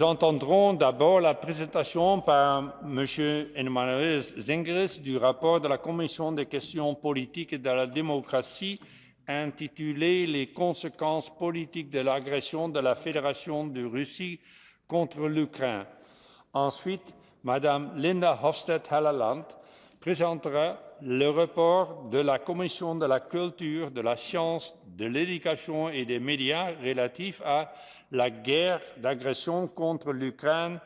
Nous entendrons d'abord la présentation par M. Emmanuel Zengeres du rapport de la Commission des questions politiques et de la démocratie intitulé « Les conséquences politiques de l'agression de la Fédération de Russie contre l'Ukraine ». Ensuite, Mme Linda Hofstede-Halleland présentera le rapport de la Commission de la culture, de la science, de l'éducation et des médias relatif à la guerre d'agression contre l'Ukraine,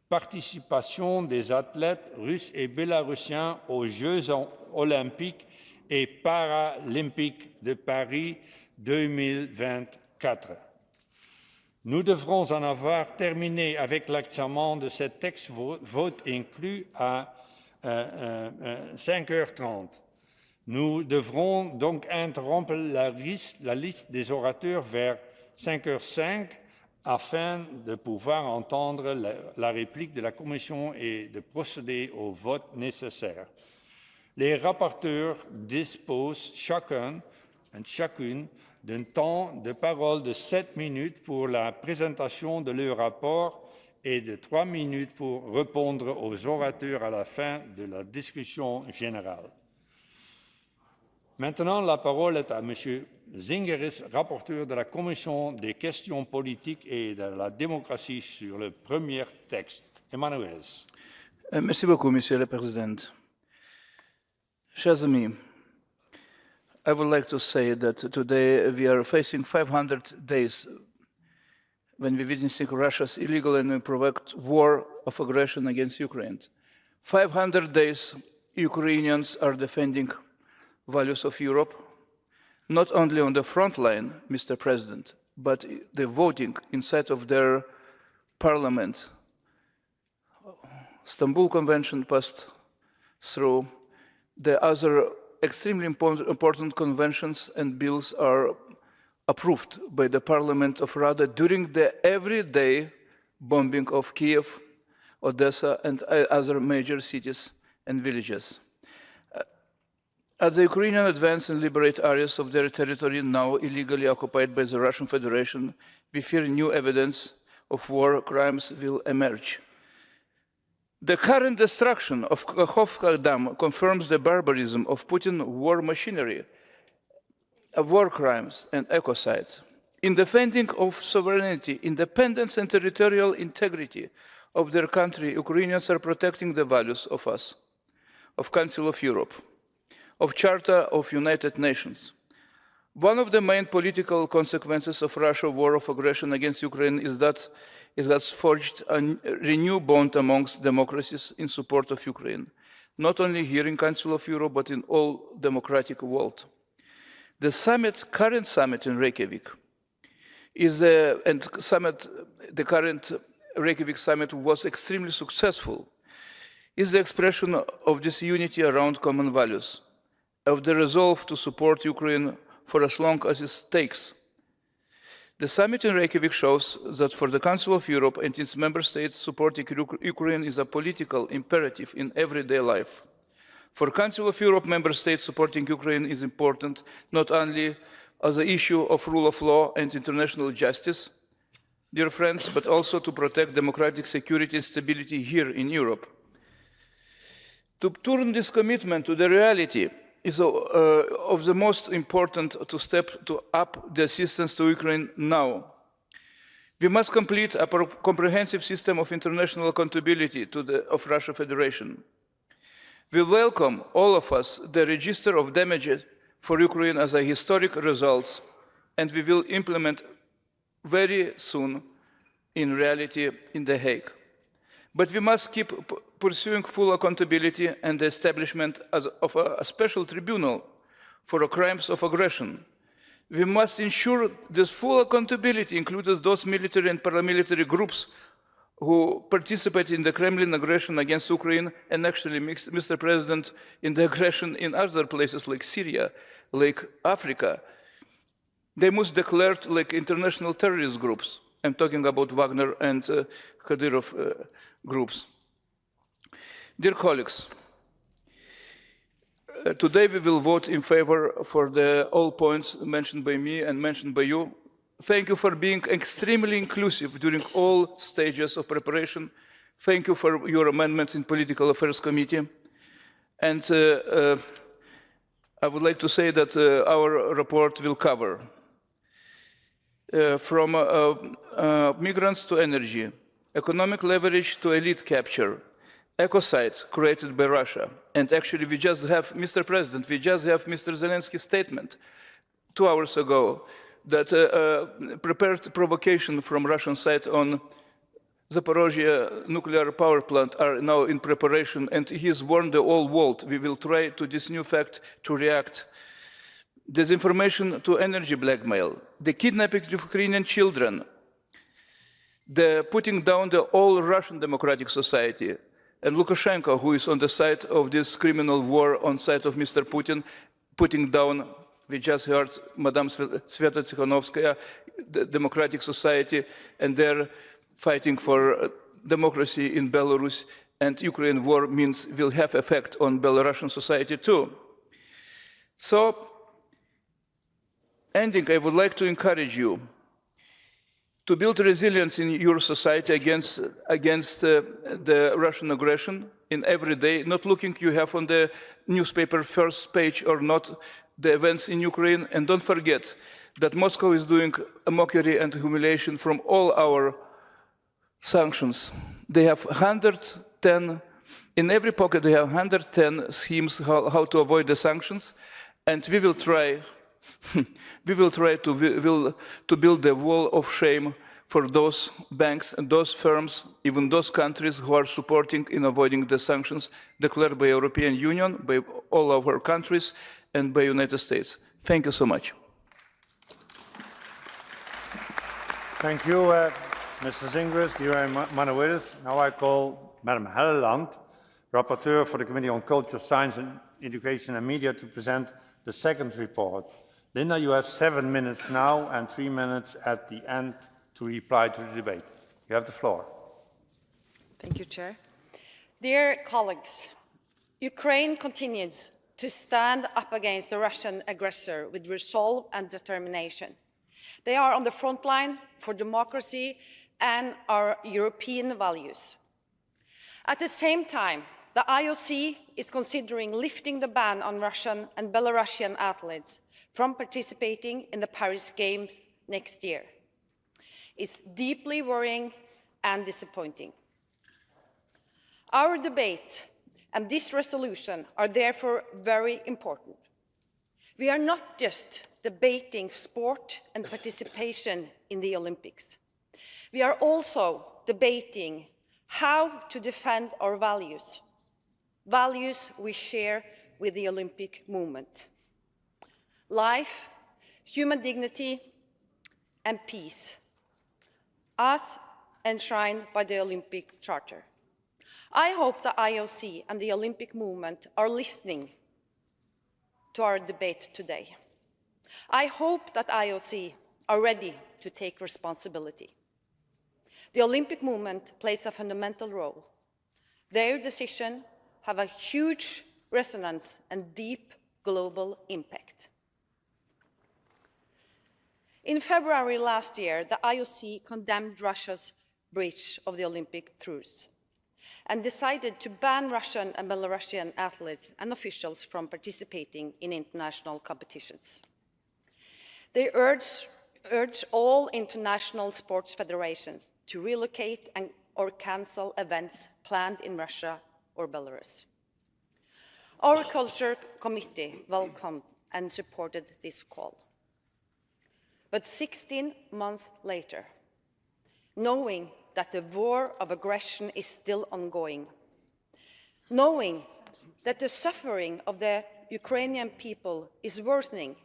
participation des athlètes russes et bélarussiens aux Jeux olympiques et paralympiques de Paris 2024. Nous devrons en avoir terminé avec l'examen de ce texte, vote inclus à 5h30. Nous devrons donc interrompre la liste des orateurs vers 5h05 afin de pouvoir entendre la réplique de la Commission et de procéder au vote nécessaire. Les rapporteurs disposent chacun et chacune d'un temps de parole de 7 minutes pour la présentation de leur rapport et de 3 minutes pour répondre aux orateurs à la fin de la discussion générale. Maintenant, la parole est à M. Zingeris, rapporteur de la Commission des questions politiques et de la démocratie sur le premier texte. Emmanuel. Merci beaucoup, Monsieur le Président. Chers amis, I would like to say that today we are facing 500 days when we're witnessing Russia's illegal and unprovoked war of aggression against Ukraine. 500 days Ukrainians are defending values of Europe, not only on the front line, Mr. President, but the voting inside of their parliament. Istanbul Convention passed through. The other extremely important conventions and bills are approved by the Parliament of Rada during the everyday bombing of Kiev, Odessa, and other major cities and villages. As the Ukrainians advance and liberate areas of their territory now illegally occupied by the Russian Federation, we fear new evidence of war crimes will emerge. The current destruction of Kharkov Dam confirms the barbarism of Putin's war machinery, of war crimes and ecocide. In defending of sovereignty, independence and territorial integrity of their country, Ukrainians are protecting the values of us, of Council of Europe, of Charter of United Nations. One of the main political consequences of Russia's war of aggression against Ukraine is that it has forged a renewed bond amongst democracies in support of Ukraine, not only here in Council of Europe, but in all democratic world. The current summit in Reykjavik the current Reykjavik summit was extremely successful, is the expression of this unity around common values, of the resolve to support Ukraine for as long as it takes. The summit in Reykjavik shows that for the Council of Europe and its member states, supporting Ukraine is a political imperative in everyday life. For Council of Europe member states, supporting Ukraine is important not only as an issue of rule of law and international justice, dear friends, but also to protect democratic security and stability here in Europe. To turn this commitment to the reality is of the most important to step up the assistance to Ukraine now. We must complete a comprehensive system of international accountability of Russia Federation. We welcome, all of us, the register of damages for Ukraine as a historic result, and we will implement very soon in reality in The Hague. But we must keep pursuing full accountability and the establishment of a special tribunal for crimes of aggression. We must ensure this full accountability includes those military and paramilitary groups who participate in the Kremlin aggression against Ukraine and actually, Mr. President, in the aggression in other places like Syria, like Africa. They must be declared like international terrorist groups. I'm talking about Wagner and Kadyrov groups. Dear colleagues, today we will vote in favor for all points mentioned by me and mentioned by you Thank you for being extremely inclusive during all stages of preparation. Thank you for your amendments in Political Affairs Committee. And I would like to say that our report will cover from migrants to energy, economic leverage to elite capture, ecocides created by Russia. And actually, we just have, Mr. President, we just have Mr. Zelensky's statement 2 hours ago that prepared provocation from Russian side on Zaporozhye nuclear power plant are now in preparation, and he has warned the whole world. We will try to this new fact to react. Disinformation to energy blackmail, the kidnapping of Ukrainian children, the putting down the whole Russian democratic society, and Lukashenko, who is on the side of this criminal war on side of Mr. Putin, putting down, we just heard Madame Sveta Tsikhanovskaya, the democratic society, and they're fighting for democracy in Belarus, and Ukraine war means will have effect on Belarusian society too. So, ending, I would like to encourage you to build resilience in your society against the Russian aggression in every day, not looking you have on the newspaper first page or not the events in Ukraine, and don't forget that Moscow is doing a mockery and humiliation from all our sanctions. They have 110, in every pocket they have 110 schemes how to avoid the sanctions, and we will try to build the wall of shame for those banks and those firms, even those countries who are supporting in avoiding the sanctions declared by European Union, by all of our countries, and by United States. Thank you so much. Thank you, Mr. Zingris, dear Manuelis. Now I call Madam Helleland, Rapporteur for the Committee on Culture, Science, and Education and Media, to present the second report. Linda, you have 7 minutes now and 3 minutes at the end to reply to the debate. You have the floor. Thank you, Chair. Dear colleagues, Ukraine continues to stand up against the Russian aggressor with resolve and determination. They are on the front line for democracy and our European values. At the same time, the IOC is considering lifting the ban on Russian and Belarusian athletes from participating in the Paris Games next year. It's deeply worrying and disappointing. Our debate and this resolution are therefore very important. We are not just debating sport and participation in the Olympics. We are also debating how to defend our values, values we share with the Olympic movement. Life, human dignity, and peace, as enshrined by the Olympic Charter. I hope the IOC and the Olympic movement are listening to our debate today. I hope that IOC are ready to take responsibility. The Olympic movement plays a fundamental role. Their decision have a huge resonance and deep global impact. In February last year, the IOC condemned Russia's breach of the Olympic truce and decided to ban Russian and Belarusian athletes and officials from participating in international competitions. They urge all international sports federations to relocate or cancel events planned in Russia or Belarus. Our Culture Committee welcomed and supported this call. But 16 months later, knowing that the war of aggression is still ongoing, knowing that the suffering of the Ukrainian people is worsening,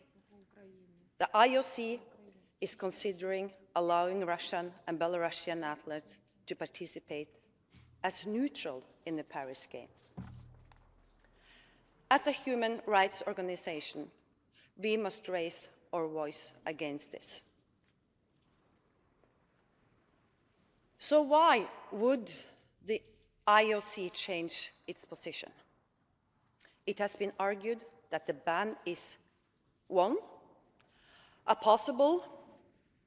the IOC is considering allowing Russian and Belarusian athletes to participate as neutral in the Paris Games. As a human rights organization, we must raise our voice against this. So why would the IOC change its position? It has been argued that the ban is, one, a possible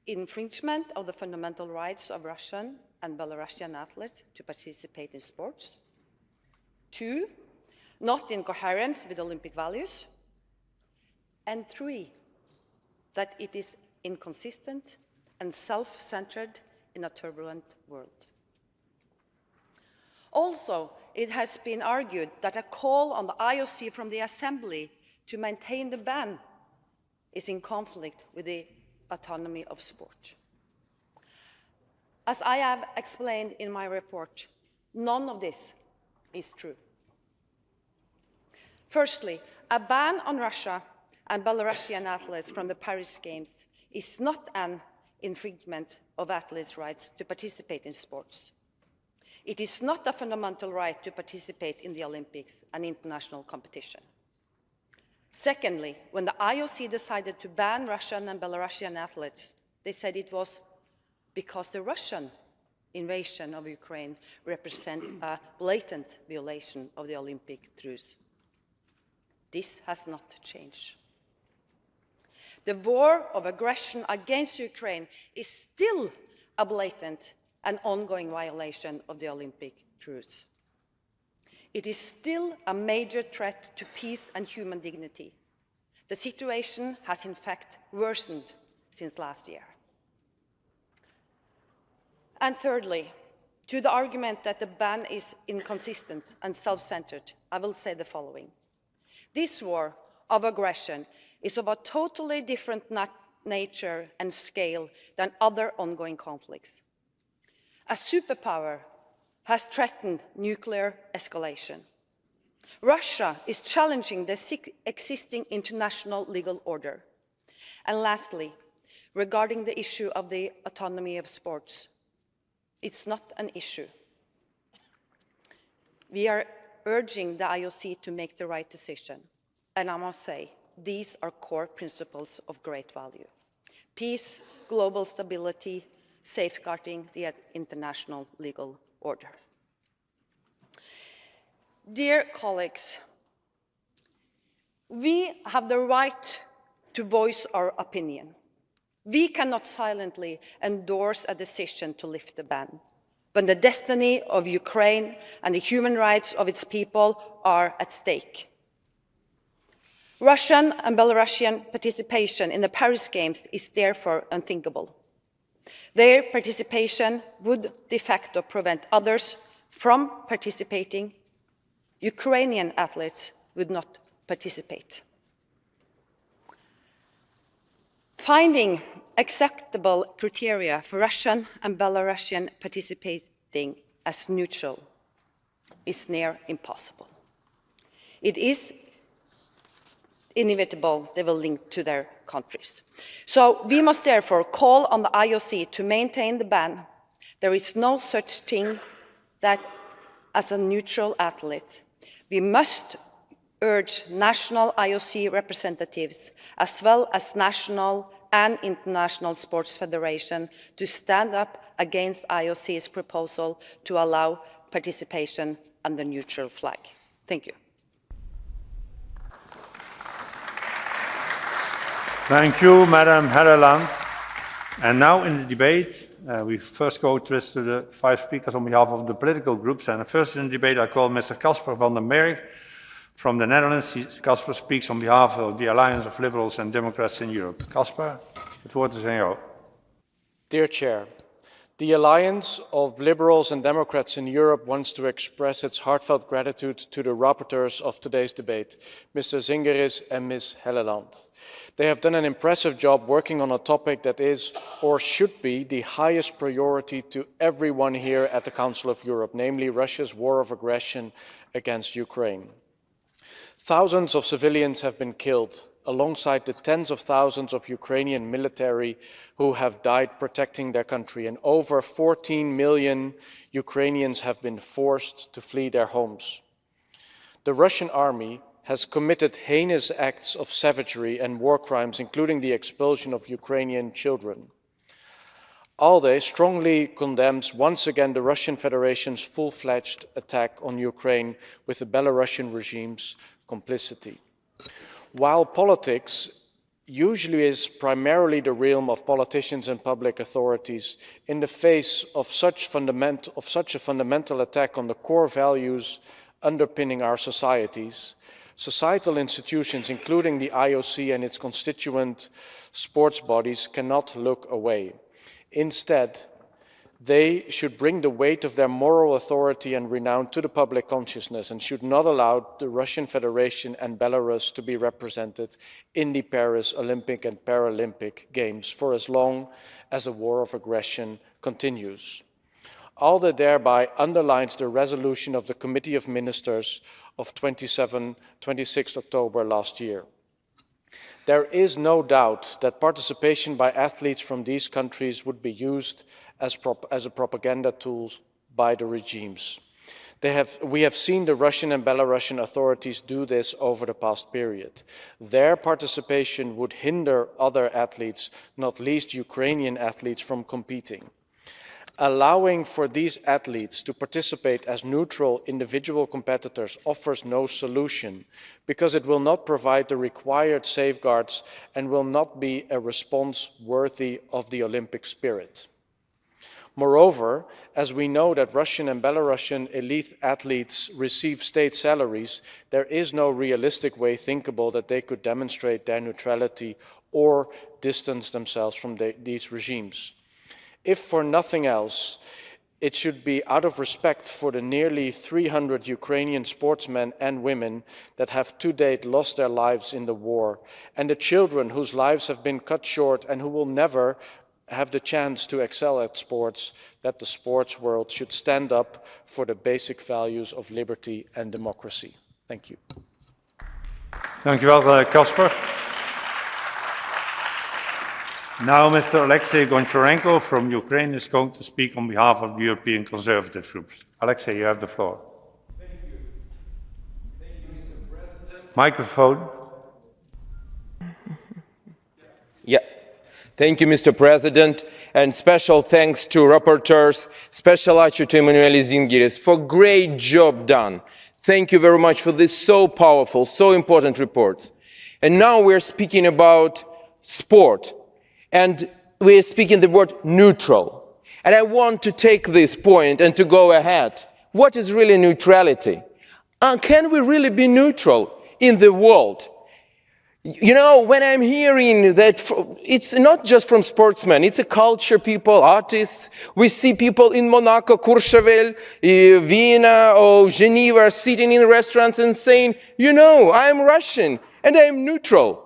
infringement of the fundamental rights of Russian and Belarusian athletes to participate in sports. 2, not in coherence with Olympic values. And 3, that it is inconsistent and self-centered in a turbulent world. Also, it has been argued that a call on the IOC from the Assembly to maintain the ban is in conflict with the autonomy of sport. As I have explained in my report, none of this is true. Firstly, a ban on Russia and Belarusian athletes from the Paris Games is not an infringement of athletes' rights to participate in sports. It is not a fundamental right to participate in the Olympics and international competition. Secondly, when the IOC decided to ban Russian and Belarusian athletes, they said it was because the Russian invasion of Ukraine represents a blatant violation of the Olympic truce. This has not changed. The war of aggression against Ukraine is still a blatant and ongoing violation of the Olympic truce. It is still a major threat to peace and human dignity. The situation has in fact worsened since last year. And thirdly, to the argument that the ban is inconsistent and self-centered, I will say the following. This war of aggression is of a totally different nature and scale than other ongoing conflicts. A superpower has threatened nuclear escalation. Russia is challenging the existing international legal order. And lastly, regarding the issue of the autonomy of sports, it's not an issue. We are urging the IOC to make the right decision. And I must say, these are core principles of great value. Peace, global stability, safeguarding the international legal order. Dear colleagues, we have the right to voice our opinion. We cannot silently endorse a decision to lift the ban when the destiny of Ukraine and the human rights of its people are at stake. Russian and Belarusian participation in the Paris Games is therefore unthinkable. Their participation would de facto prevent others from participating. Ukrainian athletes would not participate. Finding acceptable criteria for Russian and Belarusian participating as neutral is near impossible. It is inevitable they will link to their countries. So we must therefore call on the IOC to maintain the ban. There is no such thing that as a neutral athlete. We must urge national IOC representatives as well as national and international sports federations to stand up against IOC's proposal to allow participation under neutral flag. Thank you. Thank you, Madam Helleland. And now in the debate, we first go to the 5 speakers on behalf of the political groups. And first in the debate, I call Mr. Casper van den Berg from the Netherlands. Casper speaks on behalf of the Alliance of Liberals and Democrats in Europe. Casper, het woord is aan jou. Dear Chair, the Alliance of Liberals and Democrats in Europe wants to express its heartfelt gratitude to the rapporteurs of today's debate, Mr. Zingeris and Ms. Helleland. They have done an impressive job working on a topic that is, or should be, the highest priority to everyone here at the Council of Europe, namely Russia's war of aggression against Ukraine. Thousands of civilians have been killed, alongside the tens of thousands of Ukrainian military who have died protecting their country, and over 14 million Ukrainians have been forced to flee their homes. The Russian army has committed heinous acts of savagery and war crimes, including the expulsion of Ukrainian children. ALDE strongly condemns once again the Russian Federation's full-fledged attack on Ukraine with the Belarusian regime's complicity. While politics usually is primarily the realm of politicians and public authorities in the face of such a fundamental attack on the core values underpinning our societies. Societal institutions, including the IOC and its constituent sports bodies, cannot look away. Instead, they should bring the weight of their moral authority and renown to the public consciousness and should not allow the Russian Federation and Belarus to be represented in the Paris Olympic and Paralympic Games for as long as the war of aggression continues. ALDE thereby underlines the resolution of the Committee of Ministers of 26 October last year. There is no doubt that participation by athletes from these countries would be used as a propaganda tool by the regimes. We have seen the Russian and Belarusian authorities do this over the past period. Their participation would hinder other athletes, not least Ukrainian athletes, from competing. Allowing for these athletes to participate as neutral individual competitors offers no solution because it will not provide the required safeguards and will not be a response worthy of the Olympic spirit. Moreover, as we know that Russian and Belarusian elite athletes receive state salaries, there is no realistic way thinkable that they could demonstrate their neutrality or distance themselves from these regimes. If for nothing else, it should be out of respect for the nearly 300 Ukrainian sportsmen and women that have to date lost their lives in the war, and the children whose lives have been cut short and who will never have the chance to excel at sports, that the sports world should stand up for the basic values of liberty and democracy. Thank you. Dank u wel, Casper. Now, Mr. Alexei Goncharenko from Ukraine is going to speak on behalf of the European Conservative Groups. Alexei, you have the floor. Thank you. Thank you, Mr. President. Microphone. Yeah. Thank you, Mr. President, and special thanks to rapporteurs, special thanks to Emanuele Zingeris for great job done. Thank you very much for this so powerful, so important report. And now we're speaking about sport. And we are speaking the word neutral. And I want to take this point and to go ahead. What is really neutrality? Can we really be neutral in the world? You know, when I'm hearing that, it's not just from sportsmen, it's a culture people, artists. We see people in Monaco, Courchevel, Vienna or Geneva sitting in restaurants and saying, you know, I'm Russian and I'm neutral.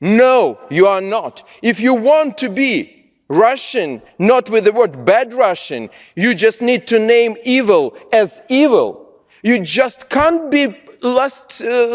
No, you are not. If you want to be Russian, not with the word bad Russian, you just need to name evil as evil. You just can't be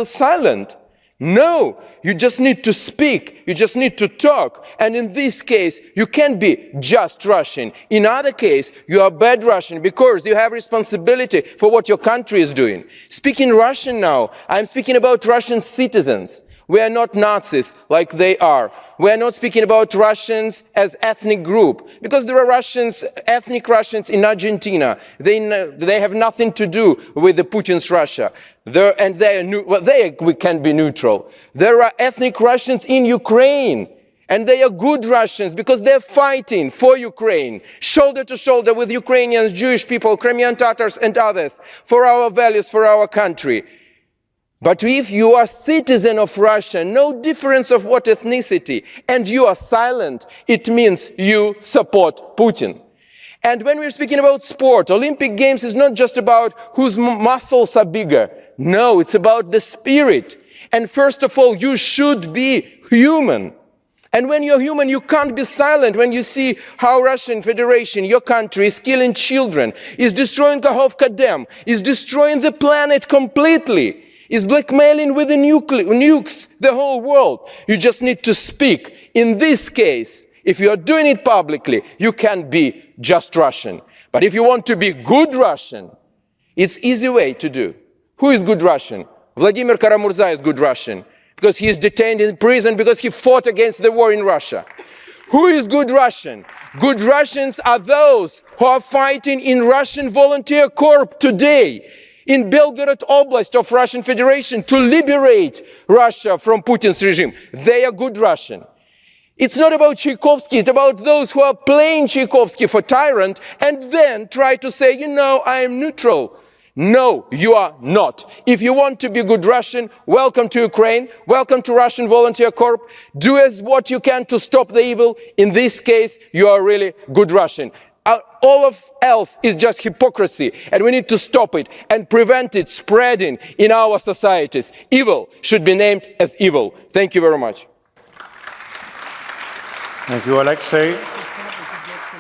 silent. No, you just need to speak. You just need to talk. And in this case, you can't be just Russian. In other case, you are bad Russian because you have responsibility for what your country is doing. Speaking Russian now, I'm speaking about Russian citizens. We are not Nazis like they are. We are not speaking about Russians as ethnic group, because there are Russians, ethnic Russians in Argentina. They have nothing to do with the Putin's Russia. We can be neutral. There are ethnic Russians in Ukraine, and they are good Russians because they're fighting for Ukraine, shoulder to shoulder with Ukrainians, Jewish people, Crimean Tatars and others, for our values, for our country. But if you are a citizen of Russia, no difference of what ethnicity, and you are silent, it means you support Putin. And when we're speaking about sport, Olympic Games is not just about whose muscles are bigger. No, it's about the spirit. And first of all, you should be human. And when you're human, you can't be silent when you see how Russian Federation, your country, is killing children, is destroying Kharkov, is destroying the planet completely, is blackmailing with the nukes the whole world. You just need to speak. In this case, if you are doing it publicly, you can be just Russian. But if you want to be good Russian, it's easy way to do. Who is good Russian? Vladimir Kara-Murza is good Russian, because he is detained in prison because he fought against the war in Russia. Who is good Russian? Good Russians are those who are fighting in Russian volunteer corps today. in Belgorod Oblast of Russian Federation to liberate Russia from Putin's regime. They are good Russian. It's not about Tchaikovsky, it's about those who are playing Tchaikovsky for tyrant and then try to say, you know, I am neutral. No, you are not. If you want to be a good Russian, welcome to Ukraine, welcome to Russian Volunteer Corps. Do as what you can to stop the evil. In this case, you are really good Russian. All of else is just hypocrisy, and we need to stop it and prevent it spreading in our societies. Evil should be named as evil. Thank you very much. Thank you, Alexei.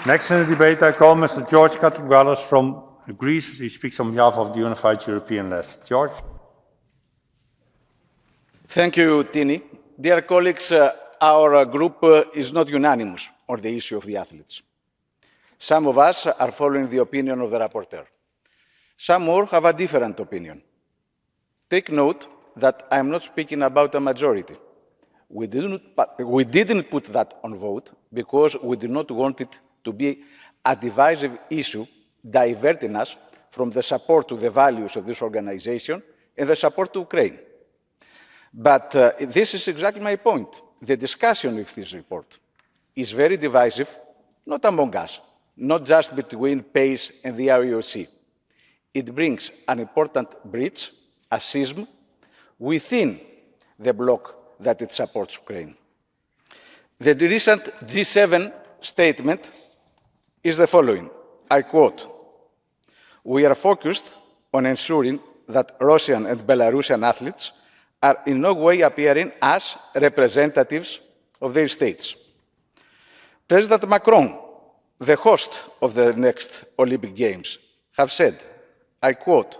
Next in the debate, I call Mr. George Katougalos from Greece. He speaks on behalf of the Unified European Left. George. Thank you, Tini. Dear colleagues, our group is not unanimous on the issue of the athletes. Some of us are following the opinion of the rapporteur. Some more have a different opinion. Take note that I am not speaking about a majority. We didn't put that on vote because we did not want it to be a divisive issue diverting us from the support to the values of this organization and the support to Ukraine. But this is exactly my point. The discussion of this report is very divisive, not among us, not just between PACE and the IOC. It brings an important breach, a schism, within the bloc that it supports Ukraine. The recent G7 statement is the following, I quote, "We are focused on ensuring that Russian and Belarusian athletes are in no way appearing as representatives of their states." President Macron, the host of the next Olympic Games, have said, I quote,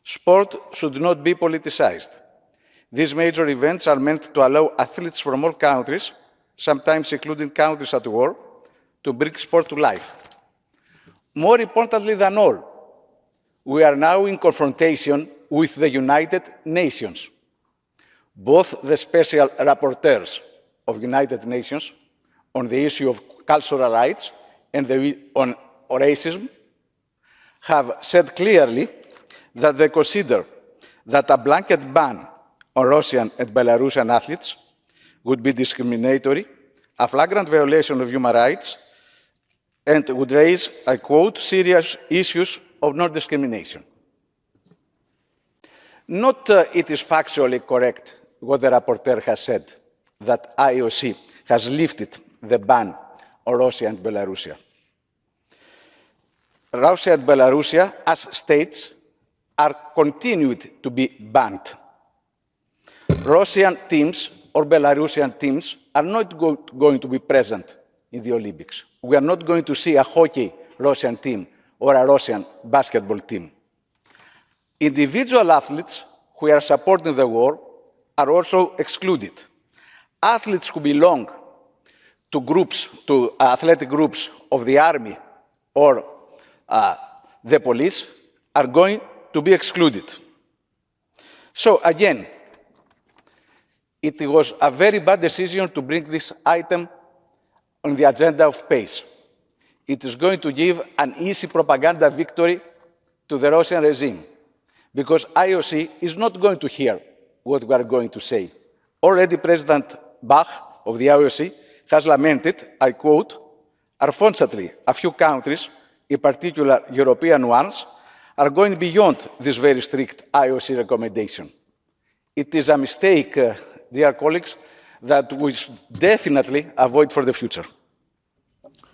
"Sport should not be politicized. These major events are meant to allow athletes from all countries, sometimes including countries at war, to bring sport to life." More importantly than all, we are now in confrontation with the United Nations. Both the special rapporteurs of United Nations on the issue of cultural rights and on racism have said clearly that they consider that a blanket ban on Russian and Belarusian athletes would be discriminatory, a flagrant violation of human rights, and would raise, I quote, "serious issues of non-discrimination." Not it is factually correct what the rapporteur has said, that IOC has lifted the ban on Russia and Belarus. Russia and Belarus, as states, are continued to be banned. Russian teams or Belarusian teams are not going to be present in the Olympics. We are not going to see a hockey Russian team or a Russian basketball team. Individual athletes who are supporting the war are also excluded. Athletes who belong to groups, to athletic groups of the army or the police are going to be excluded. So again, it was a very bad decision to bring this item on the agenda of PACE. It is going to give an easy propaganda victory to the Russian regime, because IOC is not going to hear what we are going to say. Already President Bach of the IOC has lamented, I quote, "Unfortunately, a few countries, in particular European ones, are going beyond this very strict IOC recommendation." It is a mistake, dear colleagues, that we should definitely avoid for the future.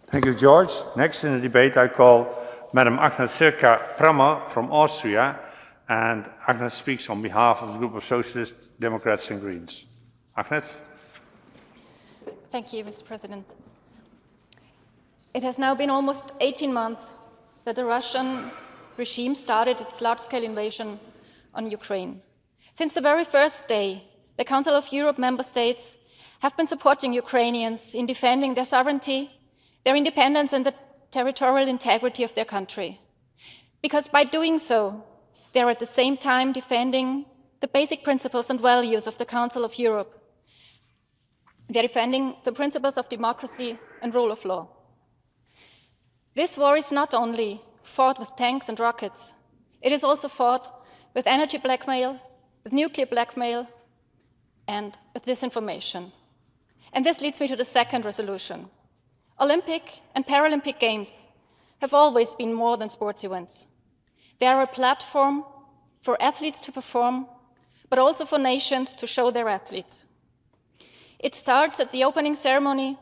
Thank you, George. Next in the debate, I call Madam Agnes Sirka Prammer from Austria, and Agnes speaks on behalf of the group of Socialists, Democrats and Greens. Agnes? Thank you, Mr. President. It has now been almost 18 months that the Russian regime started its large-scale invasion on Ukraine. Since the very first day, the Council of Europe member states have been supporting Ukrainians in defending their sovereignty, their independence and the territorial integrity of their country. Because by doing so, they are at the same time defending the basic principles and values of the Council of Europe. They are defending the principles of democracy and rule of law. This war is not only fought with tanks and rockets, It is also fought with energy blackmail, with nuclear blackmail, and with disinformation. And this leads me to the second resolution. Olympic and Paralympic Games have always been more than sports events. They are a platform for athletes to perform, but also for nations to show their athletes. It starts at the opening ceremony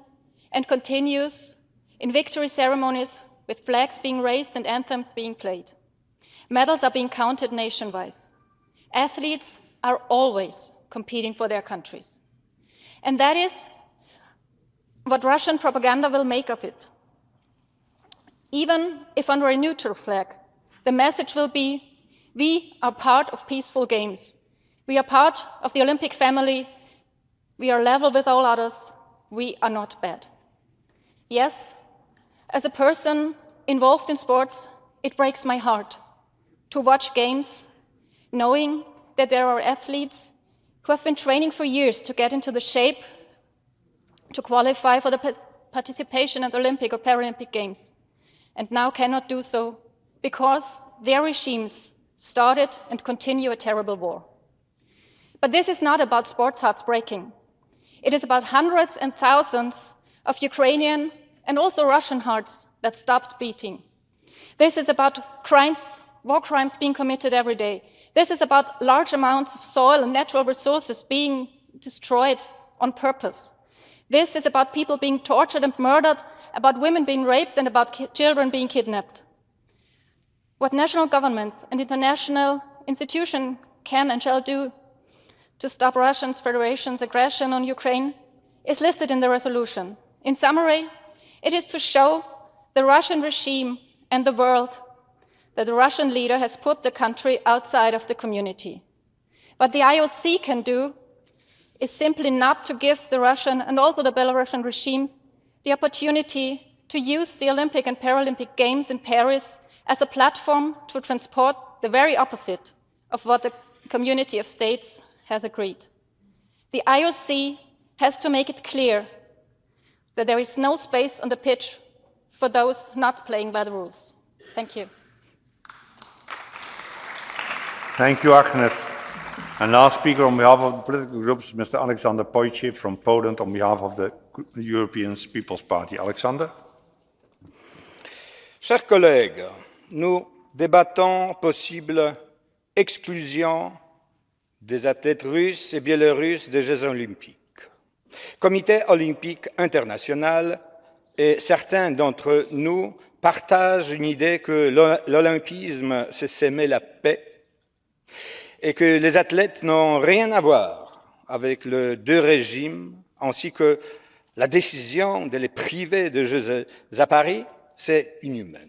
and continues in victory ceremonies with flags being raised and anthems being played. Medals are being counted nation-wide. Athletes are always competing for their countries. And that is what Russian propaganda will make of it. Even if under a neutral flag, the message will be, we are part of peaceful games. We are part of the Olympic family. We are level with all others. We are not bad. Yes, as a person involved in sports, it breaks my heart to watch games, knowing that there are athletes who have been training for years to get into the shape to qualify for the participation at Olympic or Paralympic Games, and now cannot do so because their regimes started and continue a terrible war. But this is not about sports hearts breaking. It is about hundreds and thousands of Ukrainian and also Russian hearts that stopped beating. This is about crimes, war crimes being committed every day. This is about large amounts of soil and natural resources being destroyed on purpose. This is about people being tortured and murdered, about women being raped, and about children being kidnapped. What national governments and international institutions can and shall do to stop Russian Federation's aggression on Ukraine is listed in the resolution. In summary, it is to show the Russian regime and the world that the Russian leader has put the country outside of the community. What the IOC can do is simply not to give the Russian and also the Belarusian regimes the opportunity to use the Olympic and Paralympic Games in Paris as a platform to transport the very opposite of what the community of states has agreed. The IOC has to make it clear that there is no space on the pitch for those not playing by the rules. Thank you. Thank you, Agnes. And last speaker on behalf of the political groups, Mr. Alexander Pojciev from Poland on behalf of the European People's Party. Alexander. Chers collègues, nous débattons possible exclusion des athlètes russes et biélorusses des Jeux olympiques. Comité olympique international et certains d'entre nous partagent une idée que l'olympisme, c'est s'aimer la paix et que les athlètes n'ont rien à voir avec les deux régimes, ainsi que la décision de les priver de Jeux à Paris, c'est inhumain.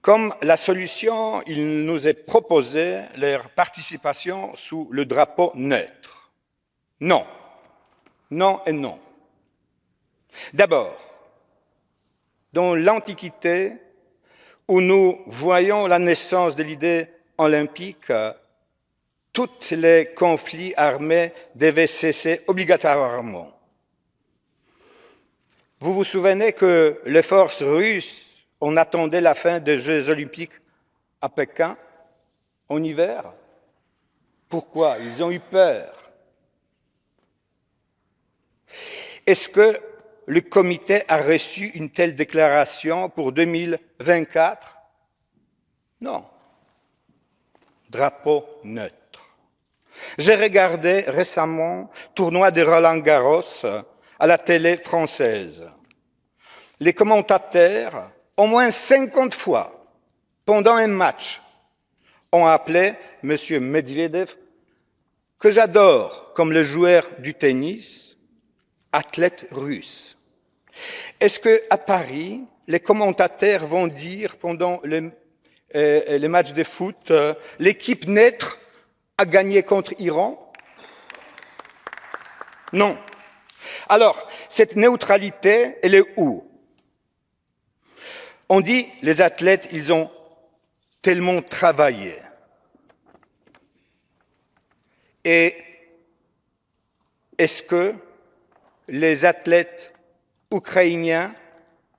Comme la solution, il nous est proposé leur participation sous le drapeau neutre. Non. Non et non. D'abord, dans l'Antiquité, où nous voyons la naissance de l'idée olympique, tous les conflits armés devaient cesser obligatoirement. Vous vous souvenez que les forces russes on attendait la fin des Jeux olympiques à Pékin en hiver. Pourquoi? Ils ont eu peur. Est-ce que le comité a reçu une telle déclaration pour 2024? Non. Drapeau neutre. J'ai regardé récemment le tournoi de Roland-Garros à la télé française. Les commentateurs, au moins 50 fois, pendant un match, ont appelé M. Medvedev, que j'adore comme le joueur du tennis, athlète russe. Est-ce qu'à Paris, les commentateurs vont dire pendant les matchs de foot, l'équipe neutre a gagné contre l'Iran? Non. Alors, cette neutralité, elle est où? On dit, les athlètes, ils ont tellement travaillé. Et est-ce que les athlètes ukrainiens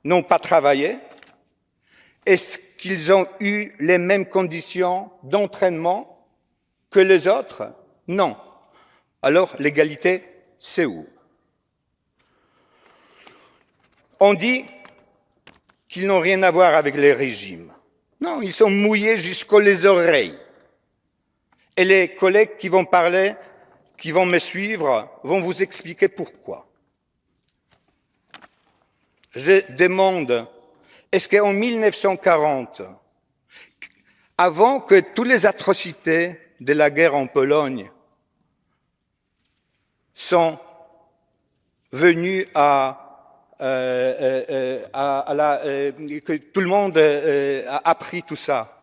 n'ont pas travaillé? est-ce qu'ils ont eu les mêmes conditions d'entraînement que les autres? Non. Alors, l'égalité, c'est où? On dit qu'ils n'ont rien à voir avec les régimes. Non, ils sont mouillés jusqu'aux les oreilles. Et les collègues qui vont parler, qui vont me suivre, vont vous expliquer pourquoi. Je demande, est-ce qu'en 1940, avant que toutes les atrocités de la guerre en Pologne sont venues que tout le monde a appris tout ça,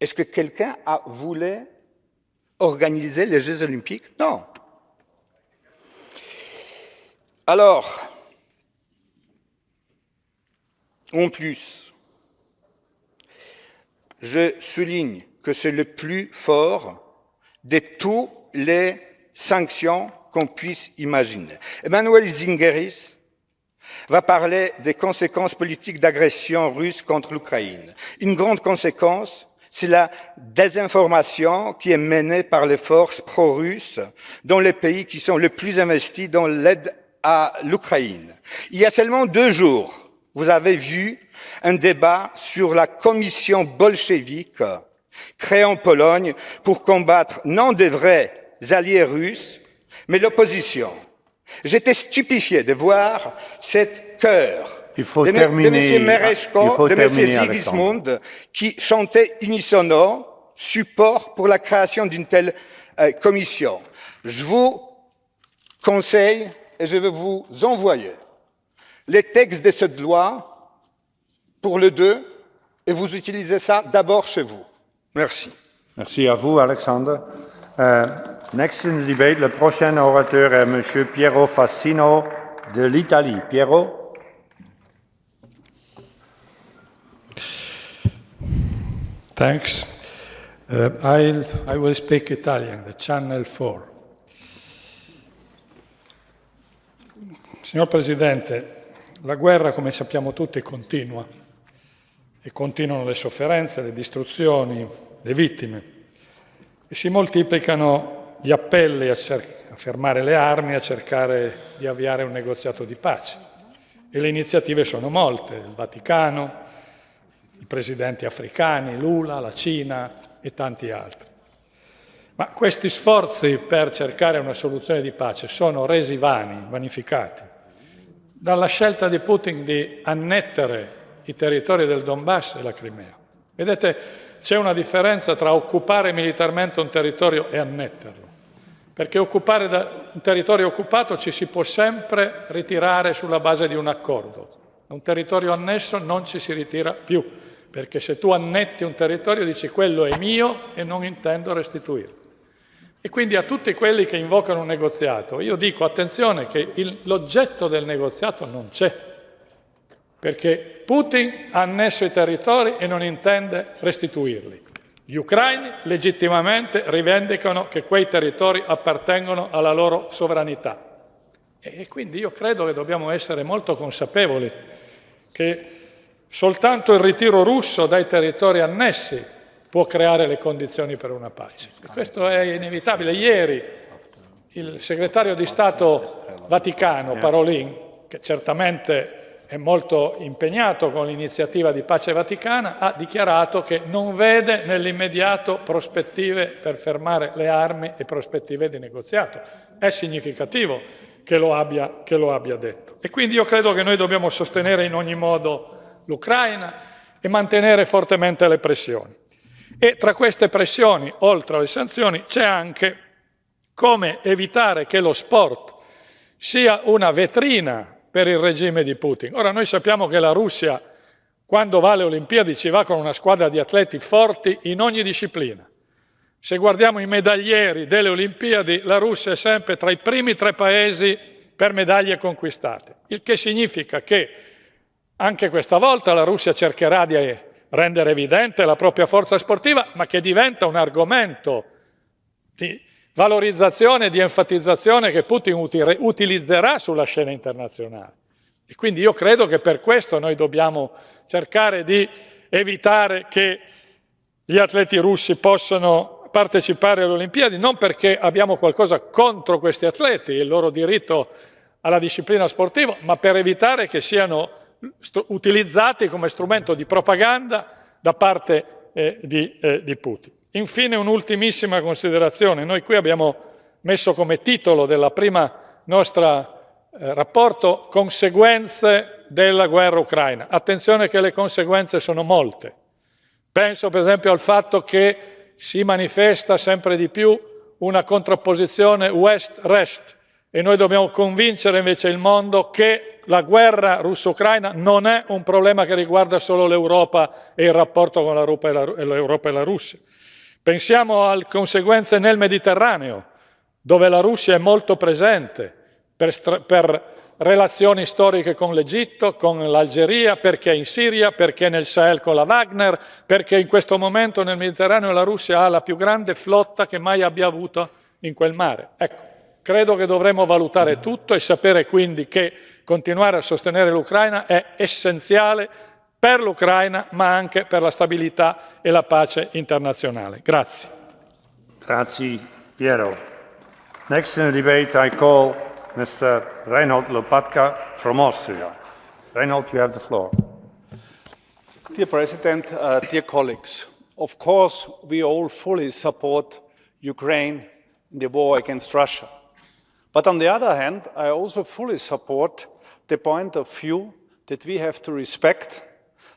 est-ce que quelqu'un a voulu organiser les Jeux olympiques? Non. Alors, en plus, je souligne que c'est le plus fort de toutes les sanctions qu'on puisse imaginer. Emmanuel Zingeris va parler des conséquences politiques d'agression russe contre l'Ukraine. Une grande conséquence, c'est la désinformation qui est menée par les forces pro-russes dans les pays qui sont les plus investis dans l'aide à l'Ukraine. Il y a seulement 2 jours, vous avez vu un débat sur la commission bolchevique créée en Pologne pour combattre non des vrais alliés russes, mais l'opposition. J'étais stupéfié de voir cette chœur de M. Mereshko, de M. Sigismund, qui chantait unisono support pour la création d'une telle commission. Je vous conseille, et je vais vous envoyer les textes de cette loi pour le 2, et vous utilisez ça d'abord chez vous. Merci. Merci à vous, Alexandre. Next in the debate, le prochain orateur est M. Piero Fassino de l'Italie. Piero. Thanks. I will speak Italian, the Channel 4. Signor Presidente, la guerra, come sappiamo tutti, continua e continuano le sofferenze, le distruzioni, le vittime e si moltiplicano gli appelli a fermare le armi, a cercare di avviare un negoziato di pace. E le iniziative sono molte, il Vaticano, i presidenti africani, Lula, la Cina e tanti altri. Ma questi sforzi per cercare una soluzione di pace sono resi vani, vanificati, dalla scelta di Putin di annettere i territori del Donbass e la Crimea. Vedete, c'è una differenza tra occupare militarmente un territorio e annetterlo, perché occupare un territorio occupato ci si può sempre ritirare sulla base di un accordo. Un territorio annesso non ci si ritira più, perché se tu annetti un territorio dici quello è mio e non intendo restituirlo. E quindi a tutti quelli che invocano un negoziato, io dico attenzione che l'oggetto del negoziato non c'è, perché Putin ha annesso i territori e non intende restituirli. Gli ucraini legittimamente rivendicano che quei territori appartengono alla loro sovranità. E quindi io credo che dobbiamo essere molto consapevoli che soltanto il ritiro russo dai territori annessi può creare le condizioni per una pace. E questo è inevitabile. Ieri il segretario di Stato Vaticano, Parolin, che certamente è molto impegnato con l'iniziativa di pace vaticana, ha dichiarato che non vede nell'immediato prospettive per fermare le armi e prospettive di negoziato. È significativo che lo abbia detto. E quindi io credo che noi dobbiamo sostenere in ogni modo l'Ucraina e mantenere fortemente le pressioni. E tra queste pressioni, oltre alle sanzioni, c'è anche come evitare che lo sport sia una vetrina per il regime di Putin. Ora noi sappiamo che la Russia, quando va alle Olimpiadi, ci va con una squadra di atleti forti in ogni disciplina. Se guardiamo i medaglieri delle Olimpiadi, la Russia è sempre tra i primi 3 paesi per medaglie conquistate, il che significa che anche questa volta la Russia cercherà di rendere evidente la propria forza sportiva, ma che diventa un argomento di valorizzazione, di enfatizzazione che Putin utilizzerà sulla scena internazionale. E quindi io credo che per questo noi dobbiamo cercare di evitare che gli atleti russi possano partecipare alle Olimpiadi, non perché abbiamo qualcosa contro questi atleti e il loro diritto alla disciplina sportiva, ma per evitare che siano utilizzati come strumento di propaganda da parte di Putin. Infine un'ultimissima considerazione. Noi qui abbiamo messo come titolo della prima nostra rapporto conseguenze della guerra ucraina. Attenzione che le conseguenze sono molte. Penso per esempio al fatto che si manifesta sempre di più una contrapposizione West-Est e noi dobbiamo convincere invece il mondo che la guerra russo-ucraina non è un problema che riguarda solo l'Europa e il rapporto con l'Europa e la Russia. Pensiamo alle conseguenze nel Mediterraneo, dove la Russia è molto presente per relazioni storiche con l'Egitto, con l'Algeria, perché in Siria, perché nel Sahel con la Wagner, perché in questo momento nel Mediterraneo la Russia ha la più grande flotta che mai abbia avuto in quel mare. Ecco, credo che dovremmo valutare tutto e sapere quindi che continuare a sostenere l'Ucraina è essenziale per l'Ucraina, ma anche per la stabilità e la pace internazionale. Grazie. Grazie, Piero. Next in the debate, I call Mr. Reinhold Lopatka from Austria. Reinhold, you have the floor. Dear President, dear colleagues, of course, we all fully support Ukraine in the war against Russia. But on the other hand, I also fully support the point of view that we have to respect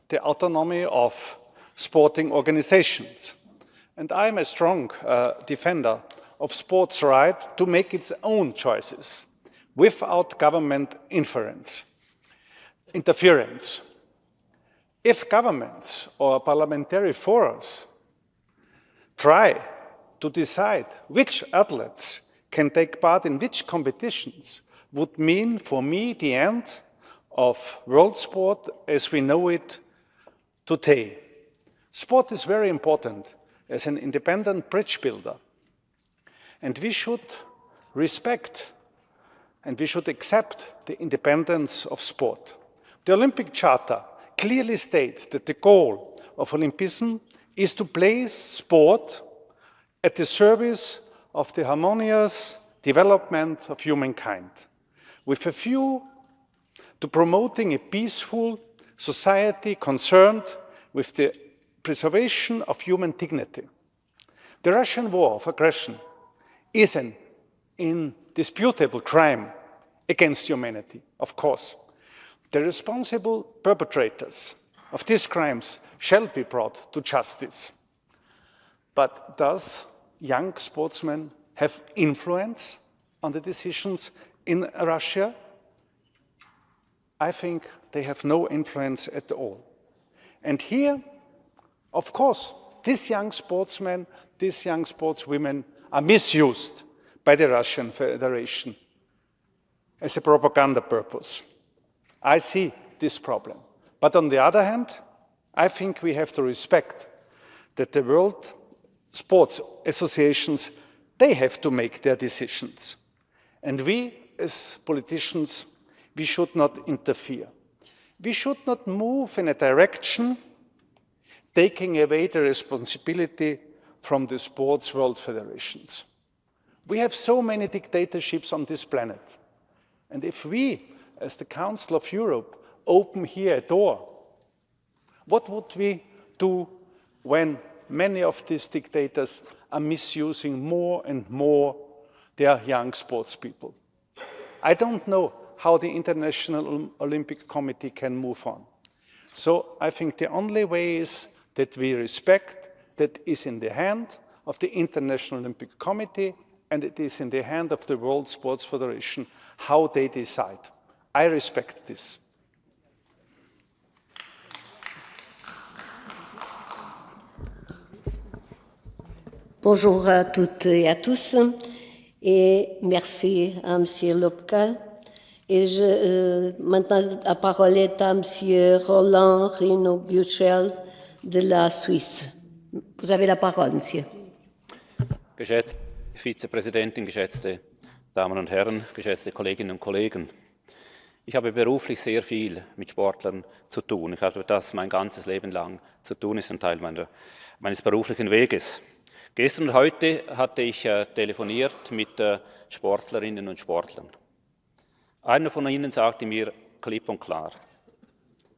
the autonomy of sporting organizations. And I'm a strong defender of sports' right to make its own choices without government interference. If governments or parliamentary forums try to decide which athletes can take part in which competitions, would mean for me the end of world sport as we know it today. Sport is very important as an independent bridge builder, and we should respect and we should accept the independence of sport. The Olympic Charter clearly states that the goal of Olympism is to place sport at the service of the harmonious development of humankind, with a view to promoting a peaceful society concerned with the preservation of human dignity. The Russian war of aggression is an indisputable crime against humanity, of course. The responsible perpetrators of these crimes shall be brought to justice. But does young sportsmen have influence on the decisions in Russia? I think they have no influence at all. And here, of course, these young sportsmen, these young sportswomen are misused by the Russian Federation as a propaganda purpose. I see this problem. But on the other hand, I think we have to respect that the world sports associations, they have to make their decisions. And we, as politicians, we should not interfere. We should not move in a direction taking away the responsibility from the sports world federations. We have so many dictatorships on this planet. And if we, as the Council of Europe, open here a door, what would we do when many of these dictators are misusing more and more their young sports people? I don't know how the International Olympic Committee can move on. So I think the only way is that we respect that is in the hand of the International Olympic Committee and it is in the hand of the World Sports Federation how they decide. I respect this. Bonjour à toutes et à tous, et merci à M. Lopka. Et maintenant, la parole est à M. Roland Rino-Buchel de la Suisse. Vous avez la parole, monsieur. Geschätzte Vizepräsidentin, geschätzte Damen und Herren, geschätzte Kolleginnen und Kollegen. Ich habe beruflich sehr viel mit Sportlern zu tun. Ich habe das mein ganzes Leben lang zu tun, ist ein Teil meines beruflichen Weges. Gestern und heute hatte ich telefoniert mit Sportlerinnen und Sportlern. Einer von ihnen sagte mir klipp und klar,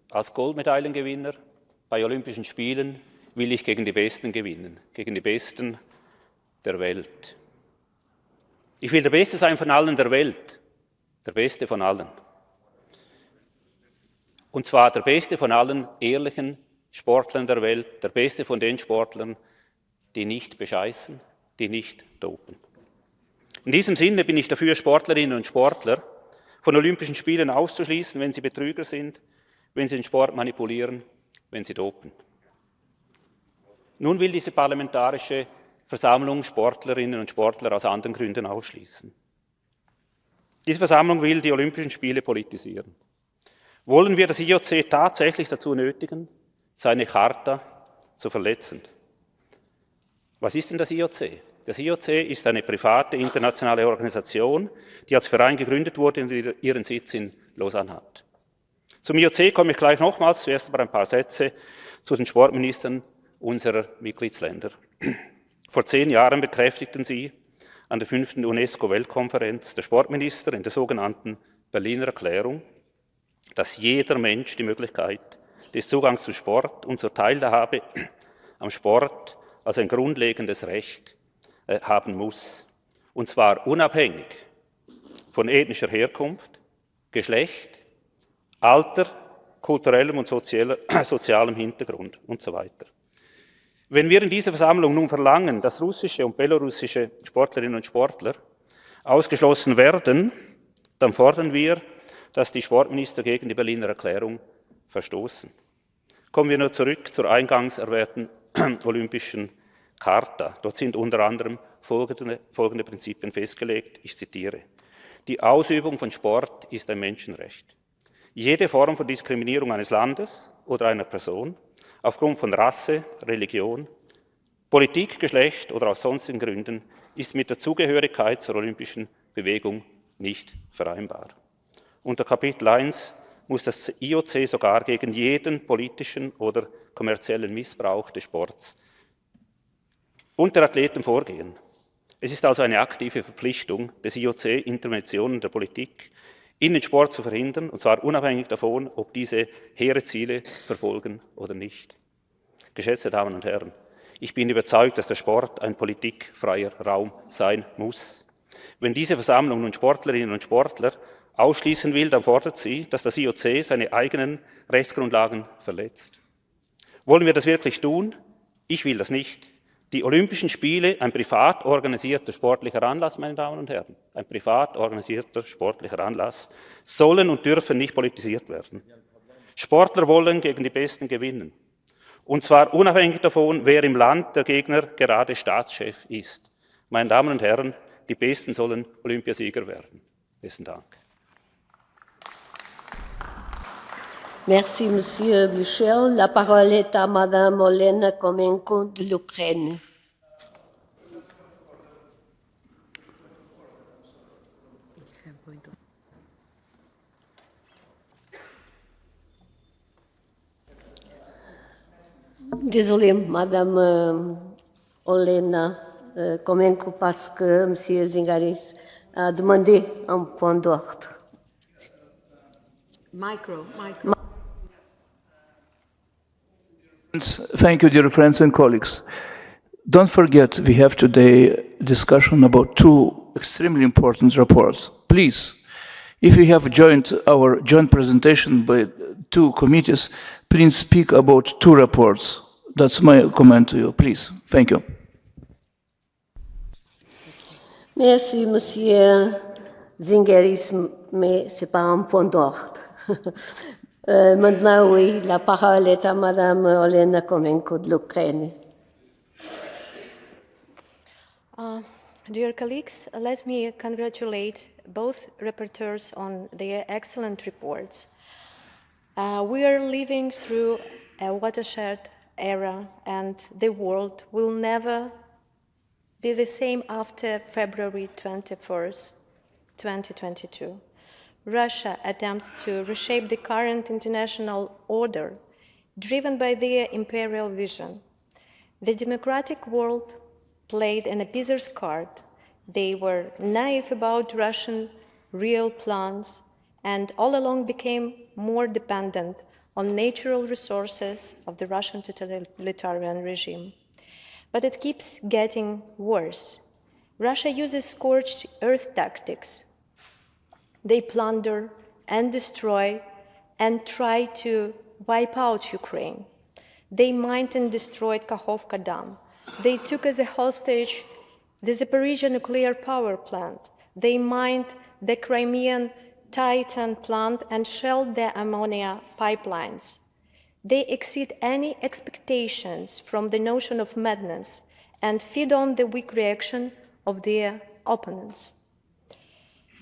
als Goldmedaillengewinner bei Olympischen Spielen will ich gegen die Besten gewinnen, gegen die Besten der Welt. Ich will der Beste sein von allen der Welt, der Beste von allen. Und zwar der Beste von allen ehrlichen Sportlern der Welt, der Beste von den Sportlern, die nicht bescheißen, die nicht dopen. In diesem Sinne bin ich dafür, Sportlerinnen und Sportler von Olympischen Spielen auszuschließen, wenn sie Betrüger sind, wenn sie den Sport manipulieren, wenn sie dopen. Nun will diese parlamentarische Versammlung Sportlerinnen und Sportler aus anderen Gründen ausschließen. Diese Versammlung will die Olympischen Spiele politisieren. Wollen wir das IOC tatsächlich dazu nötigen, seine Charta zu verletzen? Was ist denn das IOC? Das IOC ist eine private internationale Organisation, die als Verein gegründet wurde und ihren Sitz in Lausanne hat. Zum IOC komme ich gleich nochmals, zuerst aber ein paar Sätze zu den Sportministern unserer Mitgliedsländer. Vor 10 Jahren bekräftigten sie an der 5. UNESCO-Weltkonferenz der Sportminister in der sogenannten Berliner Erklärung, dass jeder Mensch die Möglichkeit des Zugangs zu Sport und zur Teilhabe am Sport als ein grundlegendes Recht haben muss. Und zwar unabhängig von ethnischer Herkunft, Geschlecht, Alter, kulturellem und sozialem Hintergrund und so weiter. Wenn wir in dieser Versammlung nun verlangen, dass russische und belarussische Sportlerinnen und Sportler ausgeschlossen werden, dann fordern wir, dass die Sportminister gegen die Berliner Erklärung verstoßen. Kommen wir nur zurück zur eingangs erwähnten Olympischen Charta. Dort sind unter anderem folgende Prinzipien festgelegt. Ich zitiere. Die Ausübung von Sport ist ein Menschenrecht. Jede Form von Diskriminierung eines Landes oder einer Person aufgrund von Rasse, Religion, Politik, Geschlecht oder aus sonstigen Gründen ist mit der Zugehörigkeit zur olympischen Bewegung nicht vereinbar. Unter Kapitel 1 muss das IOC sogar gegen jeden politischen oder kommerziellen Missbrauch des Sports und der Athleten vorgehen. Es ist also eine aktive Verpflichtung des IOC, Interventionen der Politik in den Sport zu verhindern, und zwar unabhängig davon, ob diese hehre Ziele verfolgen oder nicht. Geschätzte Damen und Herren, ich bin überzeugt, dass der Sport ein politikfreier Raum sein muss. Wenn diese Versammlung nun Sportlerinnen und Sportler ausschließen will, dann fordert sie, dass das IOC seine eigenen Rechtsgrundlagen verletzt. Wollen wir das wirklich tun? Ich will das nicht. Die Olympischen Spiele, ein privat organisierter sportlicher Anlass, meine Damen und Herren, ein privat organisierter sportlicher Anlass, sollen und dürfen nicht politisiert werden. Sportler wollen gegen die Besten gewinnen. Und zwar unabhängig davon, wer im Land der Gegner gerade Staatschef ist. Meine Damen und Herren, die Besten sollen Olympiasieger werden. Besten Dank. Merci, Monsieur Michel. La parole est à Madame Olena Komenko de l'Ukraine. Désolée, Madame Olena Komenko, parce que Monsieur Zingaris a demandé un point d'ordre. Micro. Thank you, dear friends and colleagues. Don't forget, we have today a discussion about 2 extremely important reports. Please, if you have joined our joint presentation by 2 committees, please speak about 2 reports. That's my comment to you, please. Thank you. Merci, Monsieur Zingaris, mais ce n'est pas un point d'ordre. Maintenant, oui, la parole est à Madame Olena Komenko de l'Ukraine. Dear colleagues, let me congratulate both rapporteurs on their excellent reports. We are living through a watershed era, and the world will never be the same after February 21st, 2022. Russia attempts to reshape the current international order, driven by their imperial vision. The democratic world played an abuser's card. They were naive about Russian real plans and all along became more dependent on natural resources of the Russian totalitarian regime. But it keeps getting worse. Russia uses scorched earth tactics. They plunder and destroy and try to wipe out Ukraine. They mined and destroyed Kakhovka Dam. They took as a hostage the Zaporizhia nuclear power plant. They mined the Crimean Titan plant and shelled the ammonia pipelines. They exceed any expectations from the notion of madness and feed on the weak reaction of their opponents.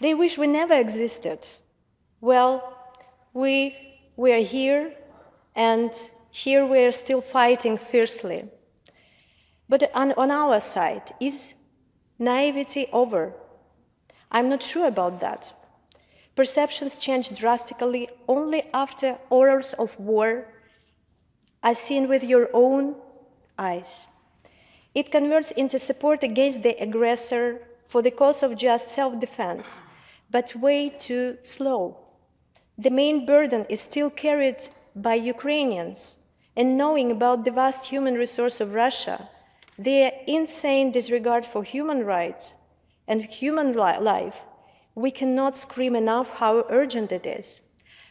They wish we never existed. Well, we are here, and here we are still fighting fiercely. But on our side, is naivety over? I'm not sure about that. Perceptions change drastically only after horrors of war are seen with your own eyes. It converts into support against the aggressor for the cause of just self-defense, but way too slow. The main burden is still carried by Ukrainians, and knowing about the vast human resource of Russia, their insane disregard for human rights and human life, we cannot scream enough how urgent it is.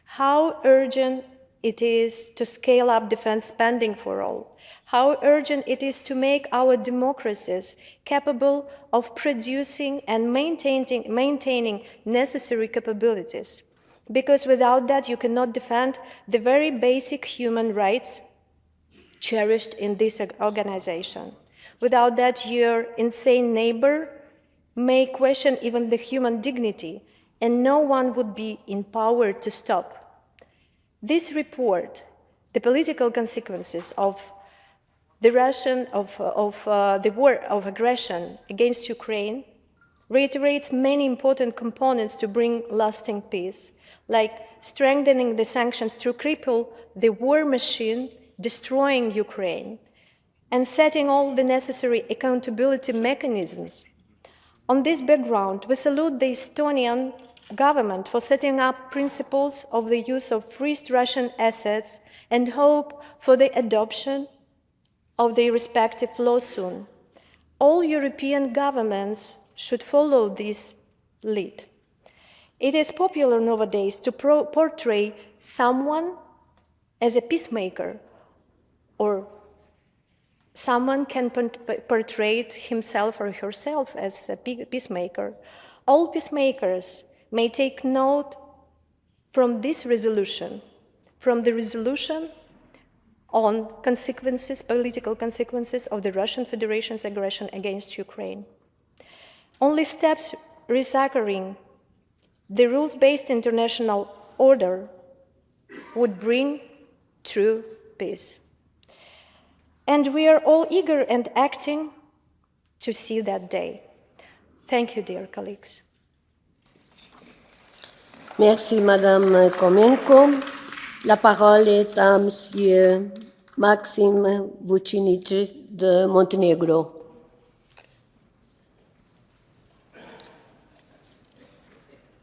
How urgent it is to scale up defense spending for all. How urgent it is to make our democracies capable of producing and maintaining necessary capabilities. Because without that, you cannot defend the very basic human rights cherished in this organization. Without that, your insane neighbor may question even the human dignity, and no one would be empowered to stop. This report, the political consequences of the the war of aggression against Ukraine, reiterates many important components to bring lasting peace, like strengthening the sanctions to cripple the war machine, destroying Ukraine, and setting all the necessary accountability mechanisms. On this background, we salute the Estonian government for setting up principles of the use of freezed Russian assets and hope for the adoption of the respective law soon. All European governments should follow this lead. It is popular nowadays to portray someone as a peacemaker, or someone can portray himself or herself as a peacemaker. All peacemakers may take note from this resolution, from the resolution on consequences, political consequences of the Russian Federation's aggression against Ukraine. Only steps reassuring the rules-based international order would bring true peace. And we are all eager and acting to see that day. Thank you, dear colleagues. Merci, Madame Komenko. La parole est à Monsieur Maxime Vucinic de Monténégro.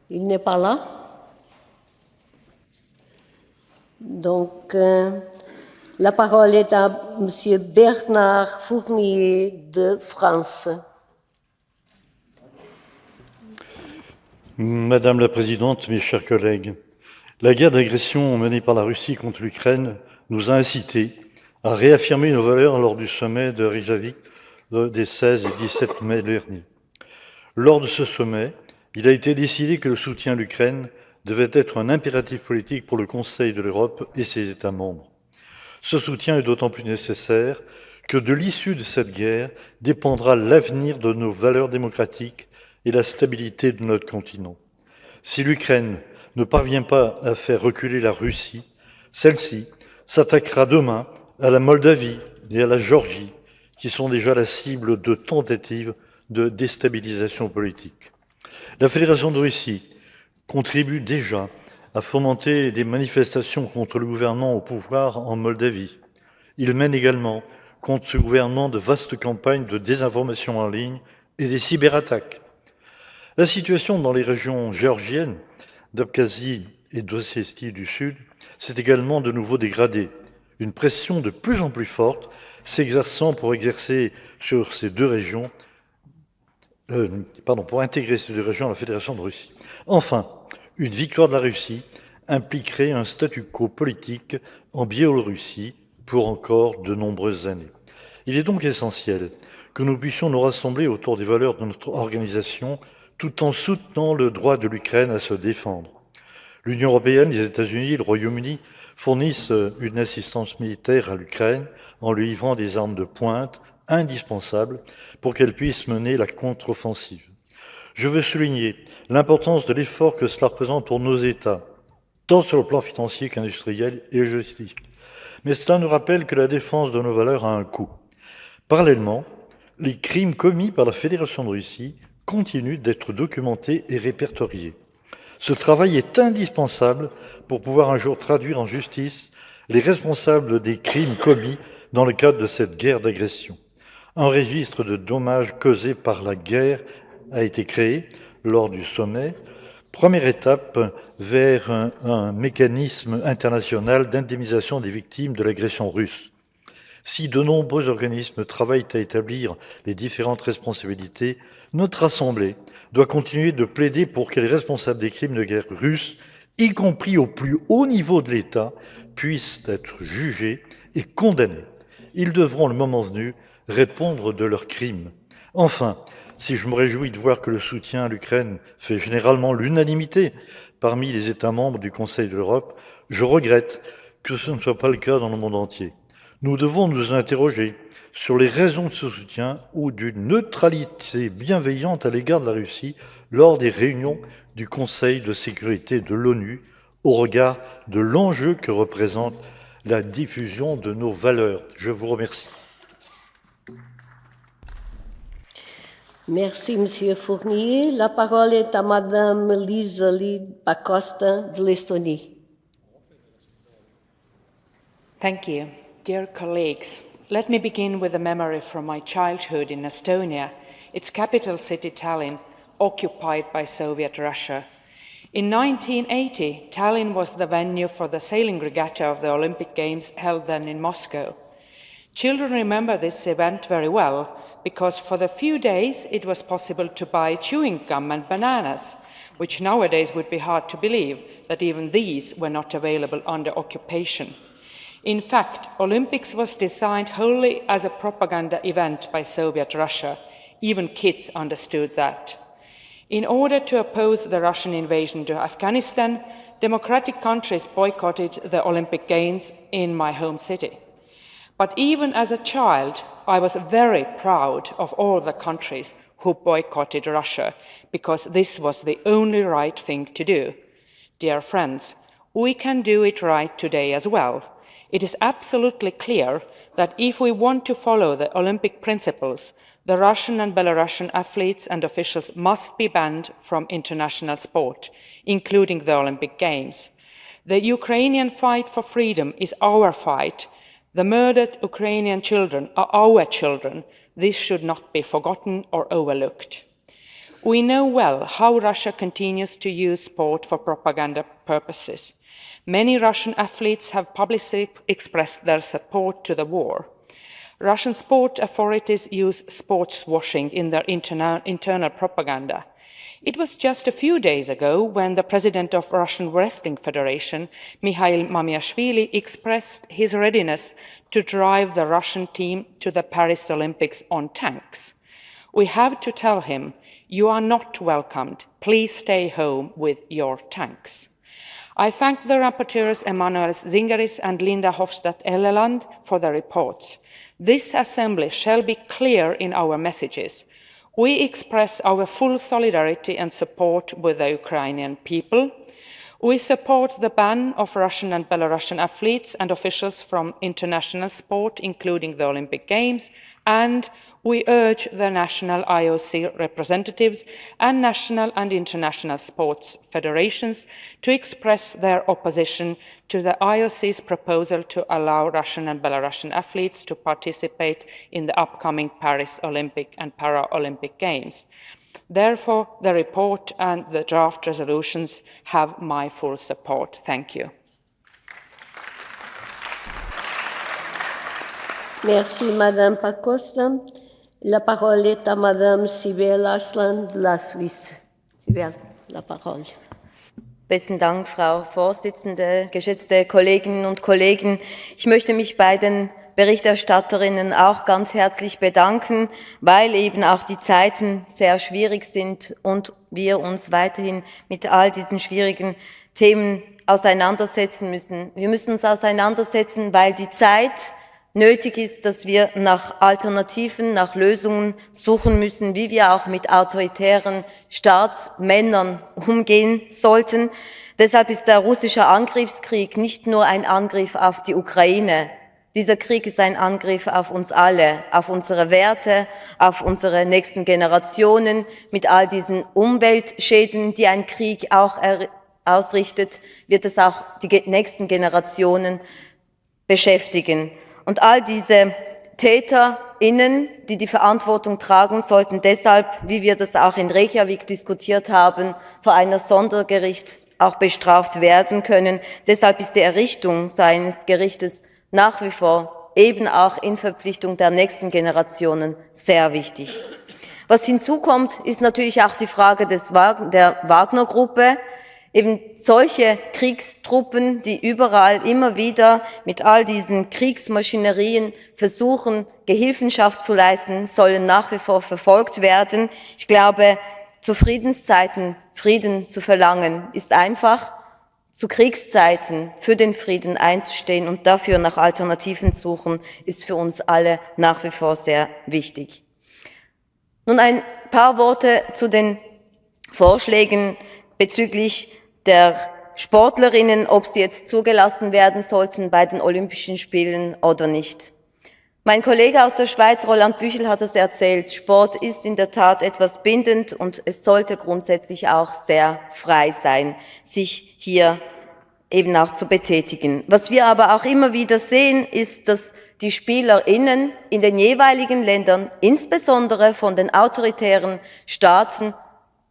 Il n'est pas là. Donc, la parole est à Monsieur Bernard Fournier de France. Madame la Présidente, mes chers collègues, la guerre d'agression menée par la Russie contre l'Ukraine nous a incités à réaffirmer nos valeurs lors du sommet de Reykjavik des 16 et 17 mai dernier. Lors de ce sommet, il a été décidé que le soutien à l'Ukraine devait être un impératif politique pour le Conseil de l'Europe et ses États membres. Ce soutien est d'autant plus nécessaire que de l'issue de cette guerre dépendra l'avenir de nos valeurs démocratiques et la stabilité de notre continent. Si l'Ukraine ne parvient pas à faire reculer la Russie, celle-ci s'attaquera demain à la Moldavie et à la Géorgie, qui sont déjà la cible de tentatives de déstabilisation politique. La Fédération de Russie contribue déjà à fomenter des manifestations contre le gouvernement au pouvoir en Moldavie. Il mène également contre ce gouvernement de vastes campagnes de désinformation en ligne et des cyberattaques. La situation dans les régions géorgiennes, d'Abkhazie et d'Ossétie du Sud s'est également de nouveau dégradée. Une pression de plus en plus forte s'exerçant pour exercer sur ces deux régions, pour intégrer ces deux régions à la Fédération de Russie. Enfin, une victoire de la Russie impliquerait un statu quo politique en Biélorussie pour encore de nombreuses années. Il est donc essentiel que nous puissions nous rassembler autour des valeurs de notre organisation tout en soutenant le droit de l'Ukraine à se défendre. L'Union européenne, les États-Unis et le Royaume-Uni fournissent une assistance militaire à l'Ukraine en lui livrant des armes de pointe indispensables pour qu'elle puisse mener la contre-offensive. Je veux souligner l'importance de l'effort que cela représente pour nos États, tant sur le plan financier qu'industriel et logistique. Mais cela nous rappelle que la défense de nos valeurs a un coût. Parallèlement, les crimes commis par la Fédération de Russie continuent d'être documentés et répertoriés. Ce travail est indispensable pour pouvoir un jour traduire en justice les responsables des crimes commis dans le cadre de cette guerre d'agression. Un registre de dommages causés par la guerre a été créé lors du sommet, première étape vers un mécanisme international d'indemnisation des victimes de l'agression russe. Si de nombreux organismes travaillent à établir les différentes responsabilités, notre Assemblée doit continuer de plaider pour que les responsables des crimes de guerre russes, y compris au plus haut niveau de l'État, puissent être jugés et condamnés. Ils devront, le moment venu, répondre de leurs crimes. Enfin, si je me réjouis de voir que le soutien à l'Ukraine fait généralement l'unanimité parmi les États membres du Conseil de l'Europe, je regrette que ce ne soit pas le cas dans le monde entier. Nous devons nous interroger sur les raisons de ce soutien ou d'une neutralité bienveillante à l'égard de la Russie lors des réunions du Conseil de sécurité de l'ONU au regard de l'enjeu que représente la diffusion de nos valeurs. Je vous remercie. Merci, Monsieur Fournier. La parole est à Madame Lisa Pacosta de l'Estonie. Thank you. Dear colleagues, let me begin with a memory from my childhood in Estonia, its capital city Tallinn, occupied by Soviet Russia. In 1980, Tallinn was the venue for the sailing regatta of the Olympic Games held then in Moscow. Children remember this event very well because for the few days it was possible to buy chewing gum and bananas, which nowadays would be hard to believe that even these were not available under occupation. In fact, Olympics was designed wholly as a propaganda event by Soviet Russia. Even kids understood that. In order to oppose the Russian invasion to Afghanistan, democratic countries boycotted the Olympic Games in my home city. But even as a child, I was very proud of all the countries who boycotted Russia, because this was the only right thing to do. Dear friends, we can do it right today as well. It is absolutely clear that if we want to follow the Olympic principles, the Russian and Belarusian athletes and officials must be banned from international sport, including the Olympic Games. The Ukrainian fight for freedom is our fight. The murdered Ukrainian children are our children. This should not be forgotten or overlooked. We know well how Russia continues to use sport for propaganda purposes. Many Russian athletes have publicly expressed their support to the war. Russian sport authorities use sports washing in their internal propaganda. It was just a few days ago when the president of Russian Wrestling Federation, Mikhail Mamiashvili, expressed his readiness to drive the Russian team to the Paris Olympics on tanks. We have to tell him, you are not welcomed. Please stay home with your tanks. I thank the rapporteurs Emanuel Zingeris and Linda Hofstadt-Elleland for their reports. This assembly shall be clear in our messages. We express our full solidarity and support with the Ukrainian people. We support the ban of Russian and Belarusian athletes and officials from international sport, including the Olympic Games, and we urge the national IOC representatives and national and international sports federations to express their opposition to the IOC's proposal to allow Russian and Belarusian athletes to participate in the upcoming Paris Olympic and Paralympic Games. Therefore, the report and the draft resolutions have my full support. Thank you. Merci, Madame Pacosta. La parole est à Madame Sibel Arslan de la Suisse. Sibel, la parole. Besten Dank, Frau Vorsitzende, geschätzte Kolleginnen und Kollegen. Ich möchte mich bei den Berichterstatterinnen auch ganz herzlich bedanken, weil eben auch die Zeiten sehr schwierig sind und wir uns weiterhin mit all diesen schwierigen Themen auseinandersetzen müssen. Wir müssen uns auseinandersetzen, weil die Zeit nötig ist, dass wir nach Alternativen, nach Lösungen suchen müssen, wie wir auch mit autoritären Staatsmännern umgehen sollten. Deshalb ist der russische Angriffskrieg nicht nur ein Angriff auf die Ukraine. Dieser Krieg ist ein Angriff auf uns alle, auf unsere Werte, auf unsere nächsten Generationen. Mit all diesen Umweltschäden, die ein Krieg auch ausrichtet, wird es auch die nächsten Generationen beschäftigen. Und all diese TäterInnen, die die Verantwortung tragen, sollten deshalb, wie wir das auch in Reykjavik diskutiert haben, vor einer Sondergericht auch bestraft werden können. Deshalb ist die Errichtung so eines Gerichtes nach wie vor eben auch in Verpflichtung der nächsten Generationen sehr wichtig. Was hinzukommt, ist natürlich auch die Frage der Wagner-Gruppe. Eben solche Kriegstruppen, die überall immer wieder mit all diesen Kriegsmaschinerien versuchen, Gehilfenschaft zu leisten, sollen nach wie vor verfolgt werden. Ich glaube, zu Friedenszeiten Frieden zu verlangen, ist einfach. Zu Kriegszeiten für den Frieden einzustehen und dafür nach Alternativen zu suchen, ist für uns alle nach wie vor sehr wichtig. Nun ein paar Worte zu den Vorschlägen bezüglich der Sportlerinnen, ob sie jetzt zugelassen werden sollten bei den Olympischen Spielen oder nicht. Mein Kollege aus der Schweiz, Roland Büchel, hat es erzählt. Sport ist in der Tat etwas bindend und es sollte grundsätzlich auch sehr frei sein, sich hier eben auch zu betätigen. Was wir aber auch immer wieder sehen, ist, dass die SpielerInnen in den jeweiligen Ländern, insbesondere von den autoritären Staaten,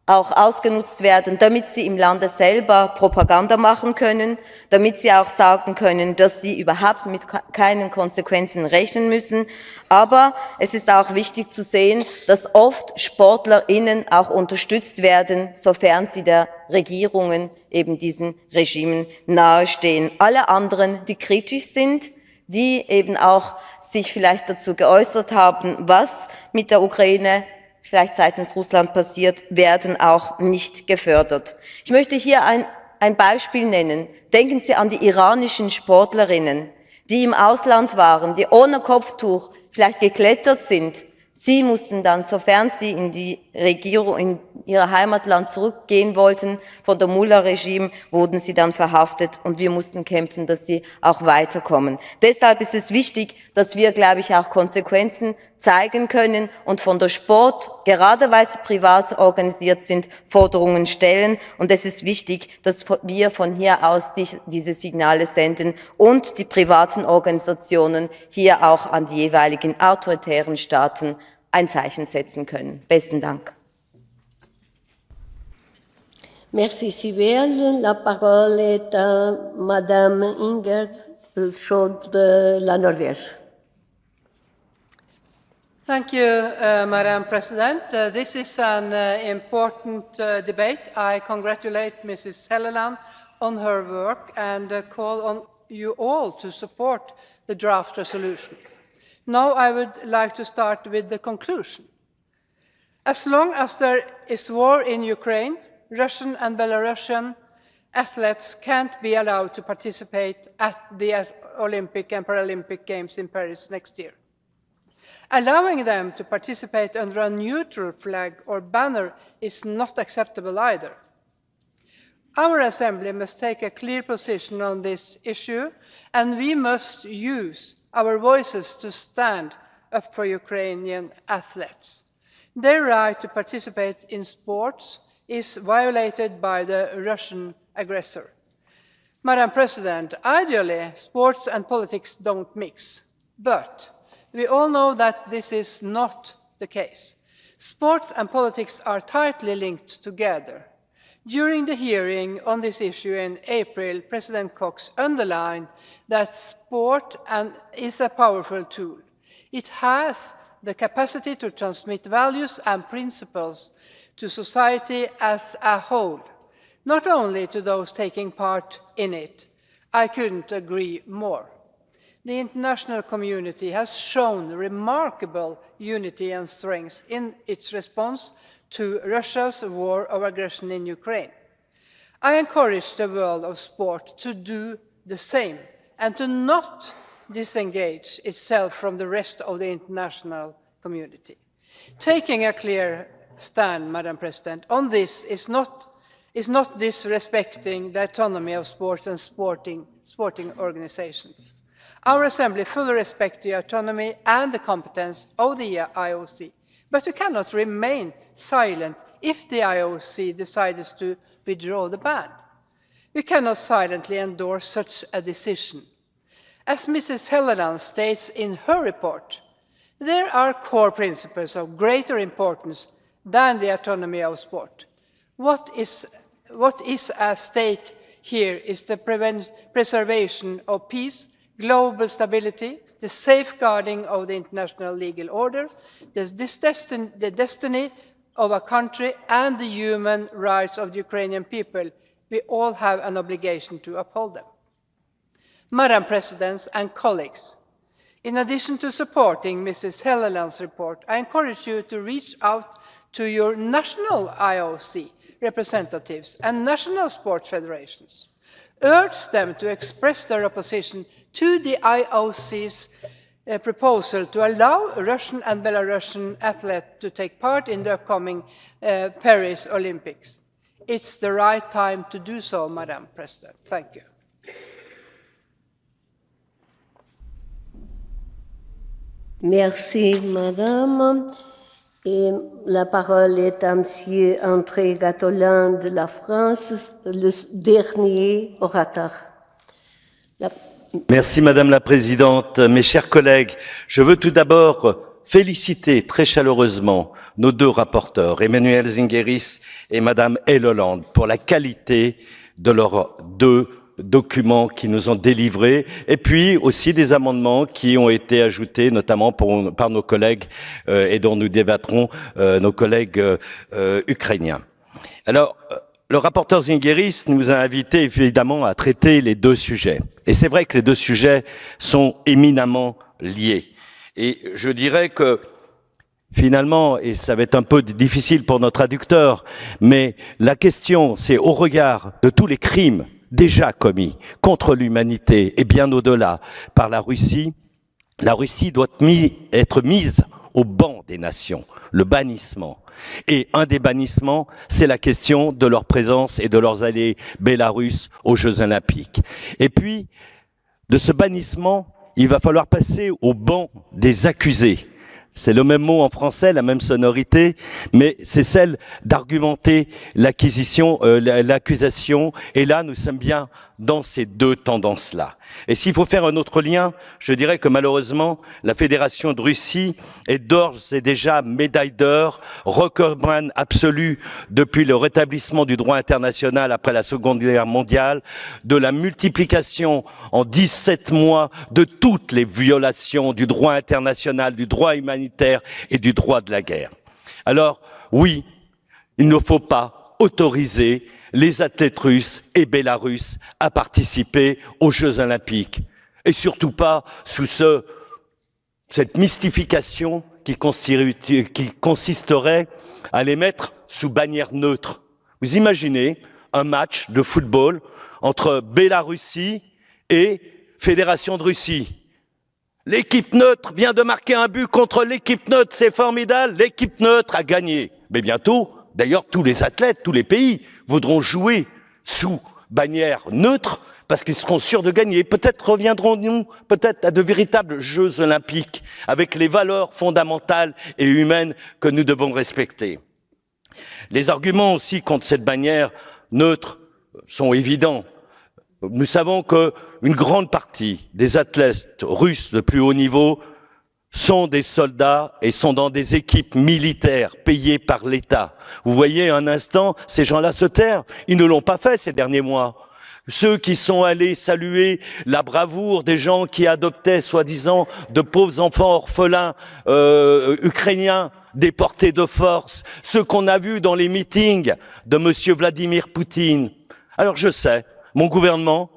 auch ausgenutzt werden, damit sie im Lande selber Propaganda machen können, damit sie auch sagen können, dass sie überhaupt mit keinen Konsequenzen rechnen müssen. Aber es ist auch wichtig zu sehen, dass oft SportlerInnen auch unterstützt werden, sofern sie der Regierungen, eben diesen Regimen nahestehen. Alle anderen, die kritisch sind, die eben auch sich vielleicht dazu geäußert haben, was mit der Ukraine vielleicht seitens Russland passiert, werden auch nicht gefördert. Ich möchte hier ein Beispiel nennen. Denken Sie an die iranischen Sportlerinnen, die im Ausland waren, die ohne Kopftuch vielleicht geklettert sind. Sie mussten dann, sofern sie in die Regierung, in ihr Heimatland zurückgehen wollten, von der Mullah-Regime, wurden sie dann verhaftet und wir mussten kämpfen, dass sie auch weiterkommen. Deshalb ist es wichtig, dass wir, glaube ich, auch Konsequenzen zeigen können und von der Sport, gerade weil sie privat organisiert sind, Forderungen stellen. Und es ist wichtig, dass wir von hier aus diese Signale senden und die privaten Organisationen hier auch an die jeweiligen autoritären Staaten ein Zeichen setzen können. Besten Dank. Merci Sibel. La parole est à Madame Inger Schott de la Norvège. Thank you, Madam President. This is an important debate. I congratulate Mrs. Helleland on her work and call on you all to support the draft resolution. Now I would like to start with the conclusion. As long as there is war in Ukraine, Russian and Belarusian athletes can't be allowed to participate at the Olympic and Paralympic Games in Paris next year. Allowing them to participate under a neutral flag or banner is not acceptable either. Our Assembly must take a clear position on this issue, and we must use our voices to stand up for Ukrainian athletes. Their right to participate in sports is violated by the Russian aggressor. Madam President, ideally, sports and politics don't mix, but we all know that this is not the case. Sports and politics are tightly linked together. During the hearing on this issue in April, President Cox underlined that sport is a powerful tool. It has the capacity to transmit values and principles to society as a whole, not only to those taking part in it. I couldn't agree more. The international community has shown remarkable unity and strength in its response to Russia's war of aggression in Ukraine. I encourage the world of sport to do the same and to not disengage itself from the rest of the international community. Taking a clear stand, Madam President, on this is not disrespecting the autonomy of sports and sporting organizations. Our Assembly fully respects the autonomy and the competence of the IOC, but we cannot remain silent if the IOC decides to withdraw the ban. We cannot silently endorse such a decision. As Mrs. Helleland states in her report, there are core principles of greater importance than the autonomy of sport. What is at stake here is the preservation of peace, global stability, the safeguarding of the international legal order, the destiny of a country, and the human rights of the Ukrainian people. We all have an obligation to uphold them. Madam President and colleagues, in addition to supporting Mrs. Helleland's report, I encourage you to reach out to your national IOC representatives and national sports federations. Urge them to express their opposition to the IOC's proposal to allow Russian and Belarusian athletes to take part in the upcoming Paris Olympics. It's the right time to do so, Madam President. Thank you. Merci, Madame. Et la parole est à Monsieur André Gatolin de la France, le dernier orateur. Merci Madame la Présidente. Mes chers collègues, je veux tout d'abord féliciter très chaleureusement nos deux rapporteurs, Emmanuel Zingeris et Madame Helleland, pour la qualité de leurs deux documents qui nous ont délivrés, et puis aussi des amendements qui ont été ajoutés, notamment par nos collègues et dont nous débattrons, nos collègues ukrainiens. Alors, le rapporteur Zingeris nous a invités évidemment à traiter les deux sujets. Et c'est vrai que les deux sujets sont éminemment liés. Et je dirais que finalement, et ça va être un peu difficile pour nos traducteurs, mais la question, c'est au regard de tous les crimes déjà commis contre l'humanité et bien au-delà par la Russie doit être mise au banc des nations, le bannissement. Et un des bannissements, c'est la question de leur présence et de leurs alliés bélarusses aux Jeux Olympiques. Et puis, de ce bannissement, il va falloir passer au banc des accusés. C'est le même mot en français, la même sonorité, mais c'est celle d'argumenter l'accusation, et là nous sommes bien dans ces deux tendances-là. Et s'il faut faire un autre lien, je dirais que malheureusement, la Fédération de Russie est d'ores et déjà médaille d'or, recordman absolu depuis le rétablissement du droit international après la Seconde Guerre mondiale, de la multiplication en 17 mois de toutes les violations du droit international, du droit humanitaire et du droit de la guerre. Alors, oui, il ne faut pas autoriser les athlètes russes et bélarusses à participer aux Jeux Olympiques. Et surtout pas sous cette mystification qui consisterait à les mettre sous bannière neutre. Vous imaginez un match de football entre Bélarussie et Fédération de Russie. L'équipe neutre vient de marquer un but contre l'équipe neutre, c'est formidable, l'équipe neutre a gagné. Mais bientôt, d'ailleurs, tous les athlètes, tous les pays voudront jouer sous bannière neutre, parce qu'ils seront sûrs de gagner. Peut-être reviendrons-nous peut-être à de véritables Jeux olympiques avec les valeurs fondamentales et humaines que nous devons respecter. Les arguments aussi contre cette bannière neutre sont évidents. Nous savons qu'une grande partie des athlètes russes de plus haut niveau sont des soldats et sont dans des équipes militaires payées par l'État. Vous voyez un instant, ces gens-là se tairent. Ils ne l'ont pas fait ces derniers mois. Ceux qui sont allés saluer la bravoure des gens qui adoptaient, soi-disant, de pauvres enfants orphelins ukrainiens déportés de force, ceux qu'on a vus dans les meetings de M. Vladimir Poutine. Alors je sais, mon gouvernement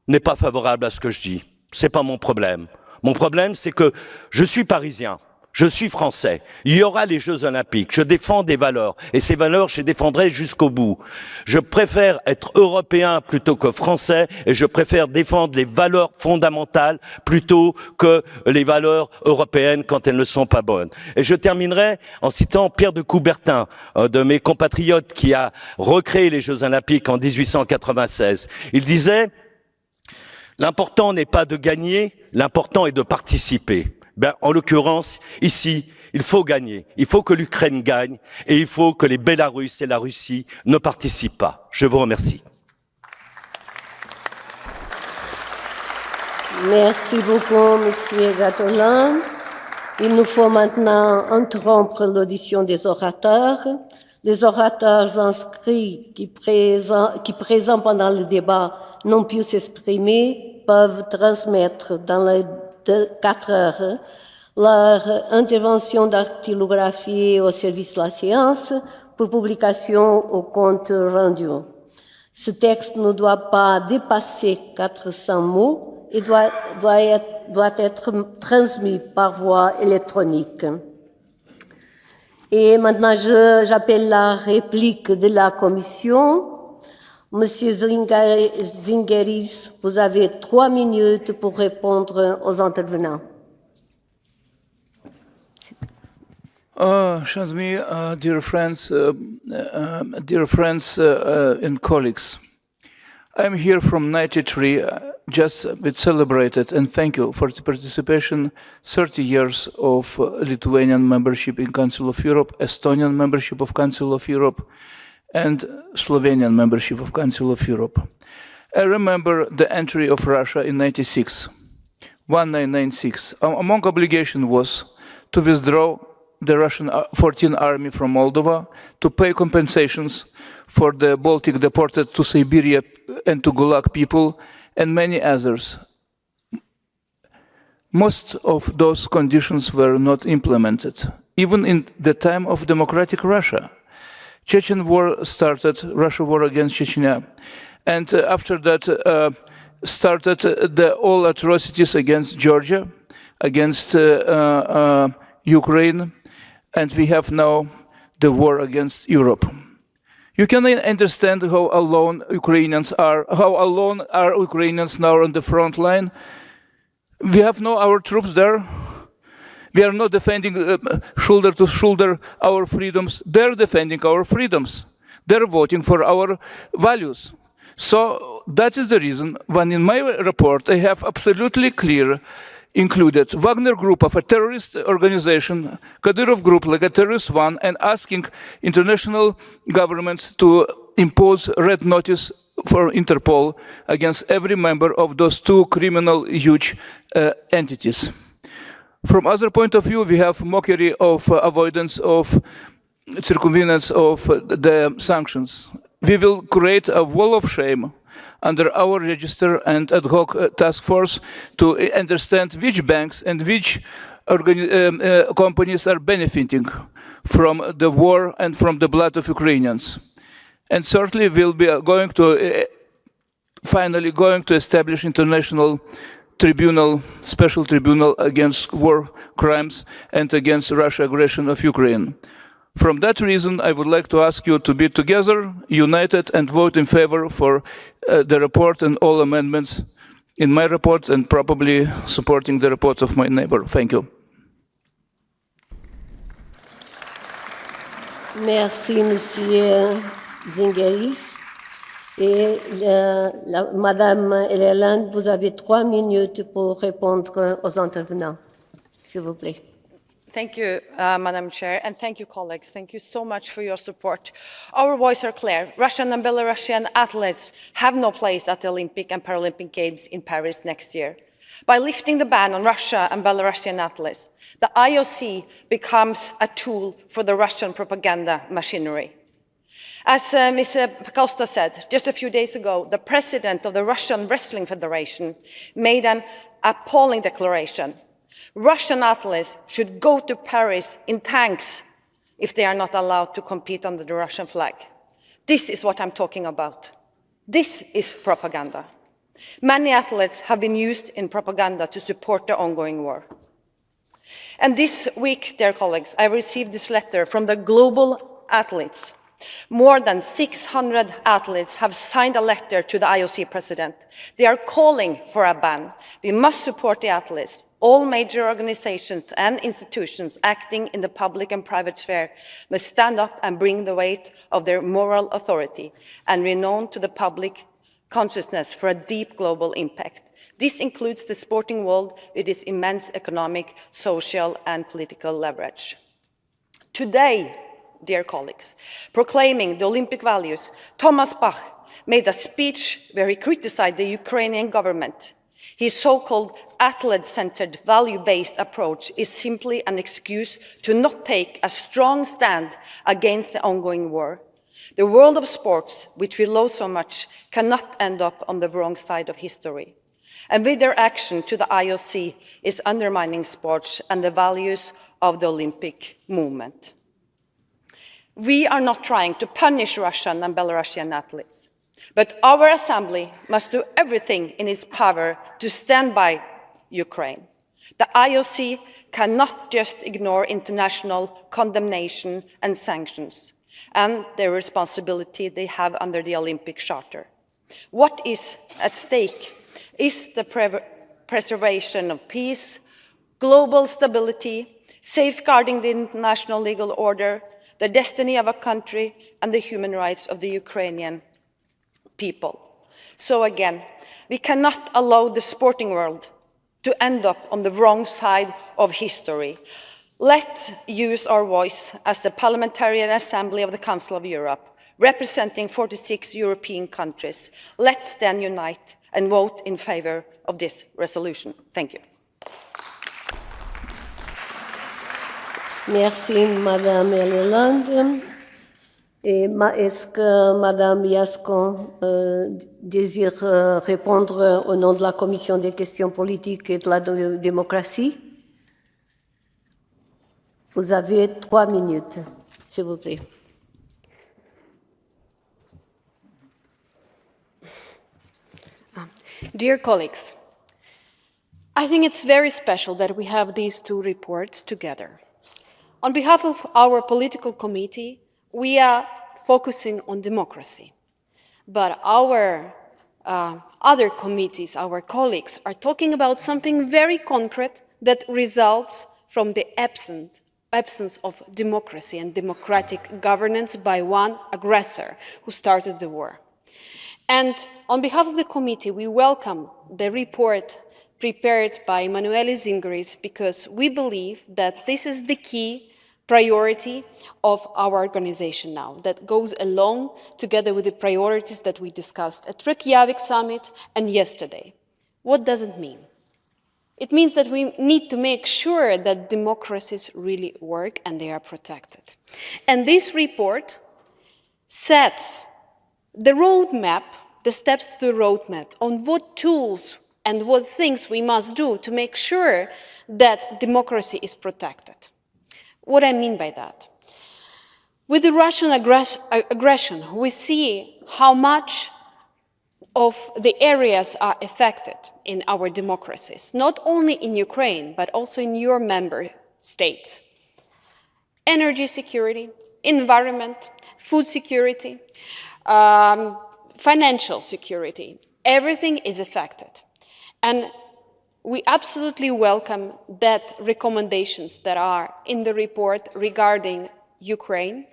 n'est pas favorable à ce que je dis. C'est pas mon problème. Mon problème, c'est que je suis parisien, je suis français. Il y aura les Jeux olympiques. Je défends des valeurs. Et ces valeurs, je les défendrai jusqu'au bout. Je préfère être européen plutôt que français et je préfère défendre les valeurs fondamentales plutôt que les valeurs européennes quand elles ne sont pas bonnes. Et je terminerai en citant Pierre de Coubertin, un de mes compatriotes qui a recréé les Jeux olympiques en 1896. Il disait: l'important n'est pas de gagner, l'important est de participer. En l'occurrence, ici, il faut gagner. Il faut que l'Ukraine gagne et il faut que les Bélarusses et la Russie ne participent pas. Je vous remercie. Merci beaucoup, Monsieur Gatolin. Il nous faut maintenant interrompre l'audition des orateurs. Les orateurs inscrits qui présents pendant le débat n'ont pu s'exprimer peuvent transmettre dans les 4 heures leur intervention dactylographie au service de la séance pour publication au compte rendu. Ce texte ne doit pas dépasser 400 mots et doit être transmis par voie électronique. Et maintenant, j'appelle la réplique de la Commission. Monsieur Zingeris, vous avez 3 minutes pour répondre aux intervenants. Shazmi, dear friends and colleagues, I'm here from 93, just a bit celebrated, and thank you for the participation. 30 years of Lithuanian membership in Council of Europe, Estonian membership of Council of Europe, and Slovenian membership of Council of Europe. I remember the entry of Russia in 1996. Among obligations was to withdraw the Russian 14th Army from Moldova, to pay compensations for the Baltic deported to Siberia and to Gulag people, and many others. Most of those conditions were not implemented, even in the time of democratic Russia. Chechen war started, Russia war against Chechnya, and after that started all atrocities against Georgia, against Ukraine, and we have now the war against Europe. You can understand how alone Ukrainians are, how alone are Ukrainians now on the front line. We have now our troops there. We are not defending shoulder to shoulder our freedoms. They're defending our freedoms. They're voting for our values. So that is the reason when in my report I have absolutely clear included Wagner Group of a terrorist organization, Kadyrov Group like a terrorist one, and asking international governments to impose red notice for Interpol against every member of those 2 criminal huge entities. From other point of view, we have mockery of avoidance of circumvenance of the sanctions. We will create a wall of shame under our register and ad hoc task force to understand which banks and which companies are benefiting from the war and from the blood of Ukrainians. And certainly we'll be finally going to establish international tribunal, special tribunal against war crimes and against Russian aggression of Ukraine. From that reason, I would like to ask you to be together, united, and vote in favor for the report and all amendments in my report, and probably supporting the report of my neighbor. Thank you. Merci, Monsieur Zingeris. Et Madame Hélène, vous avez 3 minutes pour répondre aux intervenants, s'il vous plaît. Thank you, Madam Chair, and thank you, colleagues. Thank you so much for your support. Our voices are clear. Russian and Belarusian athletes have no place at the Olympic and Paralympic Games in Paris next year. By lifting the ban on Russia and Belarusian athletes, the IOC becomes a tool for the Russian propaganda machinery. As Ms. Costa said, just a few days ago, the president of the Russian Wrestling Federation made an appalling declaration. Russian athletes should go to Paris in tanks if they are not allowed to compete under the Russian flag. This is what I'm talking about. This is propaganda. Many athletes have been used in propaganda to support the ongoing war. And this week, dear colleagues, I received this letter from the global athletes. More than 600 athletes have signed a letter to the IOC president. They are calling for a ban. We must support the athletes. All major organizations and institutions acting in the public and private sphere must stand up and bring the weight of their moral authority and renown to the public consciousness for a deep global impact. This includes the sporting world with its immense economic, social, and political leverage. Today, dear colleagues, proclaiming the Olympic values, Thomas Bach made a speech where he criticized the Ukrainian government. His so-called athlete-centered, value-based approach is simply an excuse to not take a strong stand against the ongoing war. The world of sports, which we love so much, cannot end up on the wrong side of history. And with their action to the IOC is undermining sports and the values of the Olympic movement. We are not trying to punish Russian and Belarusian athletes, but our assembly must do everything in its power to stand by Ukraine. The IOC cannot just ignore international condemnation and sanctions and the responsibility they have under the Olympic Charter. What is at stake is the preservation of peace, global stability, safeguarding the international legal order, the destiny of a country, and the human rights of the Ukrainian people. So again, we cannot allow the sporting world to end up on the wrong side of history. Let's use our voice as the Parliamentary Assembly of the Council of Europe, representing 46 European countries. Let's then unite and vote in favor of this resolution. Thank you. Merci, Madame Hélène. Est-ce que Madame Yascon désire répondre au nom de la Commission des questions politiques et de la démocratie? Vous avez 3 minutes, s'il vous plaît. Dear colleagues, I think it's very special that we have these two reports together. On behalf of our political committee, we are focusing on democracy. But our other committees, our colleagues, are talking about something very concrete that results from the absence of democracy and democratic governance by one aggressor who started the war. And on behalf of the committee, we welcome the report prepared by Emanuele Zingeris because we believe that this is the key priority of our organization now, that goes along together with the priorities that we discussed at Reykjavik summit and yesterday. What does it mean? It means that we need to make sure that democracies really work and they are protected. And this report sets the roadmap, the steps to the roadmap on what tools and what things we must do to make sure that democracy is protected. What I mean by that? With the Russian aggression, we see how much of the areas are affected in our democracies, not only in Ukraine, but also in your member states. Energy security, environment, food security, financial security, everything is affected. And we absolutely welcome that recommendations that are in the report regarding Ukraine,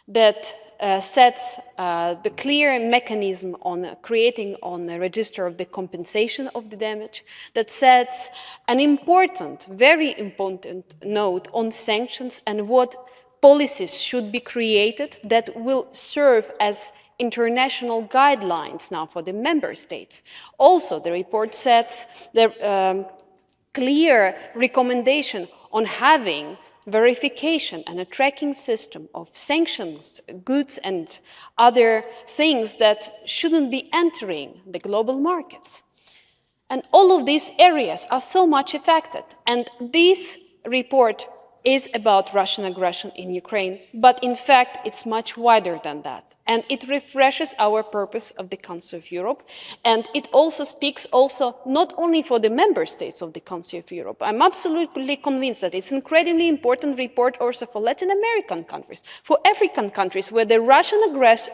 that sets the clear mechanism on creating on the register of the compensation of the damage, that sets an important, very important note on sanctions and what policies should be created that will serve as international guidelines now for the member states. Also, the report sets the clear recommendation on having verification and a tracking system of sanctions, goods and other things that shouldn't be entering the global markets. And all of these areas are so much affected. And this report is about Russian aggression in Ukraine, but in fact, it's much wider than that. And it refreshes our purpose of the Council of Europe, and it also speaks also not only for the member states of the Council of Europe. I'm absolutely convinced that it's an incredibly important report also for Latin American countries, for African countries, where the Russian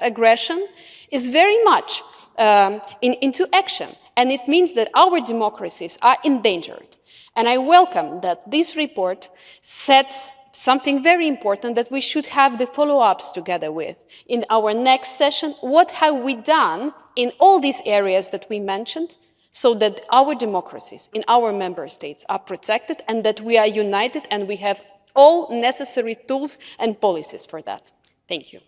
aggression is very much into action, and it means that our democracies are endangered. And I welcome that this report sets something very important that we should have the follow-ups together with. In our next session, what have we done in all these areas that we mentioned so that our democracies in our member states are protected and that we are united and we have all necessary tools and policies for that. Thank you.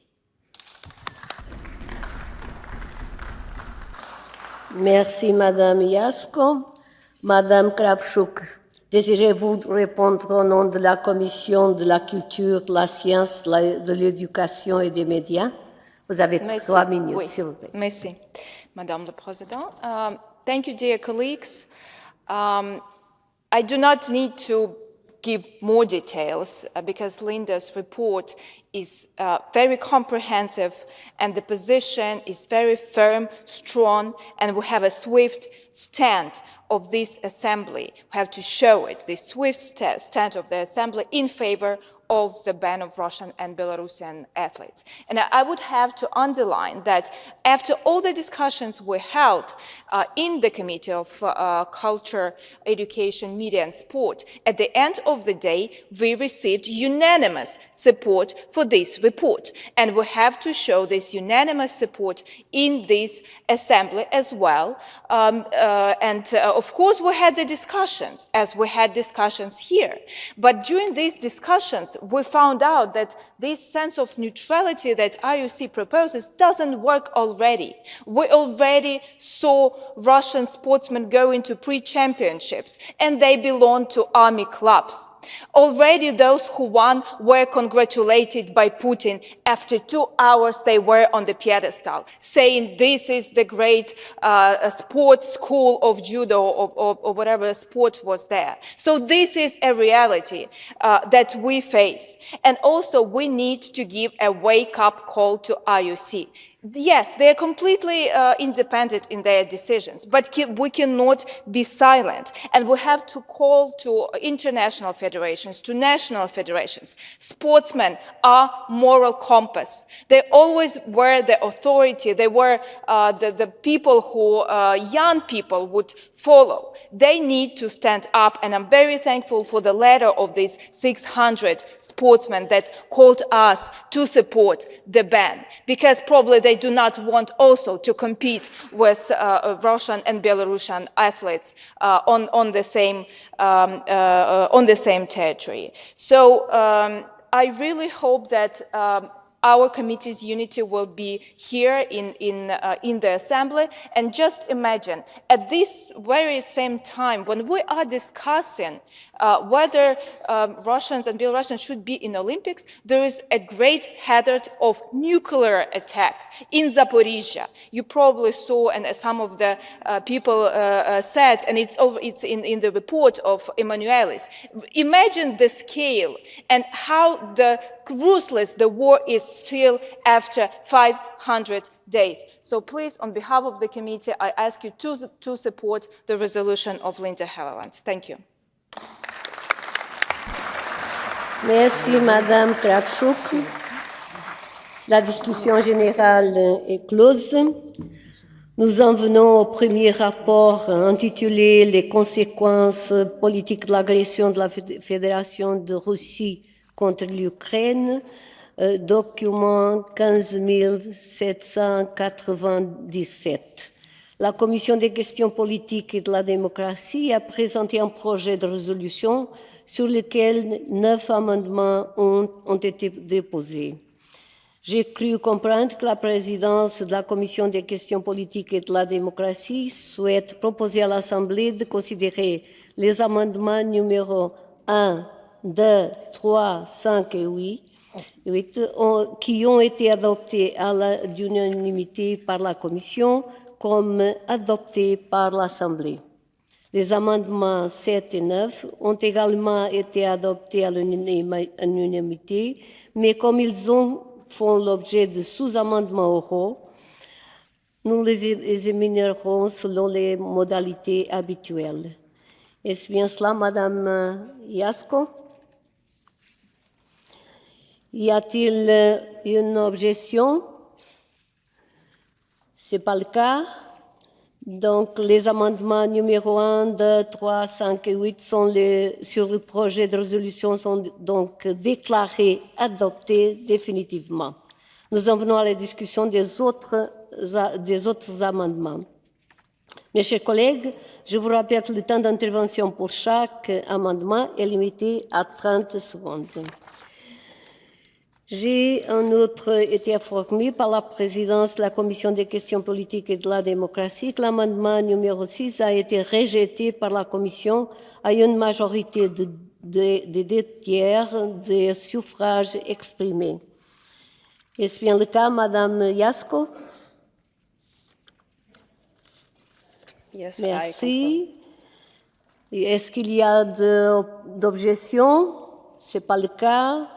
Merci, Madame Iasko. Madame Kravchuk, désirez-vous répondre au nom de la Commission de la culture, de la science, de l'éducation et des médias? Vous avez 3 minutes, s'il vous plaît. Merci, Madame la Présidente. Thank you, dear colleagues. I do not need to give more details because Linda's report is very comprehensive and the position is very firm, strong, and we have a swift stand of this assembly. We have to show it, the swift stand of the assembly in favor of the ban of Russian and Belarusian athletes. And I would have to underline that after all the discussions we held in the Committee of Culture, Education, Media and Sport, at the end of the day, we received unanimous support for this report. And we have to show this unanimous support in this assembly as well. Of course, we had the discussions, as we had discussions here. But during these discussions, we found out that this sense of neutrality that IOC proposes doesn't work already. We already saw Russian sportsmen go into pre-championships, and they belong to army clubs. Already those who won were congratulated by Putin. After 2 hours, they were on the pedestal, saying this is the great sports school of judo or whatever sport was there. So this is a reality that we face. And also we need to give a wake-up call to IOC. Yes, they are completely independent in their decisions, but we cannot be silent. And we have to call to international federations, to national federations. Sportsmen are moral compass. They always were the authority. They were the people who young people would follow. They need to stand up, and I'm very thankful for the letter of these 600 sportsmen that called us to support the ban, because probably they do not want also to compete with Russian and Belarusian athletes on the same territory. So I really hope that our committee's unity will be here in the assembly. And just imagine, at this very same time, when we are discussing whether Russians and Belarusians should be in Olympics, there is a great hazard of nuclear attack in Zaporizhia. You probably saw, and some of the people said, and it's in the report of Emanuelis. Imagine the scale and how ruthless the war is still after 500 days. So please, on behalf of the committee, I ask you to support the resolution of Linda Helleland. Thank you. Merci, Madame Kravchuk. La discussion générale est close. Nous en venons au premier rapport intitulé « Les conséquences politiques de l'agression de la Fédération de Russie contre l'Ukraine ». document 15 797. La Commission des questions politiques et de la démocratie a présenté un projet de résolution sur lequel 9 amendements ont été déposés. J'ai cru comprendre que la présidence de la Commission des questions politiques et de la démocratie souhaite proposer à l'Assemblée de considérer les amendements numéros 1, 2, 3, 5 et 8 qui ont été adoptés à l'unanimité par la Commission comme adoptés par l'Assemblée. Les amendements 7 et 9 ont également été adoptés à l'unanimité, mais comme ils font l'objet de sous-amendements oraux, nous les examinerons selon les modalités habituelles. Est-ce bien cela, Madame Iasko? Y a-t-il une objection? Ce n'est pas le cas. Donc, les amendements numéro 1, 2, 3, 5 et 8 sur le projet de résolution sont donc déclarés adoptés définitivement. Nous en venons à la discussion des autres amendements. Mes chers collègues, je vous rappelle que le temps d'intervention pour chaque amendement est limité à 30 secondes. J'ai en outre été informé par la présidence de la Commission des questions politiques et de la démocratie que l'amendement numéro 6 a été rejeté par la Commission à une majorité de 2 tiers des suffrages exprimés. Est-ce bien le cas, Madame Iasko? Yes, merci. Est-ce qu'il y a d'objections? Ce n'est pas le cas.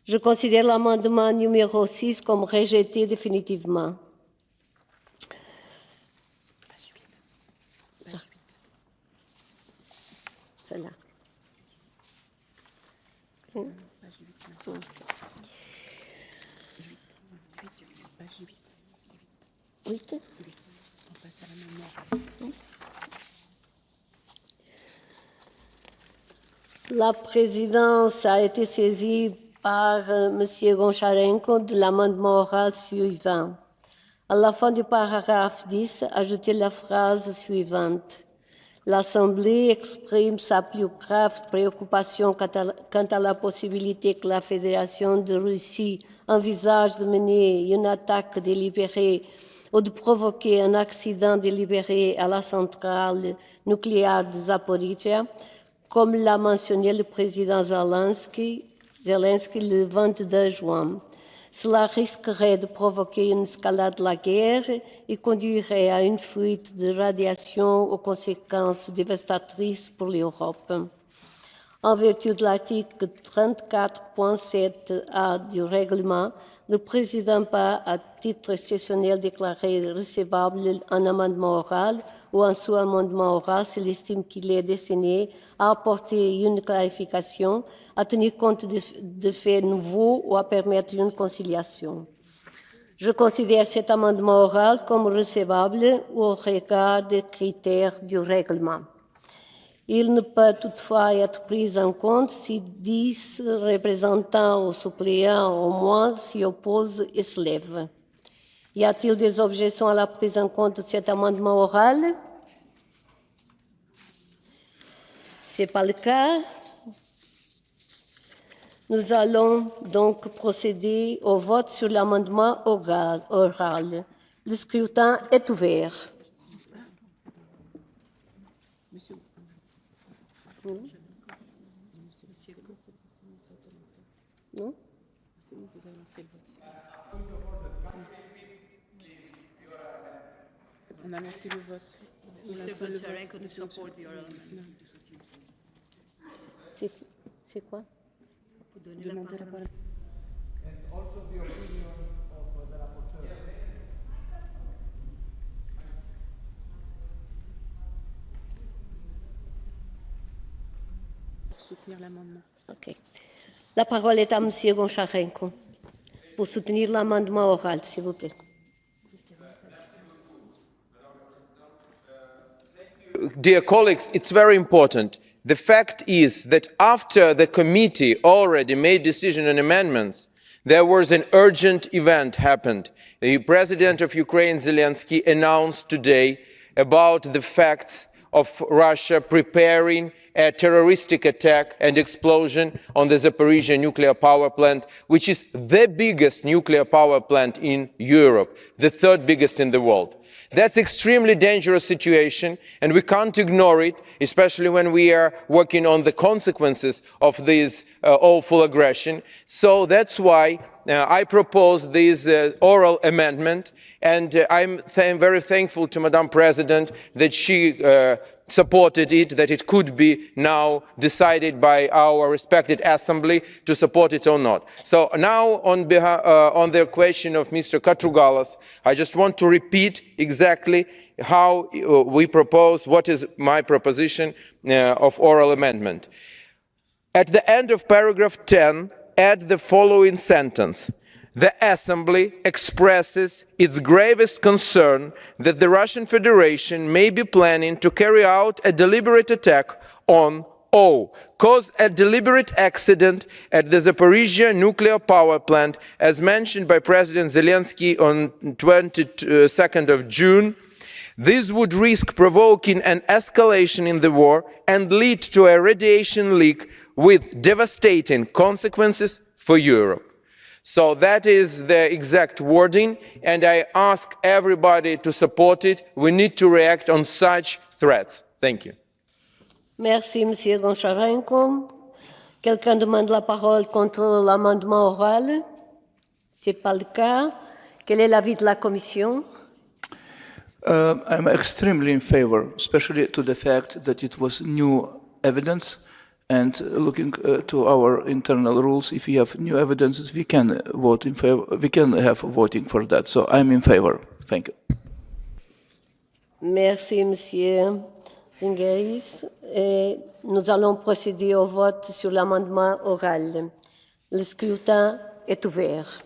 Je considère l'amendement numéro 6 comme rejeté définitivement. Celle-là. La présidence a été saisie par M. Goncharenko de l'amendement oral suivant. À la fin du paragraphe 10, ajoutez la phrase suivante. L'Assemblée exprime sa plus grave préoccupation quant à la possibilité que la Fédération de Russie envisage de mener une attaque délibérée ou de provoquer un accident délibéré à la centrale nucléaire de Zaporizhia, comme l'a mentionné le président Zelensky le 22 juin. Cela risquerait de provoquer une escalade de la guerre et conduirait à une fuite de radiation aux conséquences dévastatrices pour l'Europe. En vertu de l'article 34.7a du règlement, le président peut, à titre exceptionnel, déclarer recevable un amendement oral ou un sous-amendement oral s'il estime qu'il est destiné à apporter une clarification, à tenir compte de faits nouveaux ou à permettre une conciliation. Je considère cet amendement oral comme recevable au regard des critères du règlement. Il ne peut toutefois être pris en compte si 10 représentants ou suppléants au moins s'y opposent et se lèvent. Y a-t-il des objections à la prise en compte de cet amendement oral? Ce n'est pas le cas. Nous allons donc procéder au vote sur l'amendement oral. Le scrutin est ouvert. Non? On a lancé le vote. C'est quoi? Demander la parole. Pour soutenir l'amendement. OK. La parole est à M. Goncharenko pour soutenir l'amendement oral, s'il vous plaît. Dear colleagues, it's very important. The fact is that after the committee already made decision on amendments, There was an urgent event happened. The President of Ukraine, Zelensky, announced today about the facts of Russia preparing a terroristic attack and explosion on the Zaporizhzhia nuclear power plant, which is the biggest nuclear power plant in Europe, the third biggest in the world. That's an extremely dangerous situation, and we can't ignore it, especially when we are working on the consequences of this awful aggression. So that's why I propose this oral amendment, and I'm very thankful to Madam President that she supported it, that it could be now decided by our respected Assembly to support it or not. So now on the question of Mr. Katrougalas, I just want to repeat exactly how we propose, what is my proposition of oral amendment. At the end of paragraph 10, add the following sentence. The Assembly expresses its gravest concern that the Russian Federation may be planning to carry out a deliberate attack on or cause a deliberate accident at the Zaporizhzhia nuclear power plant, as mentioned by President Zelensky on 22nd of June. This would risk provoking an escalation in the war and lead to a radiation leak with devastating consequences for Europe. So that is the exact wording, and I ask everybody to support it. We need to react on such threats. Thank you. Merci, Monsieur Goncharenko. Quelqu'un demande la parole contre l'amendement oral? Ce n'est pas le cas. Quel est l'avis de la Commission? I'm extremely in favor, especially to the fact that it was new evidence. And looking to our internal rules, if we have new evidences, we can vote in favor. We can have voting for that. So I'm in favor. Thank you. Merci, Monsieur Zingeris. Et nous allons procéder au vote sur l'amendement oral. Le scrutin est ouvert.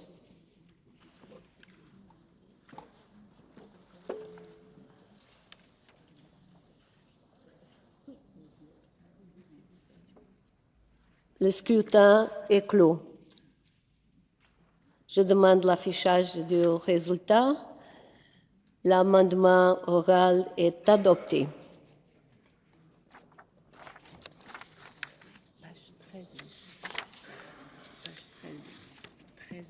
Le scrutin est clos. Je demande l'affichage du résultat. L'amendement oral est adopté. Page 13. Page 13. 13.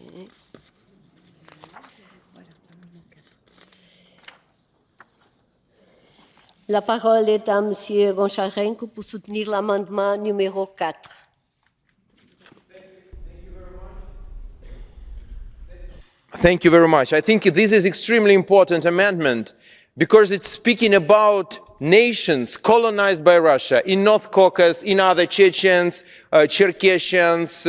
Et... Voilà, amendement 4. La parole est à M. Goncharenko pour soutenir l'amendement numéro 4. Thank you very much. I think this is an extremely important amendment because it's speaking about nations colonized by Russia in North Caucasus, in other Chechens, Cherkessians,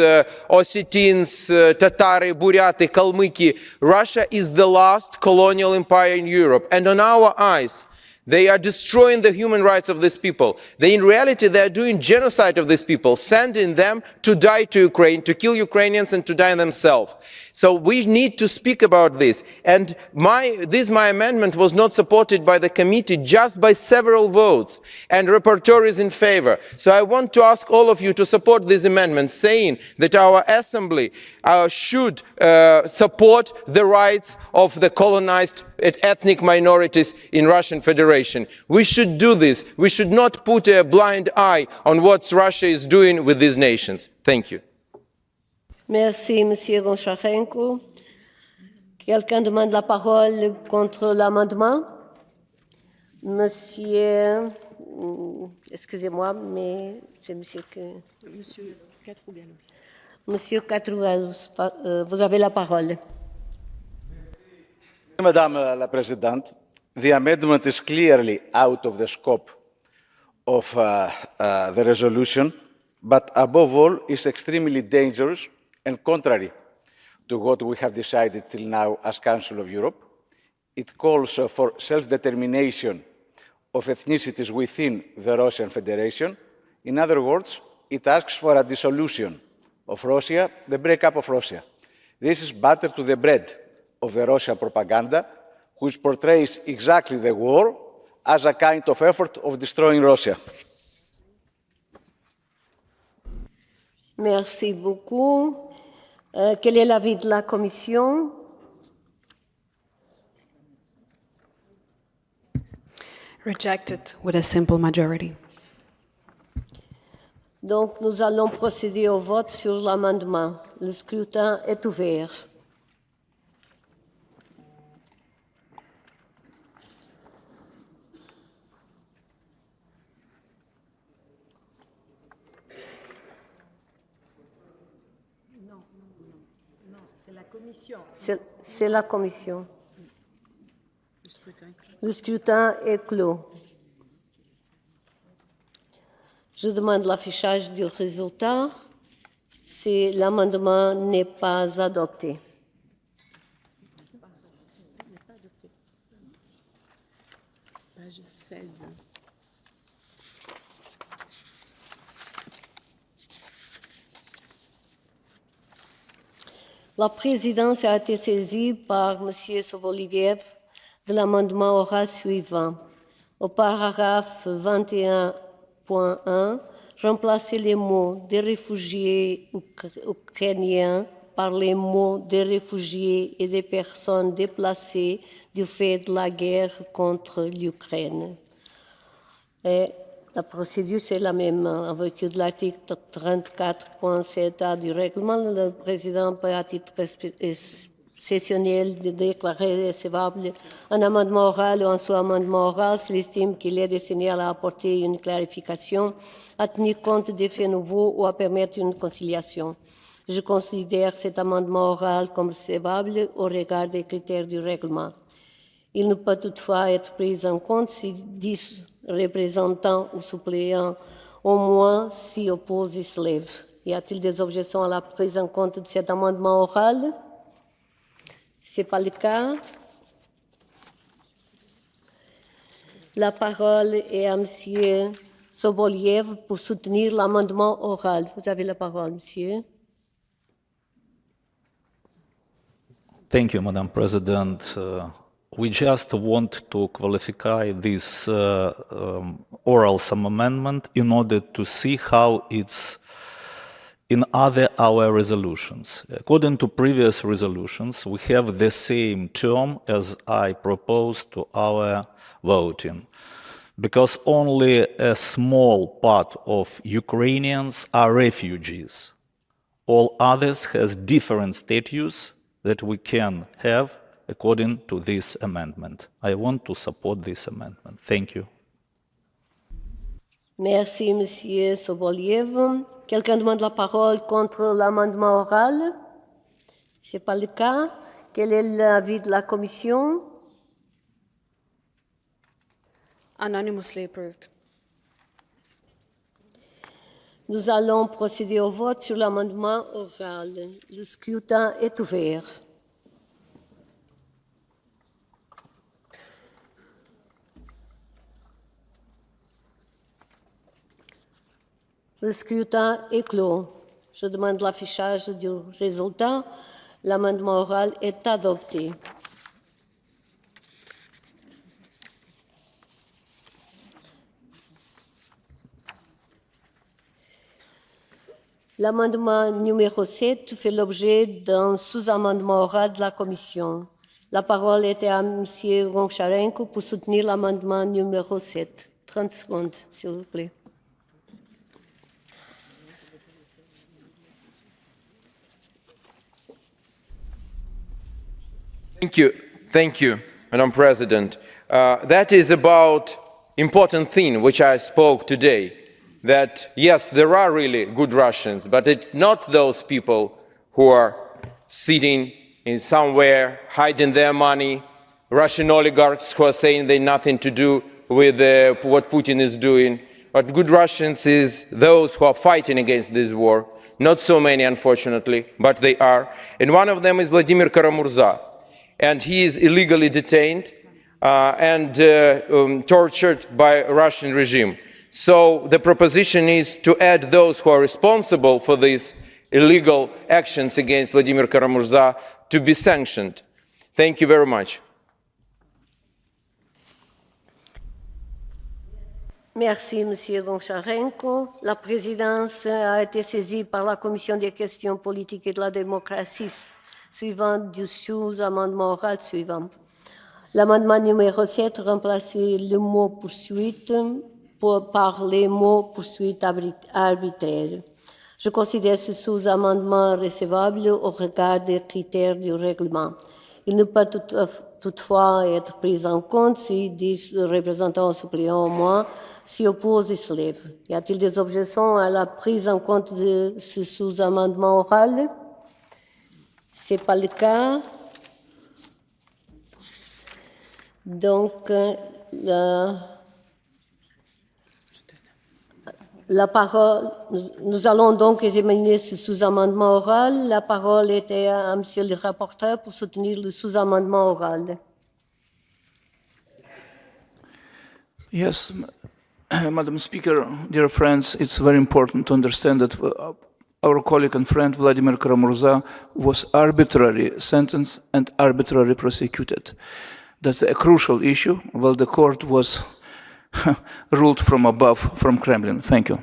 Ossetians, Tatari, Buryati, Kalmyki. Russia is the last colonial empire in Europe, and on our eyes, they are destroying the human rights of these people. In reality, they are doing genocide of these people, sending them to die to Ukraine, to kill Ukrainians and to die themselves. So we need to speak about this. And my amendment was not supported by the committee, just by several votes. And the rapporteur is in favor. So I want to ask all of you to support this amendment, saying that our assembly should support the rights of the colonized ethnic minorities in Russian Federation. We should do this. We should not put a blind eye on what Russia is doing with these nations. Thank you. Merci, Monsieur Goncharenko. Quelqu'un demande la parole contre l'amendement? Monsieur, excusez-moi, mais c'est Monsieur Katrougalas. Monsieur Katrougalas, vous avez la parole. Madam la President, the amendment is clearly out of the scope of the resolution, but above all is extremely dangerous and contrary to what we have decided till now as Council of Europe. It calls for self-determination of ethnicities within the Russian Federation. In other words, it asks for a dissolution of Russia, the breakup of Russia. This is butter to the bread of the Russian propaganda, which portrays exactly the war as a kind of effort of destroying Russia. Merci beaucoup. Quel est l'avis de la Commission? Rejected with a simple majority. Donc, nous allons procéder au vote sur l'amendement. Le scrutin est ouvert. C'est la Commission. C'est la Commission. Le scrutin est clos. Je demande l'affichage du résultat si l'amendement n'est pas adopté. Page 16. La présidence a été saisie par M. Soboliev de l'amendement oral suivant. Au paragraphe 21.1, remplacer les mots des réfugiés ukrainiens par les mots des réfugiés et des personnes déplacées du fait de la guerre contre l'Ukraine. La procédure, c'est la même. En vertu de l'article 34.7a du règlement, le président peut, à titre sessionnel, déclarer recevable un amendement oral ou un sous-amendement oral s'il estime qu'il est destiné à apporter une clarification, à tenir compte des faits nouveaux ou à permettre une conciliation. Je considère cet amendement oral comme recevable au regard des critères du règlement. Il ne peut toutefois être pris en compte si 10 représentants ou suppléants au moins s'y opposent et se lèvent. Y a-t-il des objections à la prise en compte de cet amendement oral? Ce n'est pas le cas. La parole est à M. Soboliev pour soutenir l'amendement oral. Vous avez la parole, monsieur. Thank you, Madam President. We just want to qualify this oral amendment in order to see how it's in our resolutions. According to previous resolutions, we have the same term as I proposed to our voting, because only a small part of Ukrainians are refugees. All others has different status that we can have according to this amendment. I want to support this amendment. Thank you. Merci, M. Soboliev. Quelqu'un demande la parole contre l'amendement oral? Ce n'est pas le cas. Quel est l'avis de la Commission? Unanimously approved. Nous allons procéder au vote sur l'amendement oral. Le scrutin est ouvert. Le scrutin est clos. Je demande l'affichage du résultat. L'amendement oral est adopté. L'amendement numéro 7 fait l'objet d'un sous-amendement oral de la Commission. La parole est à M. Goncharenko pour soutenir l'amendement numéro 7. 30 secondes, s'il vous plaît. Thank you, Madam President. That is about important thing which I spoke today. That yes, there are really good Russians, but it's not those people who are sitting in somewhere hiding their money, Russian oligarchs who are saying they have nothing to do with what Putin is doing. But good Russians is those who are fighting against this war. Not so many, unfortunately, but they are. And one of them is Vladimir Kara-Murza. And he is illegally detained and tortured by the Russian regime. So the proposition is to add those who are responsible for these illegal actions against Vladimir Kara-Murza to be sanctioned. Thank you very much. Merci, Monsieur Goncharenko. La présidence a été saisie par la Commission des questions politiques et de la démocratie suivant du sous-amendement oral suivant. L'amendement numéro 7 remplacer le mot poursuite par les mots poursuite arbitraire. Je considère ce sous-amendement recevable au regard des critères du règlement. Il ne peut toutefois être pris en compte si 10 représentants suppléants au moins s'y opposent et se lèvent. Y a-t-il des objections à la prise en compte de ce sous-amendement oral? Ce n'est pas le cas. Donc, la parole, nous allons donc examiner ce sous-amendement oral. La parole est à Monsieur le rapporteur pour soutenir le sous-amendement oral. Yes, Madam Speaker, dear friends, it's very important to understand that our colleague and friend Vladimir Karamurza was arbitrarily sentenced and arbitrarily prosecuted. That's a crucial issue, while the court was ruled from above, from Kremlin. Thank you.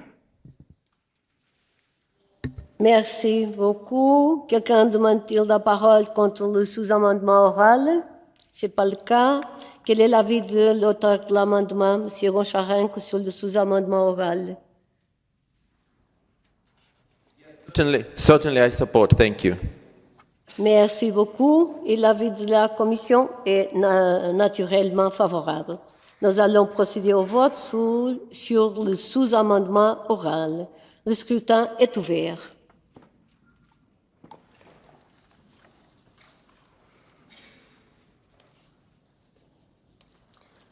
Merci beaucoup. Quelqu'un demande-t-il la parole contre le sous-amendement oral? Ce n'est pas le cas. Quel est l'avis de l'auteur de l'amendement, M. Goncharenko, sur le sous-amendement oral? Certainly I support. Thank you. Merci beaucoup. Et l'avis de la Commission est naturellement favorable. Nous allons procéder au vote sur le sous-amendement oral. Le scrutin est ouvert.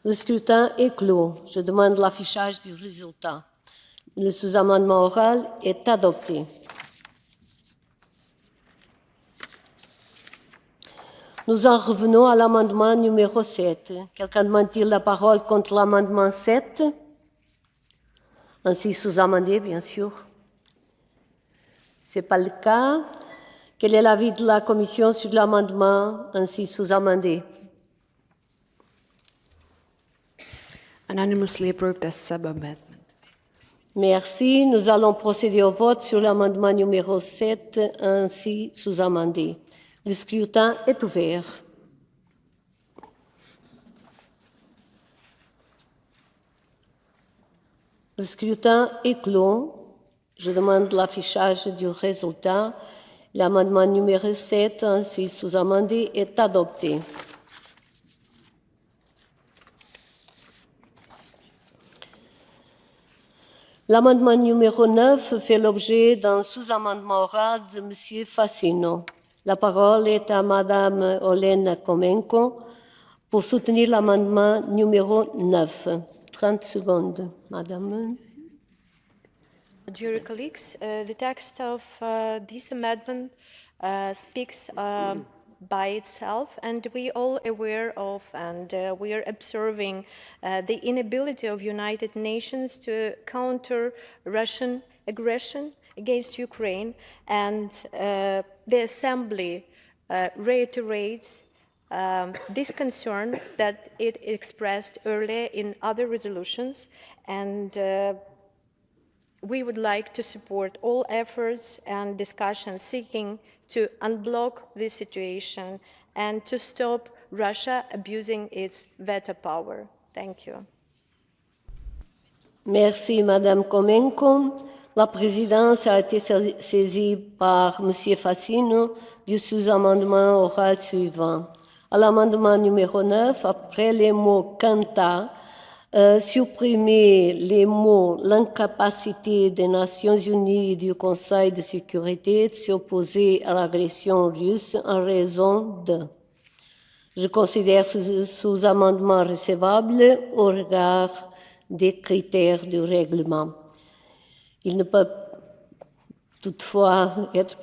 Le scrutin est clos. Je demande l'affichage du résultat. Le sous-amendement oral est adopté. Nous en revenons à l'amendement numéro 7. Quelqu'un demande-t-il la parole contre l'amendement 7? Ainsi sous-amendé, bien sûr. Ce n'est pas le cas. Quel est l'avis de la Commission sur l'amendement ainsi sous-amendé? Unanimously approved as sub-amendment. Merci. Nous allons procéder au vote sur l'amendement numéro 7 ainsi sous-amendé. Le scrutin est ouvert. Le scrutin est clos. Je demande l'affichage du résultat. L'amendement numéro 7, ainsi sous-amendé, est adopté. L'amendement numéro 9 fait l'objet d'un sous-amendement oral de M. Fassino. La parole est à Mme Olena Komenko pour soutenir l'amendement numéro 9. 30 secondes, Madame. Dear colleagues, the text of this amendment speaks by itself, and we all aware of and we are observing the inability of United Nations to counter Russian aggression against Ukraine, and the Assembly reiterates this concern that it expressed earlier in other resolutions, and we would like to support all efforts and discussions seeking to unblock this situation and to stop Russia abusing its veto power. Thank you. Merci, Madame Komenko. La présidence a été saisie par M. Fassino du sous-amendement oral suivant. À l'amendement numéro 9, après les mots « quanta », supprimer les mots « l'incapacité des Nations Unies et du Conseil de sécurité de s'opposer à l'agression russe en raison de ». Je considère ce sous-amendement recevable au regard des critères du règlement. Il ne peut toutefois être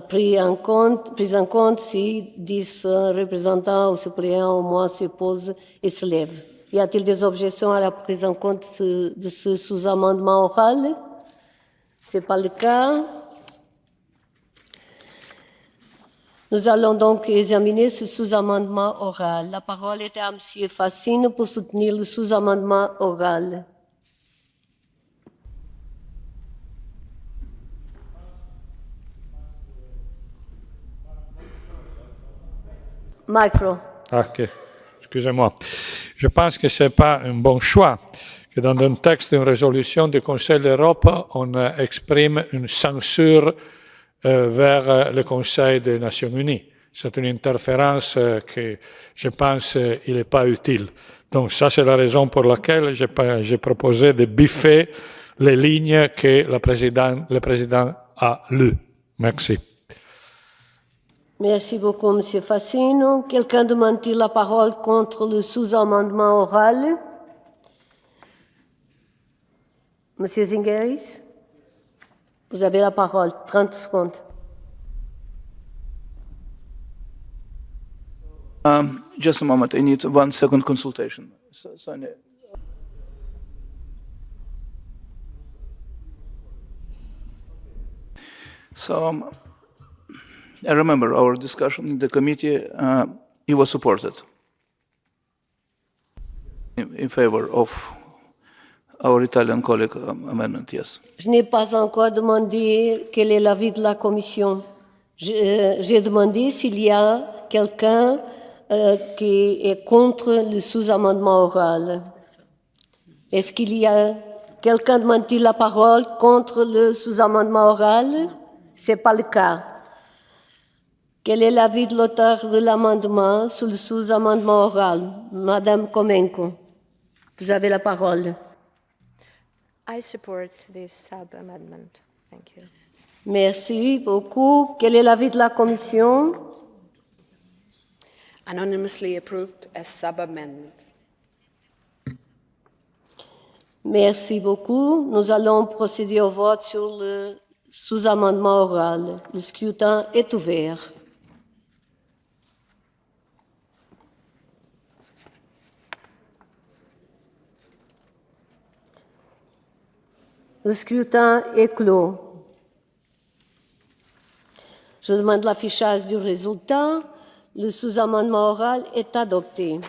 pris en compte si 10 représentants ou suppléants au moins s'opposent et se lèvent. Y a-t-il des objections à la prise en compte de ce sous-amendement oral? Ce n'est pas le cas. Nous allons donc examiner ce sous-amendement oral. La parole est à M. Fassine pour soutenir le sous-amendement oral. Micro. Ok, excusez-moi. Je pense que ce n'est pas un bon choix que dans un texte d'une résolution du Conseil de l'Europe, on exprime une censure vers le Conseil des Nations Unies. C'est une interférence que je pense qu'il n'est pas utile. Donc ça, c'est la raison pour laquelle j'ai proposé de biffer les lignes que le président a lues. Merci. Merci beaucoup, M. Fassino. Quelqu'un demande-t-il la parole contre le sous-amendement oral? M. Zingeris, vous avez la parole. 30 secondes. Just a moment, I need 1 second consultation. So I remember our discussion in the committee, it was supported in favor of our Italian colleague amendment, yes. Je n'ai pas encore demandé quel est l'avis de la Commission. J'ai demandé s'il y a quelqu'un qui est contre le sous-amendement oral. Est-ce qu'il y a quelqu'un demande-t-il la parole contre le sous-amendement oral? Ce n'est pas le cas. Quel est l'avis de l'auteur de l'amendement sur le sous-amendement oral? Madame Komenko, vous avez la parole. I support this sub-amendment. Thank you. Merci beaucoup. Quel est l'avis de la Commission? Anonymously approved as sub-amendment. Merci beaucoup. Nous allons procéder au vote sur le sous-amendement oral. Le scrutin est ouvert. Le scrutin est clos. Je demande l'affichage du résultat. Le sous-amendement oral est adopté.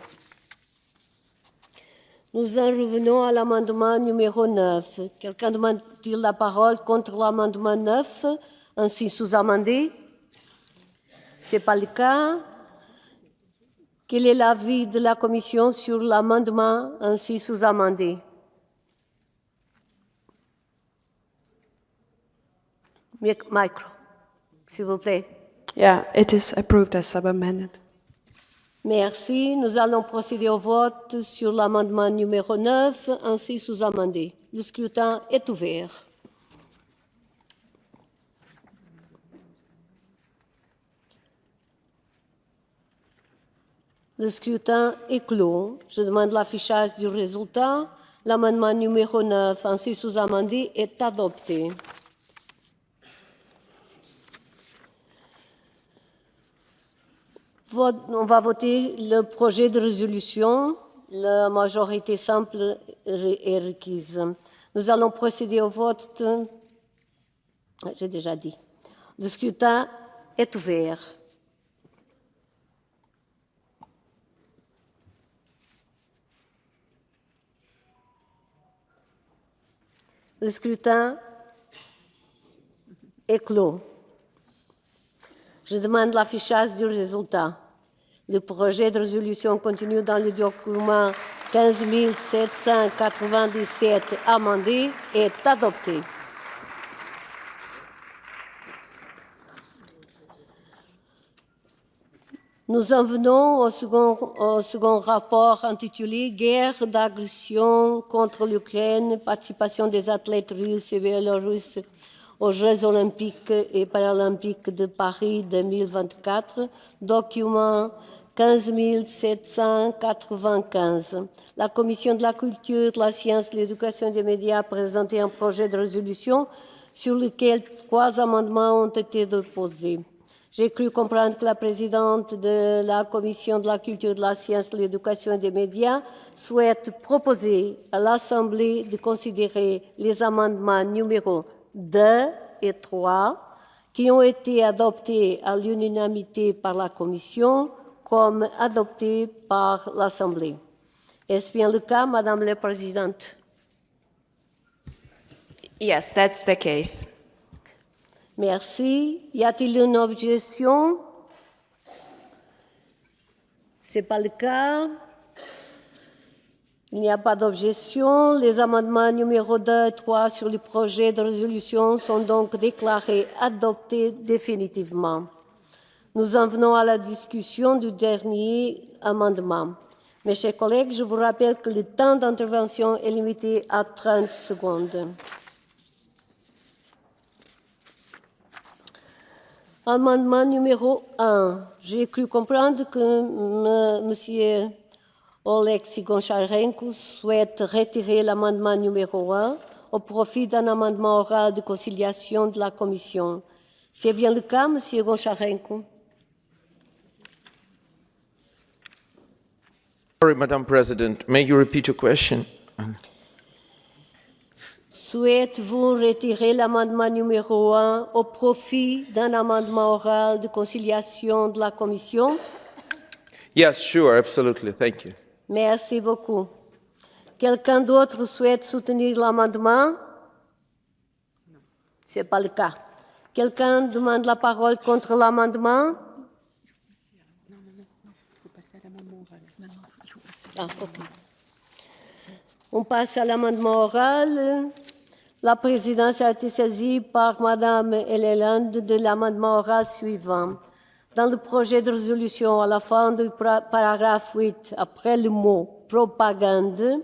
Nous en revenons à l'amendement numéro 9. Quelqu'un demande-t-il la parole contre l'amendement 9, ainsi sous-amendé? Ce n'est pas le cas. Quel est l'avis de la Commission sur l'amendement ainsi sous-amendé? Micro, s'il vous plaît. Yeah, it is approved as sub-amended. Merci. Nous allons procéder au vote sur l'amendement numéro 9, ainsi sous-amendé. Le scrutin est ouvert. Le scrutin est clos. Je demande l'affichage du résultat. L'amendement numéro 9, ainsi sous-amendé, est adopté. On va voter le projet de résolution. La majorité simple est requise. Nous allons procéder au vote. J'ai déjà dit. Le scrutin est ouvert. Le scrutin est clos. Je demande l'affichage du résultat. Le projet de résolution contenu dans le document 15 797 amendé est adopté. Nous en venons au second rapport intitulé « Guerre d'agression contre l'Ukraine, participation des athlètes russes et biélorusses aux Jeux olympiques et paralympiques de Paris 2024 », document 15 795. La Commission de la culture, de la science, de l'éducation et des médias a présenté un projet de résolution sur lequel 3 amendements ont été déposés. J'ai cru comprendre que la présidente de la Commission de la culture, de la science, de l'éducation et des médias souhaite proposer à l'Assemblée de considérer les amendements numéros 2 et 3 qui ont été adoptés à l'unanimité par la Commission comme adoptés par l'Assemblée. Est-ce bien le cas, Madame la Présidente? Yes, that's the case. Merci. Y a-t-il une objection? Ce n'est pas le cas. Il n'y a pas d'objection. Les amendements numéro 2 et 3 sur le projet de résolution sont donc déclarés adoptés définitivement. Nous en venons à la discussion du dernier amendement. Mes chers collègues, je vous rappelle que le temps d'intervention est limité à 30 secondes. Amendement numéro 1. J'ai cru comprendre que M. Oleksiy Goncharenko souhaite retirer l'amendement numéro 1 au profit d'un amendement oral de conciliation de la Commission. C'est bien le cas, M. Goncharenko? Sorry, Madam President, may you repeat your question? Souhaitez-vous retirer l'amendement numéro 1 au profit d'un amendement oral de conciliation de la Commission? Yes, sure, absolutely. Thank you. Merci beaucoup. Quelqu'un d'autre souhaite soutenir l'amendement? Ce n'est pas le cas. Quelqu'un demande la parole contre l'amendement? Ah, ok. On passe à l'amendement oral. La présidence a été saisie par Mme Eleland de l'amendement oral suivant. Dans le projet de résolution, à la fin du paragraphe 8, après le mot « propagande »,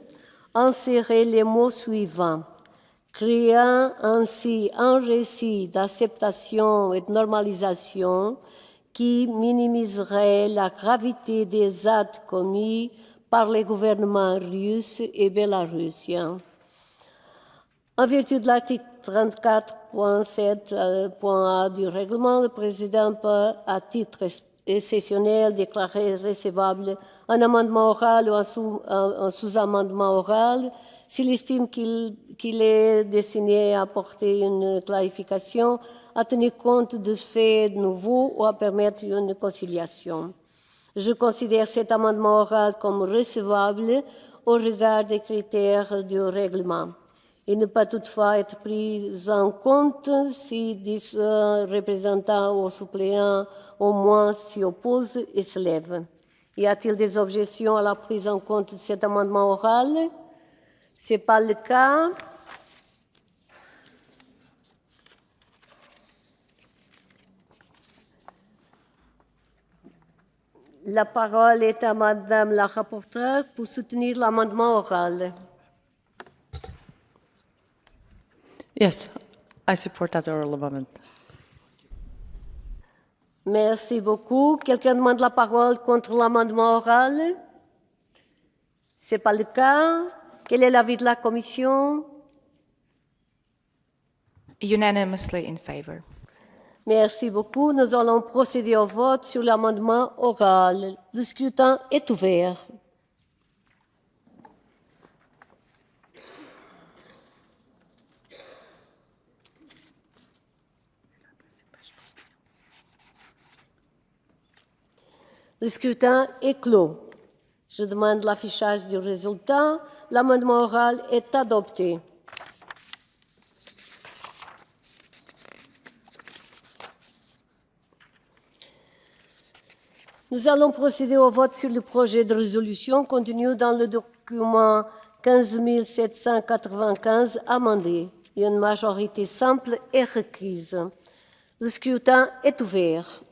insérez les mots suivants. Créant ainsi un récit d'acceptation et de normalisation qui minimiserait la gravité des actes commis par les gouvernements russes et bélarussiens. En vertu de l'article 34.7.a du règlement, le président peut, à titre exceptionnel, déclarer recevable un amendement oral ou un sous-amendement oral s'il estime qu'il est destiné à apporter une clarification, à tenir compte de faits nouveaux ou à permettre une conciliation. Je considère cet amendement oral comme recevable au regard des critères du règlement. Il ne peut toutefois être pris en compte si 10 représentants ou suppléants au moins s'y opposent et se lèvent. Y a-t-il des objections à la prise en compte de cet amendement oral? Ce n'est pas le cas. La parole est à Madame la rapporteure pour soutenir l'amendement oral. Yes, I support that oral amendment. Merci beaucoup. Quelqu'un demande la parole contre l'amendement oral? Ce n'est pas le cas. Quel est l'avis de la Commission? Unanimously in favor. Merci beaucoup. Nous allons procéder au vote sur l'amendement oral. Le scrutin est ouvert. Le scrutin est clos. Je demande l'affichage du résultat. L'amendement oral est adopté. Nous allons procéder au vote sur le projet de résolution contenu dans le document 15 795 amendé. Une majorité simple est requise. Le scrutin est ouvert.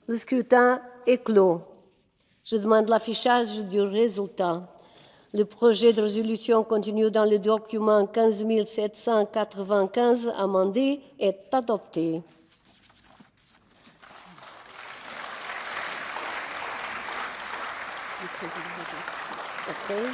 Le scrutin est clos. Je demande l'affichage du résultat. Le projet de résolution contenu dans le document 15 795 amendé est adopté. Okay.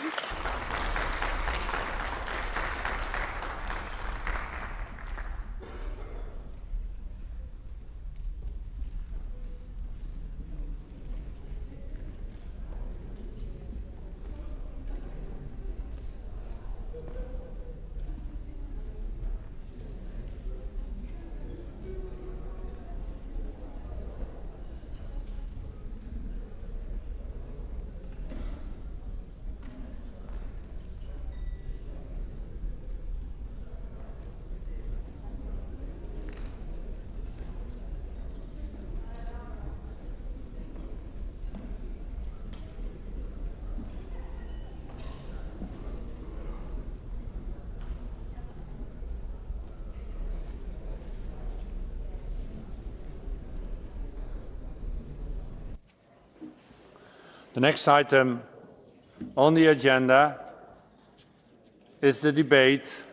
The next item on the agenda is the debate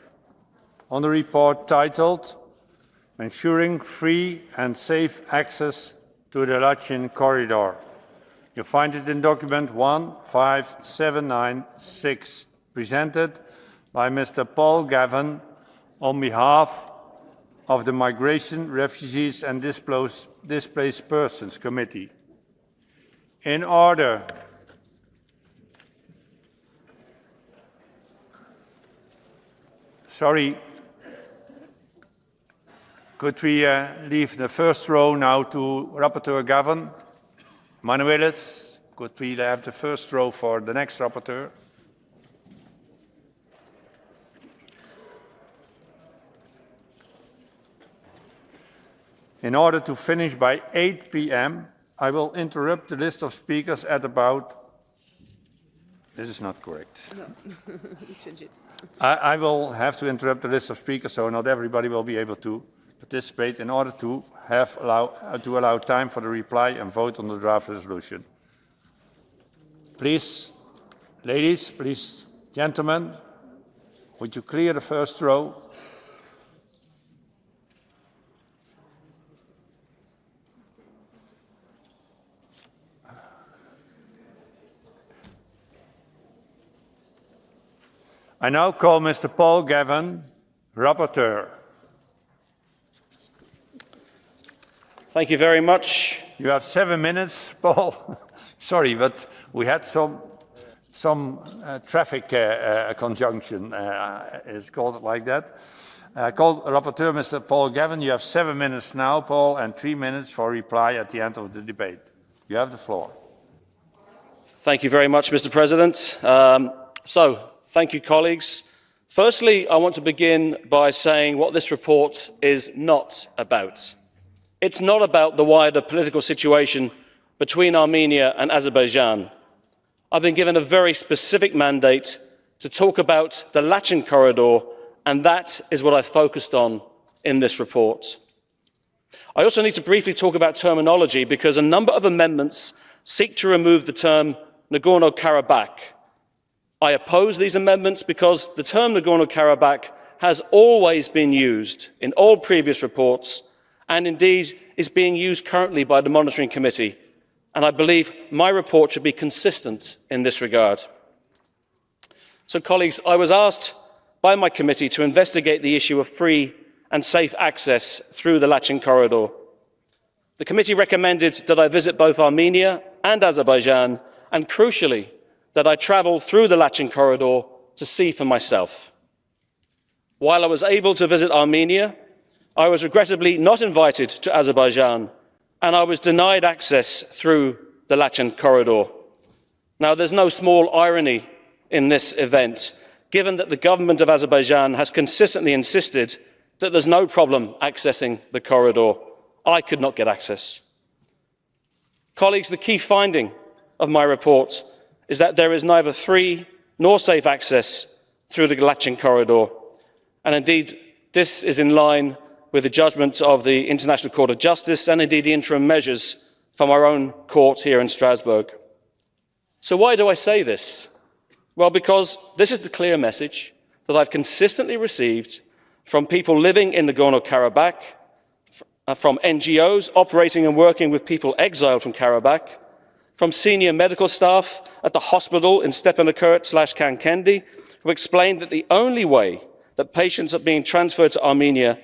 on the report titled Ensuring Free and Safe Access to the Lachin Corridor. You find it in document 15796, presented by Mr. Paul Gavin on behalf of the Migration, Refugees and Displaced Persons Committee. In order could we leave the first row now to Rapporteur Gavin? Manuelis, could we have the first row for the next rapporteur? In order to finish by 8 p.m., I will interrupt the list of speakers at about... This is not correct. No, change it. I will have to interrupt the list of speakers, so not everybody will be able to participate in order to allow time for the reply and vote on the draft resolution. Please, ladies, please, gentlemen, would you clear the first row? I now call Mr. Paul Gavin, Rapporteur. Thank you very much. You have 7 minutes, Paul. Sorry, but we had some traffic conjunction, is called like that. I call Rapporteur Mr. Paul Gavin. You have 7 minutes now, Paul, and 3 minutes for reply at the end of the debate. You have the floor. Thank you very much, Mr. President. Thank you, colleagues. Firstly, I want to begin by saying what this report is not about. It's not about the wider political situation between Armenia and Azerbaijan. I've been given a very specific mandate to talk about the Lachin corridor, and that is what I focused on in this report. I also need to briefly talk about terminology because a number of amendments seek to remove the term Nagorno-Karabakh. I oppose these amendments because the term Nagorno-Karabakh has always been used in all previous reports and indeed is being used currently by the Monitoring Committee, and I believe my report should be consistent in this regard. So, colleagues, I was asked by my committee to investigate the issue of free and safe access through the Lachin corridor. The committee recommended that I visit both Armenia and Azerbaijan, and crucially, that I travel through the Lachin corridor to see for myself. While I was able to visit Armenia, I was regrettably not invited to Azerbaijan, and I was denied access through the Lachin corridor. Now, there's no small irony in this event, given that the government of Azerbaijan has consistently insisted that there's no problem accessing the corridor. I could not get access. Colleagues, the key finding of my report is that there is neither free nor safe access through the Lachin corridor. And indeed, this is in line with the judgment of the International Court of Justice and indeed the interim measures from our own court here in Strasbourg. So why do I say this? Well, because this is the clear message that I've consistently received from people living in Nagorno-Karabakh, from NGOs operating and working with people exiled from Karabakh, from senior medical staff at the hospital in Stepanakert/Kankendi, who explained that the only way that patients are being transferred to Armenia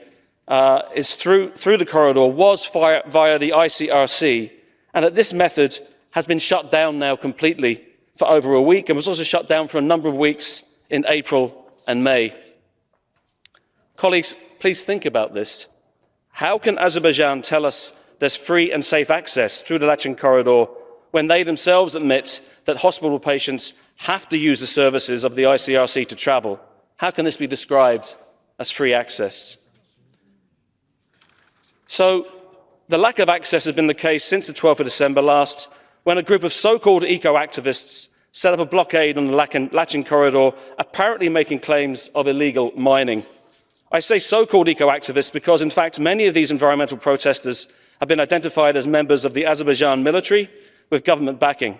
is through the corridor was via the ICRC, and that this method has been shut down now completely for over a week and was also shut down for a number of weeks in April and May. Colleagues, please think about this. How can Azerbaijan tell us there's free and safe access through the Lachin corridor when they themselves admit that hospital patients have to use the services of the ICRC to travel? How can this be described as free access? So, the lack of access has been the case since the 12th of December last, when a group of so-called eco-activists set up a blockade on the Lachin corridor, apparently making claims of illegal mining. I say so-called eco-activists because, in fact, many of these environmental protesters have been identified as members of the Azerbaijan military with government backing.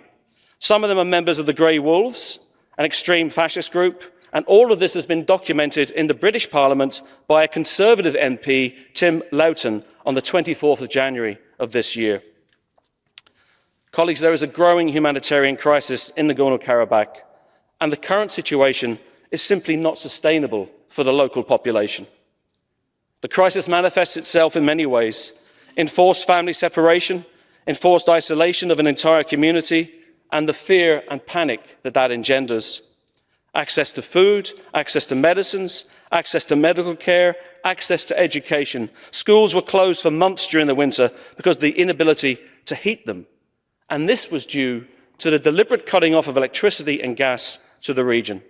Some of them are members of the Grey Wolves, an extreme fascist group, and all of this has been documented in the British Parliament by a Conservative MP, Tim Loughton, on the 24th of January of this year. Colleagues, there is a growing humanitarian crisis in Nagorno-Karabakh, and the current situation is simply not sustainable for the local population. The crisis manifests itself in many ways: enforced family separation, enforced isolation of an entire community, and the fear and panic that that engenders. Access to food, access to medicines, access to medical care, access to education. Schools were closed for months during the winter because of the inability to heat them. And this was due to the deliberate cutting off of electricity and gas to the region.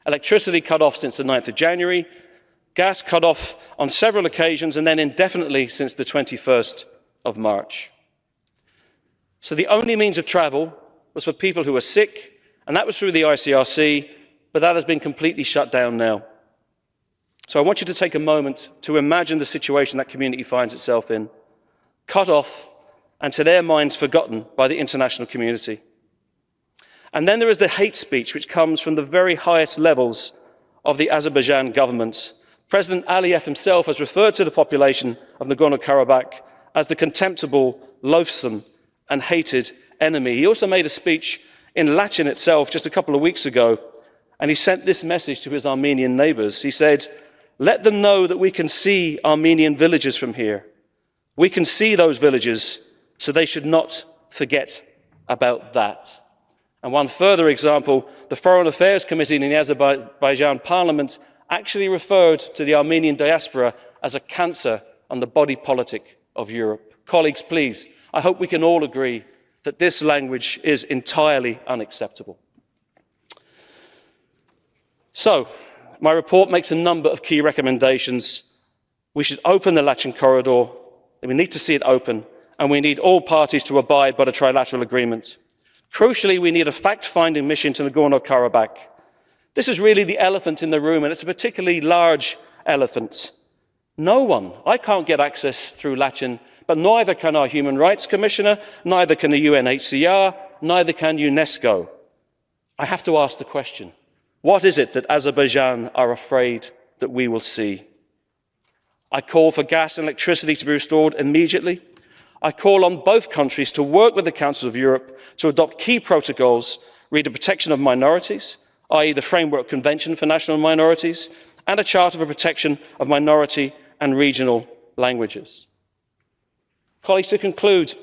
Electricity cut off since the 9th of January, gas cut off on several occasions, and then indefinitely since the 21st of March. So the only means of travel was for people who were sick, and that was through the ICRC, but that has been completely shut down now. So I want you to take a moment to imagine the situation that community finds itself in, cut off and to their minds forgotten by the international community. And then there is the hate speech which comes from the very highest levels of the Azerbaijan government. President Aliyev himself has referred to the population of Nagorno-Karabakh as the contemptible, loathsome and hated enemy. He also made a speech in Lachin itself just a couple of weeks ago, and he sent this message to his Armenian neighbours. He said, "Let them know that we can see Armenian villages from here. We can see those villages, so they should not forget about that." And one further example, the Foreign Affairs Committee in the Azerbaijan Parliament actually referred to the Armenian diaspora as a cancer on the body politic of Europe. Colleagues, please, I hope we can all agree that this language is entirely unacceptable. So, my report makes a number of key recommendations. We should open the Lachin corridor, we need to see it open, and we need all parties to abide by the trilateral agreement. Crucially, we need a fact-finding mission to Nagorno-Karabakh. This is really the elephant in the room, and it's a particularly large elephant. No one, I can't get access through Lachin, but neither can our Human Rights Commissioner, neither can the UNHCR, neither can UNESCO. I have to ask the question, what is it that Azerbaijan are afraid that we will see? I call for gas and electricity to be restored immediately. I call on both countries to work with the Council of Europe to adopt key protocols re the protection of minorities, i.e. the Framework Convention for National Minorities, and a Charter for Protection of Minority and Regional Languages. Colleagues, to conclude,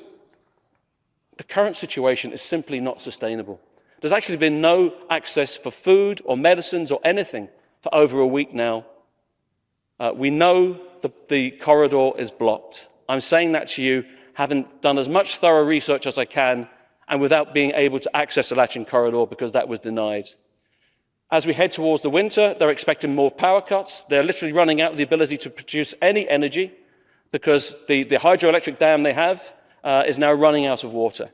the current situation is simply not sustainable. There's actually been no access for food or medicines or anything for over a week now. We know the corridor is blocked. I'm saying that to you, having done as much thorough research as I can, and without being able to access the Lachin corridor because that was denied. As we head towards the winter, they're expecting more power cuts. They're literally running out of the ability to produce any energy because the hydroelectric dam they have is now running out of water.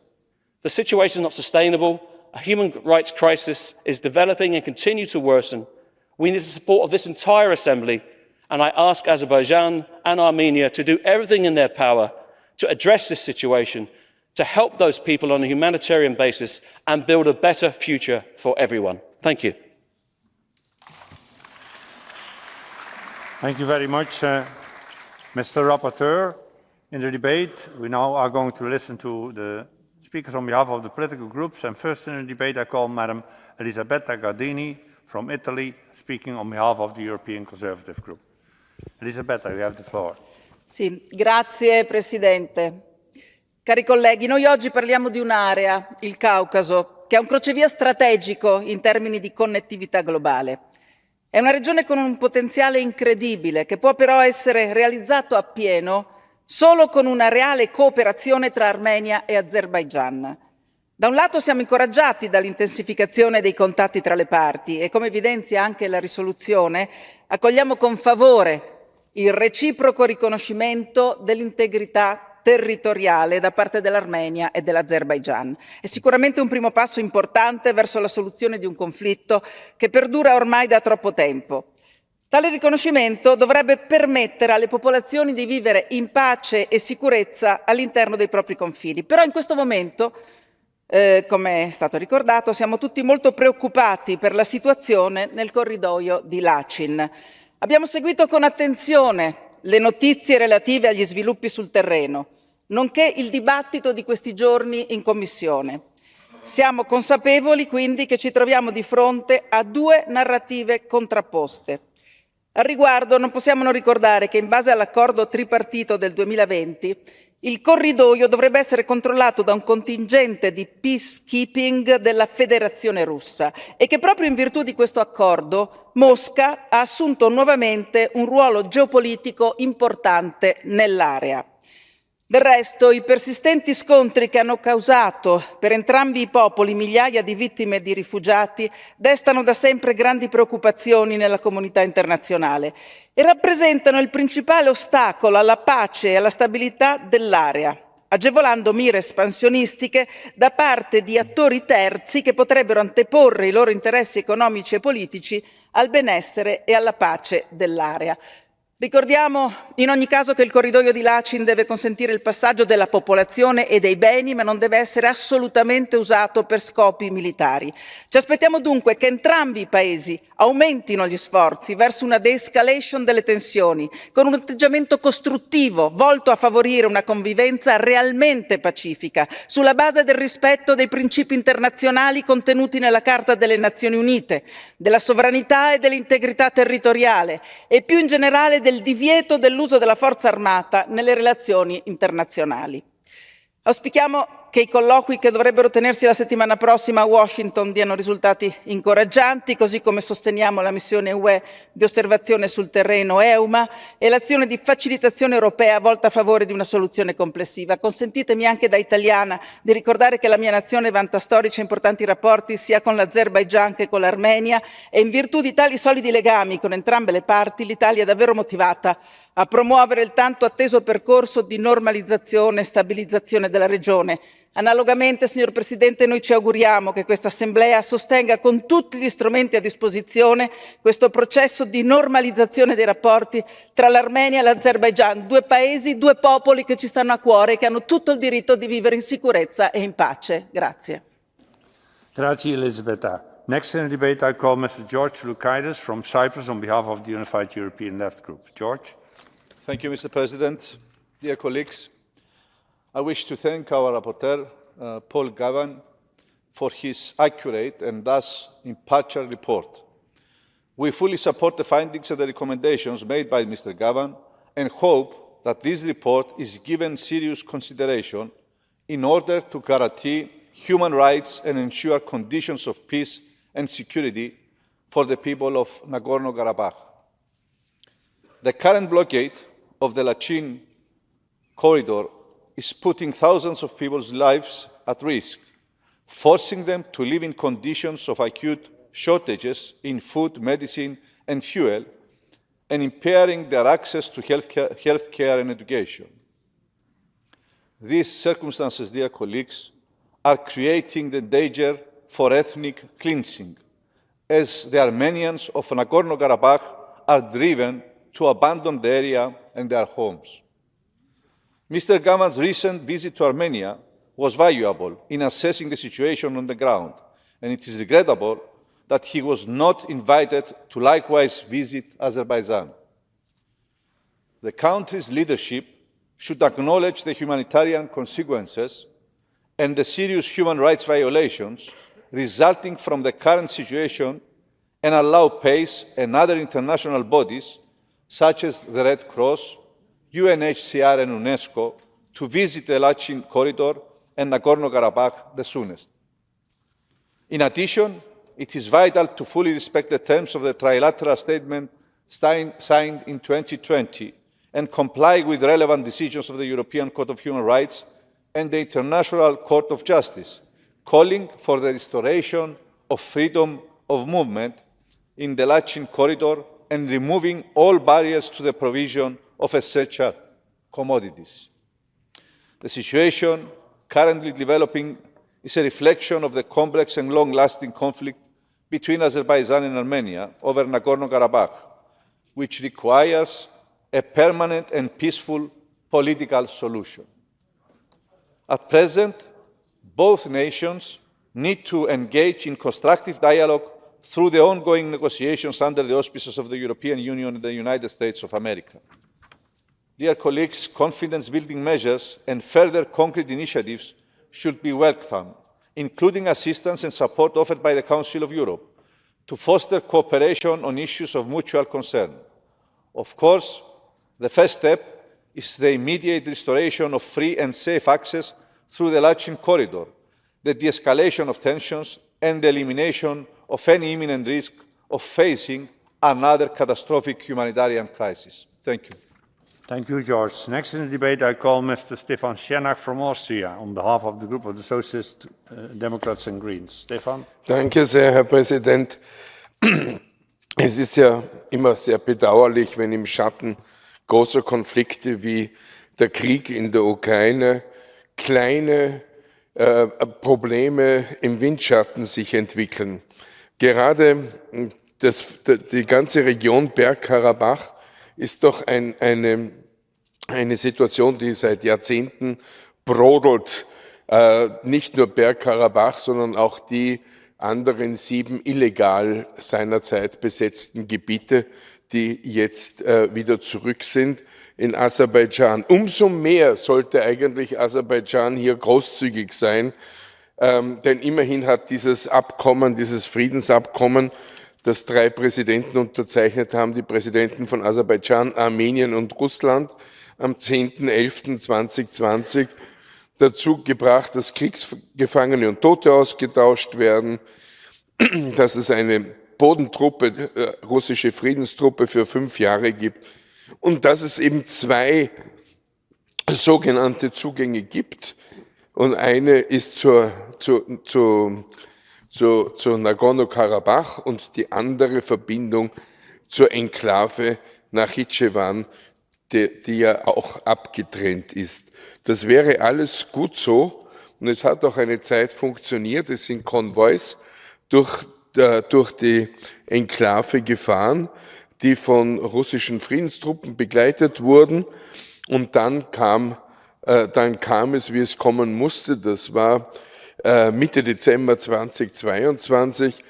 The situation is not sustainable. A human rights crisis is developing and continues to worsen. We need the support of this entire Assembly, and I ask Azerbaijan and Armenia to do everything in their power to address this situation, to help those people on a humanitarian basis and build a better future for everyone. Thank you. Thank you very much, Mr. Rapporteur. In the debate, we now are going to listen to the speakers on behalf of the political groups. And first in the debate, I call Madam Elisabetta Gardini from Italy, speaking on behalf of the European Conservative Group. Elisabetta, you have the floor. Sì, grazie Presidente. Cari colleghi, noi oggi parliamo di un'area, il Caucaso, che è un crocevia strategico in termini di connettività globale. È una regione con un potenziale incredibile che può però essere realizzato appieno solo con una reale cooperazione tra Armenia e Azerbaigian. Da un lato siamo incoraggiati dall'intensificazione dei contatti tra le parti e, come evidenzia anche la risoluzione, accogliamo con favore il reciproco riconoscimento dell'integrità territoriale da parte dell'Armenia e dell'Azerbaigian. È sicuramente un primo passo importante verso la soluzione di un conflitto che perdura ormai da troppo tempo. Tale riconoscimento dovrebbe permettere alle popolazioni di vivere in pace e sicurezza all'interno dei propri confini. Però in questo momento Come è stato ricordato, siamo tutti molto preoccupati per la situazione nel corridoio di Lachin. Abbiamo seguito con attenzione le notizie relative agli sviluppi sul terreno, nonché il dibattito di questi giorni in Commissione. Siamo consapevoli quindi che ci troviamo di fronte a due narrative contrapposte. Al riguardo non possiamo non ricordare che in base all'accordo tripartito del 2020 il corridoio dovrebbe essere controllato da un contingente di peacekeeping della Federazione Russa e che proprio in virtù di questo accordo Mosca ha assunto nuovamente un ruolo geopolitico importante nell'area. Del resto, i persistenti scontri che hanno causato per entrambi i popoli migliaia di vittime e di rifugiati destano da sempre grandi preoccupazioni nella comunità internazionale e rappresentano il principale ostacolo alla pace e alla stabilità dell'area, agevolando mire espansionistiche da parte di attori terzi che potrebbero anteporre i loro interessi economici e politici al benessere e alla pace dell'area. Ricordiamo in ogni caso che il corridoio di Lachin deve consentire il passaggio della popolazione e dei beni, ma non deve essere assolutamente usato per scopi militari. Ci aspettiamo dunque che entrambi i paesi aumentino gli sforzi verso una de-escalation delle tensioni, con un atteggiamento costruttivo volto a favorire una convivenza realmente pacifica, sulla base del rispetto dei principi internazionali contenuti nella Carta delle Nazioni Unite, della sovranità e dell'integrità territoriale e più in generale del divieto dell'uso della forza armata nelle relazioni internazionali. Auspichiamo che i colloqui che dovrebbero tenersi la settimana prossima a Washington diano risultati incoraggianti, così come sosteniamo la missione UE di osservazione sul terreno EUMA e l'azione di facilitazione europea volta a favore di una soluzione complessiva. Consentitemi anche da italiana di ricordare che la mia nazione vanta storici e importanti rapporti sia con l'Azerbaigian che con l'Armenia e in virtù di tali solidi legami con entrambe le parti l'Italia è davvero motivata a promuovere il tanto atteso percorso di normalizzazione e stabilizzazione della regione. Analogamente, signor Presidente, noi ci auguriamo che questa Assemblea sostenga con tutti gli strumenti a disposizione questo processo di normalizzazione dei rapporti tra l'Armenia e l'Azerbaigian, due paesi, due popoli che ci stanno a cuore e che hanno tutto il diritto di vivere in sicurezza e in pace. Grazie. Grazie, Elisabetta. Next in the debate, I call Mr. George Lukaitis from Cyprus on behalf of the Unified European Left Group. George. Thank you, Mr. President. Dear colleagues, I wish to thank our rapporteur, Paul Gavan, for his accurate and thus impartial report. We fully support the findings and the recommendations made by Mr. Gavan and hope that this report is given serious consideration in order to guarantee human rights and ensure conditions of peace and security for the people of Nagorno-Karabakh. The current blockade of the Lachin corridor is putting thousands of people's lives at risk, forcing them to live in conditions of acute shortages in food, medicine, and fuel, and impairing their access to healthcare and education. These circumstances, dear colleagues, are creating the danger for ethnic cleansing, as the Armenians of Nagorno-Karabakh are driven to abandon the area and their homes. Mr. Gavan's recent visit to Armenia was valuable in assessing the situation on the ground, and it is regrettable that he was not invited to likewise visit Azerbaijan. The country's leadership should acknowledge the humanitarian consequences and the serious human rights violations resulting from the current situation and allow PACE and other international bodies, such as the Red Cross, UNHCR and UNESCO, to visit the Lachin corridor and Nagorno-Karabakh the soonest. In addition, it is vital to fully respect the terms of the trilateral statement signed in 2020 and comply with relevant decisions of the European Court of Human Rights and the International Court of Justice, calling for the restoration of freedom of movement in the Lachin corridor and removing all barriers to the provision of essential commodities. The situation currently developing is a reflection of the complex and long-lasting conflict between Azerbaijan and Armenia over Nagorno-Karabakh, which requires a permanent and peaceful political solution. At present, both nations need to engage in constructive dialogue through the ongoing negotiations under the auspices of the European Union and the United States of America. Dear colleagues, confidence-building measures and further concrete initiatives should be welcomed, including assistance and support offered by the Council of Europe to foster cooperation on issues of mutual concern. Of course, the first step is the immediate restoration of free and safe access through the Lachin corridor, the de-escalation of tensions, and the elimination of any imminent risk of facing another catastrophic humanitarian crisis. Thank you. Thank you, George. Next in the debate, I call Mr. Stefan Schernak from Austria on behalf of the group of the Socialists, Democrats and Greens. Stefan? Danke sehr, Herr Präsident. Es ist ja immer sehr bedauerlich, wenn im Schatten großer Konflikte wie der Krieg in der Ukraine kleine Probleme im Windschatten sich entwickeln. Gerade die ganze Region Bergkarabach ist doch eine Situation, die seit Jahrzehnten brodelt. Nicht nur Bergkarabach, sondern auch die anderen 7 illegal seinerzeit besetzten Gebiete, die jetzt wieder zurück sind in Aserbaidschan. Umso mehr sollte eigentlich Aserbaidschan hier großzügig sein, denn immerhin hat dieses Abkommen, dieses Friedensabkommen, das 3 Präsidenten unterzeichnet haben, die Präsidenten von Aserbaidschan, Armenien und Russland, am 10.11.2020 dazu gebracht, dass Kriegsgefangene und Tote ausgetauscht werden, dass es eine Bodentruppe, russische Friedenstruppe für 5 Jahre gibt und dass es eben 2 sogenannte Zugänge gibt. Und eine ist zu Nagorno-Karabach und die andere Verbindung zur Enklave Nachitschewan, die ja auch abgetrennt ist. Das wäre alles gut so und es hat auch eine Zeit funktioniert. Es sind Konvois durch die Enklave gefahren, die von russischen Friedenstruppen begleitet wurden und dann kam es, wie es kommen musste. Das war Mitte Dezember 2022,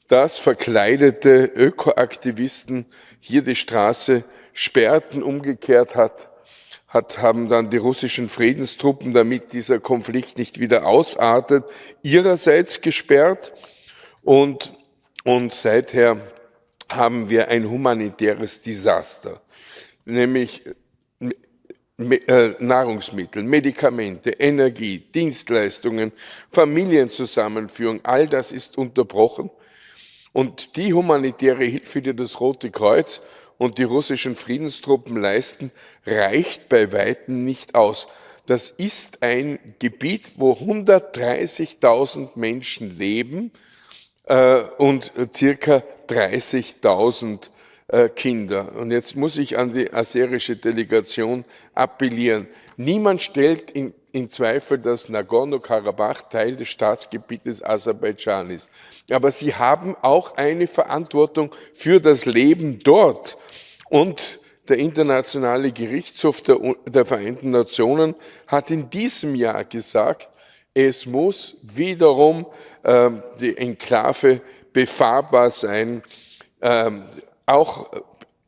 dass verkleidete Ökoaktivisten hier die Straße sperrten. Umgekehrt haben dann die russischen Friedenstruppen, damit dieser Konflikt nicht wieder ausartet, ihrerseits gesperrt. Und seither haben wir ein humanitäres Desaster, nämlich Nahrungsmittel, Medikamente, Energie, Dienstleistungen, Familienzusammenführung, all das ist unterbrochen. Und die humanitäre Hilfe, die das Rote Kreuz und die russischen Friedenstruppen leisten, reicht bei Weitem nicht aus. Das ist ein Gebiet, wo 130.000 Menschen leben und circa 30.000 Kinder. Und jetzt muss ich an die aserische Delegation appellieren. Niemand stellt in Zweifel, dass Nagorno-Karabach Teil des Staatsgebietes Aserbaidschan ist. Aber sie haben auch eine Verantwortung für das Leben dort. Und der Internationale Gerichtshof der Vereinten Nationen hat in diesem Jahr gesagt, es muss wiederum die Enklave befahrbar sein.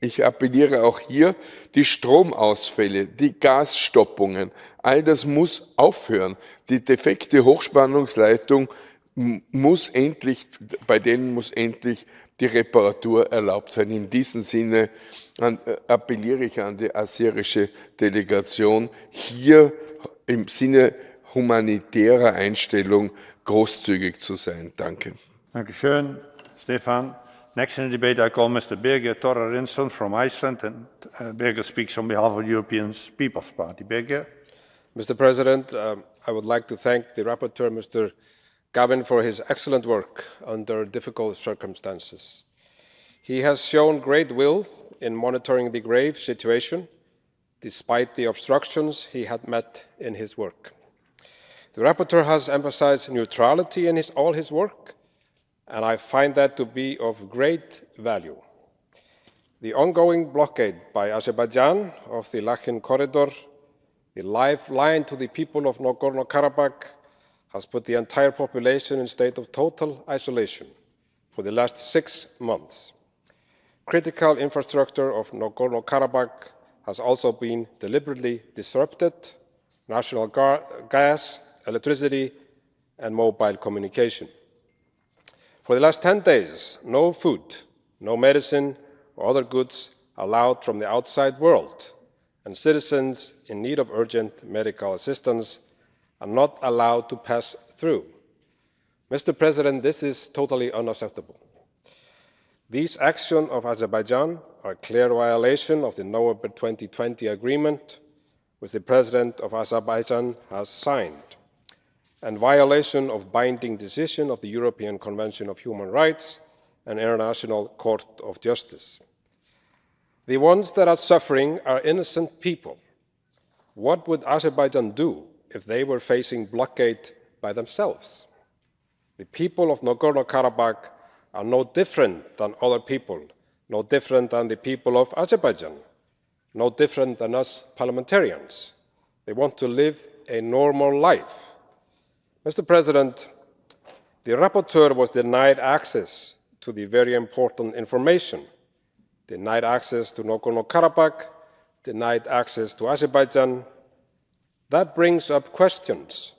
Ich appelliere auch hier, die Stromausfälle, die Gasstoppungen, all das muss aufhören. Die defekte Hochspannungsleitung bei denen muss endlich die Reparatur erlaubt sein. In diesem Sinne appelliere ich an die aserische Delegation, hier im Sinne humanitärer Einstellung großzügig zu sein. Danke. Dankeschön, Stefan. Next in the debate, I call Mr. Birger Torrarinsson from Iceland, and Birger speaks on behalf of the European People's Party. Birger. Mr. President, I would like to thank the rapporteur, Mr. Gavin, for his excellent work under difficult circumstances. He has shown great will in monitoring the grave situation, despite the obstructions he had met in his work. The rapporteur has emphasized neutrality in all his work, and I find that to be of great value. The ongoing blockade by Azerbaijan of the Lachin corridor, the lifeline to the people of Nagorno-Karabakh, has put the entire population in a state of total isolation for the last 6 months. Critical infrastructure of Nagorno-Karabakh has also been deliberately disrupted: national gas, electricity, and mobile communication. For the last 10 days, no food, no medicine or other goods allowed from the outside world, and citizens in need of urgent medical assistance are not allowed to pass through. Mr. President, this is totally unacceptable. These actions of Azerbaijan are a clear violation of the November 2020 agreement which the President of Azerbaijan has signed, and violation of binding decision of the European Convention of Human Rights and International Court of Justice. The ones that are suffering are innocent people. What would Azerbaijan do if they were facing blockade by themselves? The people of Nagorno-Karabakh are no different than other people, no different than the people of Azerbaijan, no different than us parliamentarians. They want to live a normal life. Mr. President, the rapporteur was denied access to the very important information, denied access to Nagorno-Karabakh, denied access to Azerbaijan. That brings up questions.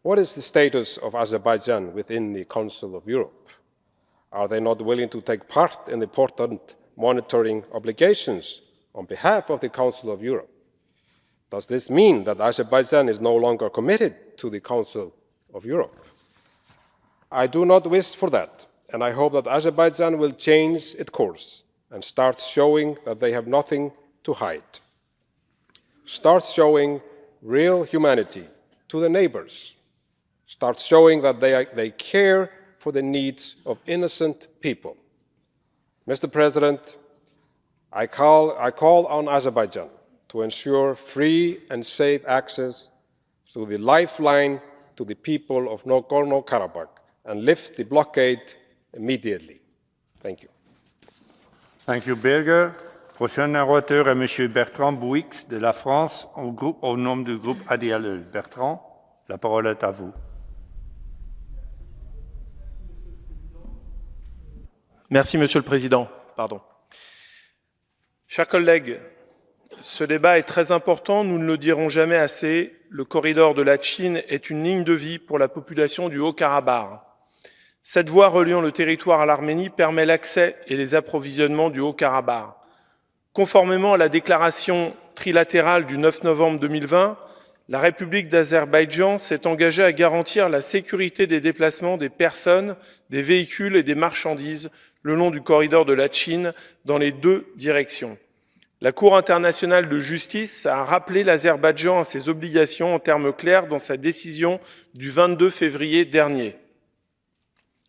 What is the status of Azerbaijan within the Council of Europe? Are they not willing to take part in important monitoring obligations on behalf of the Council of Europe? Does this mean that Azerbaijan is no longer committed to the Council of Europe? I do not wish for that, and I hope that Azerbaijan will change its course and start showing that they have nothing to hide. Start showing real humanity to the neighbors. Start showing that they care for the needs of innocent people. Mr. President, I call on Azerbaijan to ensure free and safe access to the lifeline to the people of Nagorno-Karabakh and lift the blockade immediately. Thank you. Thank you, Birger. Prochain orateur est M. Bertrand Bouix de la France au nom du groupe ADLE. Bertrand, la parole est à vous. Merci, Monsieur le Président. Chers collègues, ce débat est très important, nous ne le dirons jamais assez. Le corridor de Lachine est une ligne de vie pour la population du Haut-Karabakh. Cette voie reliant le territoire à l'Arménie permet l'accès et les approvisionnements du Haut-Karabakh. Conformément à la déclaration trilatérale du 9 novembre 2020, la République d'Azerbaïdjan s'est engagée à garantir la sécurité des déplacements des personnes, des véhicules et des marchandises le long du corridor de Lachine dans les deux directions. La Cour internationale de justice a rappelé l'Azerbaïdjan à ses obligations en termes clairs dans sa décision du 22 février dernier.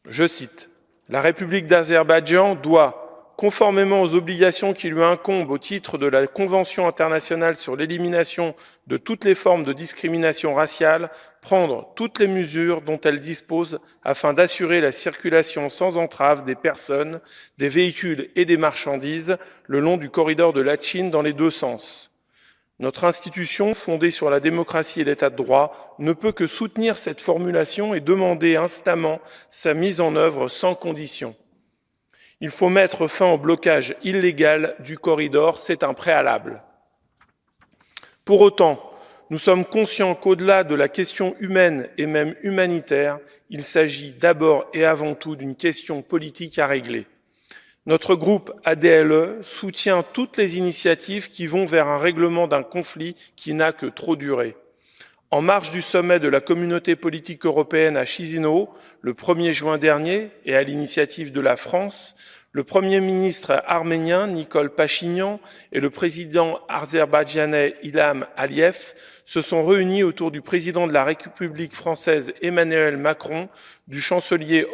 Je cite, « La République d'Azerbaïdjan doit, conformément aux obligations qui lui incombent au titre de la Convention internationale sur l'élimination de toutes les formes de discrimination raciale, prendre toutes les mesures dont elle dispose afin d'assurer la circulation sans entrave des personnes, des véhicules et des marchandises le long du corridor de Lachine dans les deux sens. Notre institution, fondée sur la démocratie et l'état de droit, ne peut que soutenir cette formulation et demander instamment sa mise en œuvre sans condition. Il faut mettre fin au blocage illégal du corridor, c'est un préalable. Pour autant, nous sommes conscients qu'au-delà de la question humaine et même humanitaire, il s'agit d'abord et avant tout d'une question politique à régler. Notre groupe ADLE soutient toutes les initiatives qui vont vers un règlement d'un conflit qui n'a que trop duré. En marge du sommet de la communauté politique européenne à Chisinau, le 1er juin dernier, et à l'initiative de la France, le Premier ministre arménien Nikol Pachinian et le président azerbaïdjanais Ilham Aliyev se sont réunis autour du président de la République française Emmanuel Macron, du chancelier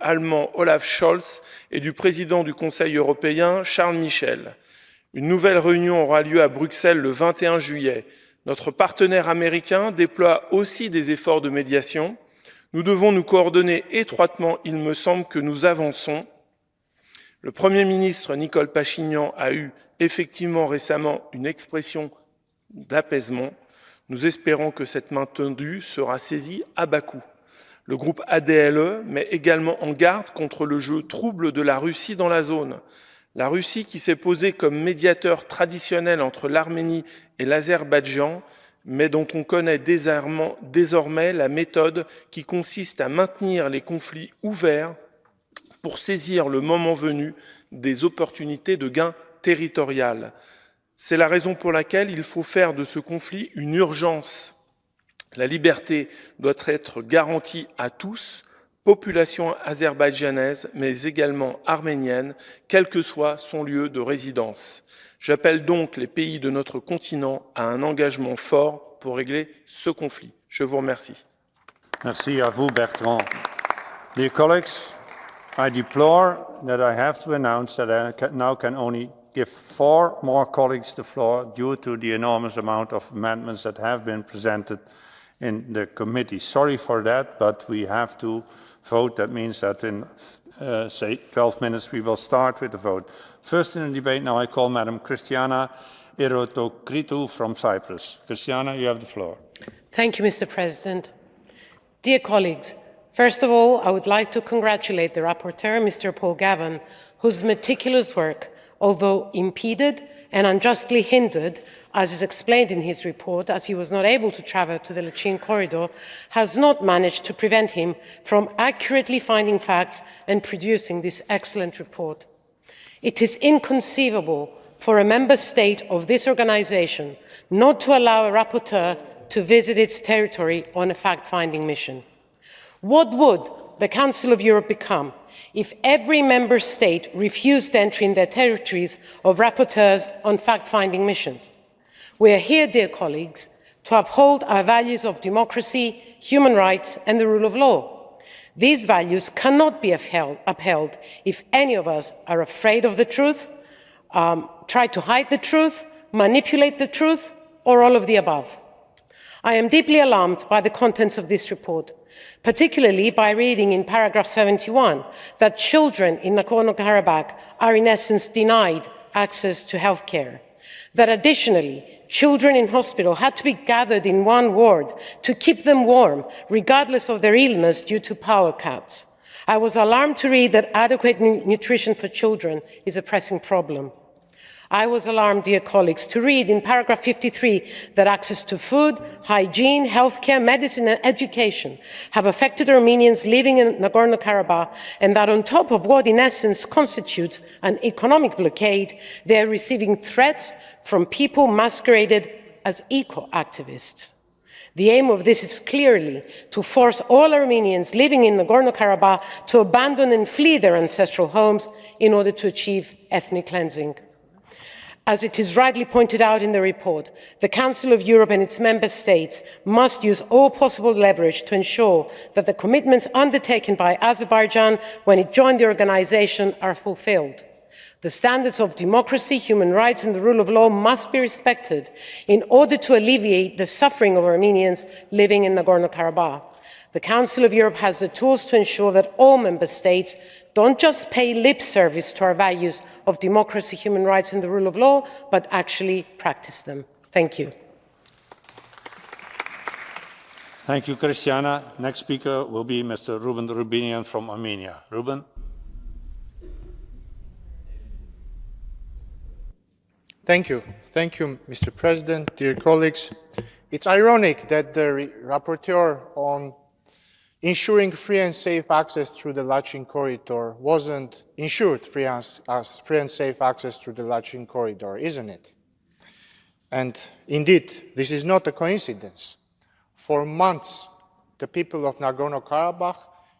allemand Olaf Scholz et du président du Conseil européen Charles Michel. Une nouvelle réunion aura lieu à Bruxelles le 21 juillet. Notre partenaire américain déploie aussi des efforts de médiation. Nous devons nous coordonner étroitement, il me semble que nous avançons. Le Premier ministre Nikol Pachinian a eu effectivement récemment une expression d'apaisement. Nous espérons que cette main tendue sera saisie à bas coût. Le groupe ADLE met également en garde contre le jeu trouble de la Russie dans la zone. La Russie qui s'est posée comme médiateur traditionnel entre l'Arménie et l'Azerbaïdjan, mais dont on connaît désormais la méthode qui consiste à maintenir les conflits ouverts pour saisir le moment venu des opportunités de gain territorial. C'est la raison pour laquelle il faut faire de ce conflit une urgence. La liberté doit être garantie à tous, population azerbaïdjanaise, mais également arménienne, quel que soit son lieu de résidence. J'appelle donc les pays de notre continent à un engagement fort pour régler ce conflit. Je vous remercie. Merci à vous, Bertrand. Dear colleagues, I deplore that I have to announce that I now can only give 4 more colleagues the floor due to the enormous amount of amendments that have been presented in the committee. Sorry for that, but we have to vote. That means that in, say, 12 minutes we will start with the vote. First in the debate now I call Madam Christiana Erotokritou from Cyprus. Christiana, you have the floor. Thank you, Mr. President. Dear colleagues, first of all, I would like to congratulate the rapporteur, Mr. Paul Gavin, whose meticulous work, although impeded and unjustly hindered, as is explained in his report, as he was not able to travel to the Lachin corridor, has not managed to prevent him from accurately finding facts and producing this excellent report. It is inconceivable for a member state of this organization not to allow a rapporteur to visit its territory on a fact-finding mission. What would the Council of Europe become if every member state refused entry in their territories of rapporteurs on fact-finding missions? We are here, dear colleagues, to uphold our values of democracy, human rights, and the rule of law. These values cannot be upheld if any of us are afraid of the truth, try to hide the truth, manipulate the truth, or all of the above. I am deeply alarmed by the contents of this report, particularly by reading in paragraph 71 that children in Nagorno-Karabakh are in essence denied access to healthcare. That additionally, children in hospital had to be gathered in one ward to keep them warm, regardless of their illness due to power cuts. I was alarmed to read that adequate nutrition for children is a pressing problem. I was alarmed, dear colleagues, to read in paragraph 53 that access to food, hygiene, healthcare, medicine and education have affected Armenians living in Nagorno-Karabakh, and that on top of what in essence constitutes an economic blockade, they are receiving threats from people masqueraded as eco-activists. The aim of this is clearly to force all Armenians living in Nagorno-Karabakh to abandon and flee their ancestral homes in order to achieve ethnic cleansing. As it is rightly pointed out in the report, the Council of Europe and its member states must use all possible leverage to ensure that the commitments undertaken by Azerbaijan when it joined the organization are fulfilled. The standards of democracy, human rights and the rule of law must be respected in order to alleviate the suffering of Armenians living in Nagorno-Karabakh. The Council of Europe has the tools to ensure that all member states don't just pay lip service to our values of democracy, human rights and the rule of law, but actually practice them. Thank you. Thank you, Christiana. Next speaker will be Mr. Ruben Rubinian from Armenia. Ruben. Thank you. Thank you, Mr. President, dear colleagues. It's ironic that the rapporteur on ensuring free and safe access through the Lachin corridor wasn't ensured free and safe access through the Lachin corridor, isn't it? And indeed, this is not a coincidence. For months, the people of Nagorno-Karabakh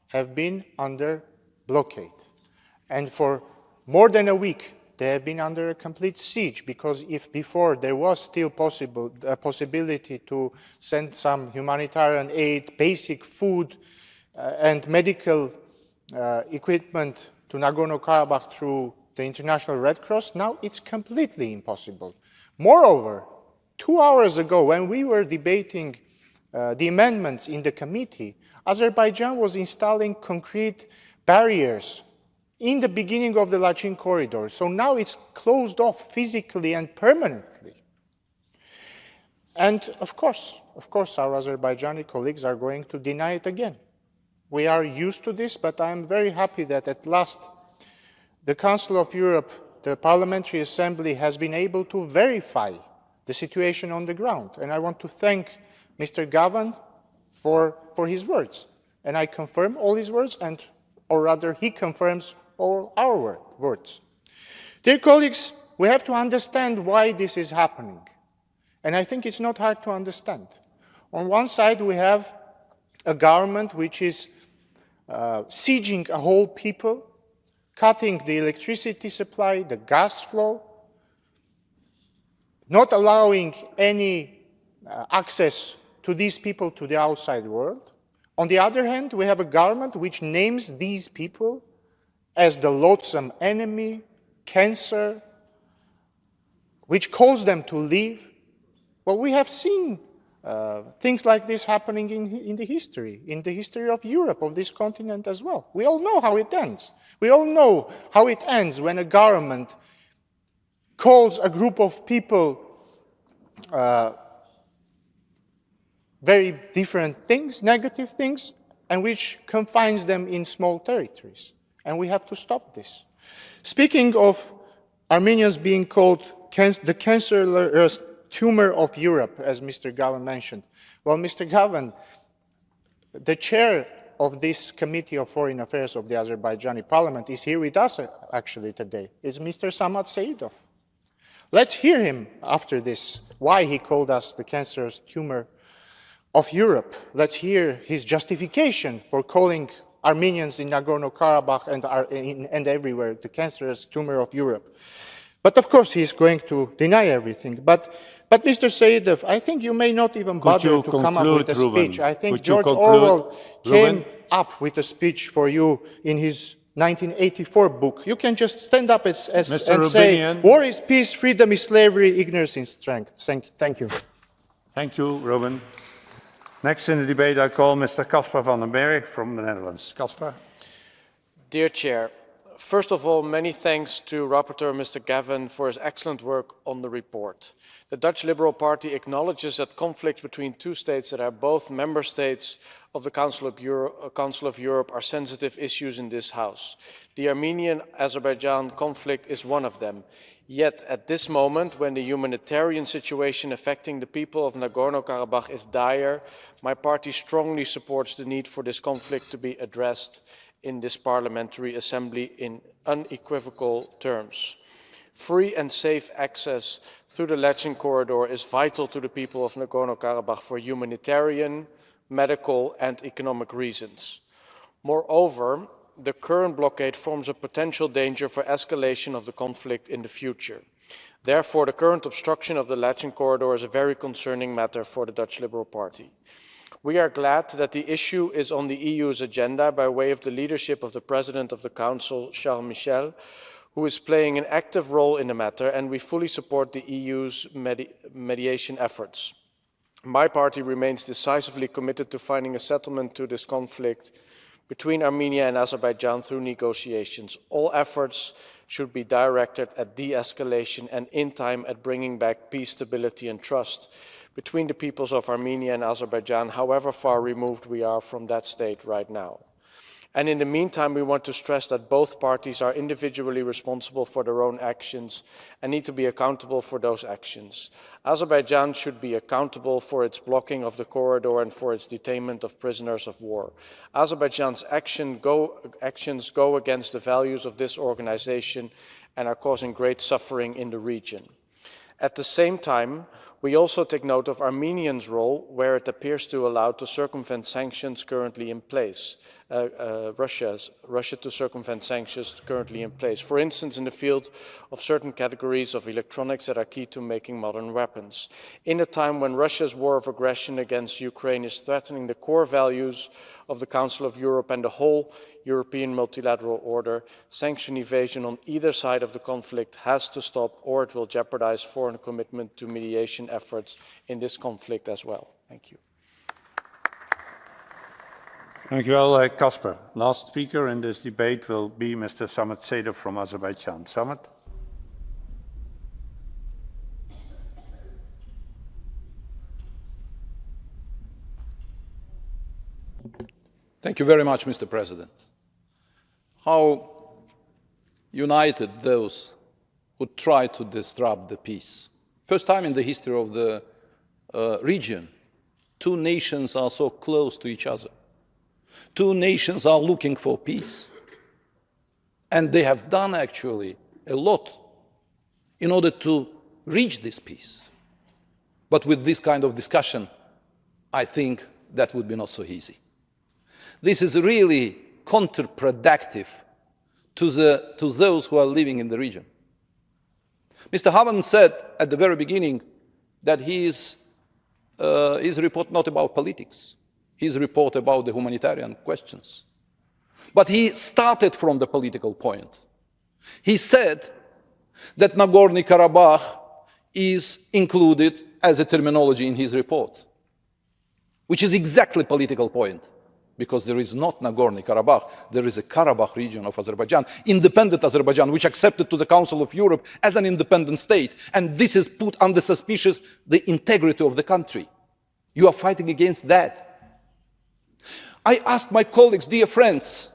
have been under blockade. And for more than a week, they have been under a complete siege, because if before there was still a possibility to send some humanitarian aid, basic food and medical equipment to Nagorno-Karabakh through the International Red Cross, now it's completely impossible. Moreover, 2 hours ago, when we were debating the amendments in the committee, Azerbaijan was installing concrete barriers in the beginning of the Lachin corridor. So now it's closed off physically and permanently. And of course, our Azerbaijani colleagues are going to deny it again. We are used to this, but I am very happy that at last the Council of Europe, the Parliamentary Assembly, has been able to verify the situation on the ground. And I want to thank Mr. Gavan for his words. And I confirm all his words, or rather he confirms all our words. Dear colleagues, we have to understand why this is happening. And I think it's not hard to understand. On one side, we have a government which is sieging a whole people, cutting the electricity supply, the gas flow, not allowing any access to these people to the outside world. On the other hand, we have a government which names these people as the loathsome enemy, cancer, which calls them to leave. Well, we have seen things like this happening in the history of Europe, of this continent as well. We all know how it ends. We all know how it ends when a government calls a group of people very different things, negative things, and which confines them in small territories. And we have to stop this. Speaking of Armenians being called the cancerous tumor of Europe, as Mr. Gavan mentioned. Well, Mr. Gavan, the chair of this Committee of Foreign Affairs of the Azerbaijani Parliament is here with us actually today. It's Mr. Samad Seidov. Let's hear him after this, why he called us the cancerous tumor of Europe. Let's hear his justification for calling Armenians in Nagorno-Karabakh and everywhere the cancerous tumor of Europe. But of course, he is going to deny everything. But Mr. Seidov, I think you may not even bother to come up with a speech. I think George Orwell came up with a speech for you in his 1984 book. You can just stand up and say, war is peace, freedom is slavery, ignorance is strength. Thank you. Thank you, Ruben. Next in the debate, I call Mr. Caspar van den Berg from the Netherlands. Caspar. Dear Chair, first of all, many thanks to Rapporteur Mr. Gavan for his excellent work on the report. The Dutch Liberal Party acknowledges that conflicts between two states that are both member states of the Council of Europe are sensitive issues in this House. The Armenian-Azerbaijan conflict is one of them. Yet, at this moment, when the humanitarian situation affecting the people of Nagorno-Karabakh is dire, my party strongly supports the need for this conflict to be addressed in this Parliamentary Assembly in unequivocal terms. Free and safe access through the Lachin corridor is vital to the people of Nagorno-Karabakh for humanitarian, medical and economic reasons. Moreover, the current blockade forms a potential danger for escalation of the conflict in the future. Therefore, the current obstruction of the Lachin corridor is a very concerning matter for the Dutch Liberal Party. We are glad that the issue is on the EU's agenda by way of the leadership of the President of the Council, Charles Michel, who is playing an active role in the matter, and we fully support the EU's mediation efforts. My party remains decisively committed to finding a settlement to this conflict between Armenia and Azerbaijan through negotiations. All efforts should be directed at de-escalation and in time at bringing back peace, stability and trust between the peoples of Armenia and Azerbaijan, however far removed we are from that state right now. And in the meantime, we want to stress that both parties are individually responsible for their own actions and need to be accountable for those actions. Azerbaijan should be accountable for its blocking of the corridor and for its detainment of prisoners of war. Azerbaijan's actions go against the values of this organization and are causing great suffering in the region. At the same time, we also take note of Armenia's role where it appears to allow to circumvent sanctions currently in place, Russia to circumvent sanctions currently in place. For instance, in the field of certain categories of electronics that are key to making modern weapons. In a time when Russia's war of aggression against Ukraine is threatening the core values of the Council of Europe and the whole European multilateral order, sanction evasion on either side of the conflict has to stop, or it will jeopardize foreign commitment to mediation efforts in this conflict as well. Thank you. Thank you well, Caspar. Last speaker in this debate will be Mr. Samad Seidov from Azerbaijan. Samad. Thank you very much, Mr. President. How united those who try to disrupt the peace. First time in the history of the region, two nations are so close to each other. Two nations are looking for peace. And they have done actually a lot in order to reach this peace. But with this kind of discussion, I think that would be not so easy. This is really counterproductive to those who are living in the region. Mr. Havan said at the very beginning that his report not about politics, his report about the humanitarian questions. But he started from the political point. He said that Nagorno-Karabakh is included as a terminology in his report, which is exactly political point, because there is not Nagorno-Karabakh, there is a Karabakh region of Azerbaijan, independent Azerbaijan, which accepted to the Council of Europe as an independent state, and this is put under suspicion the integrity of the country. You are fighting against that. I ask my colleagues, dear friends,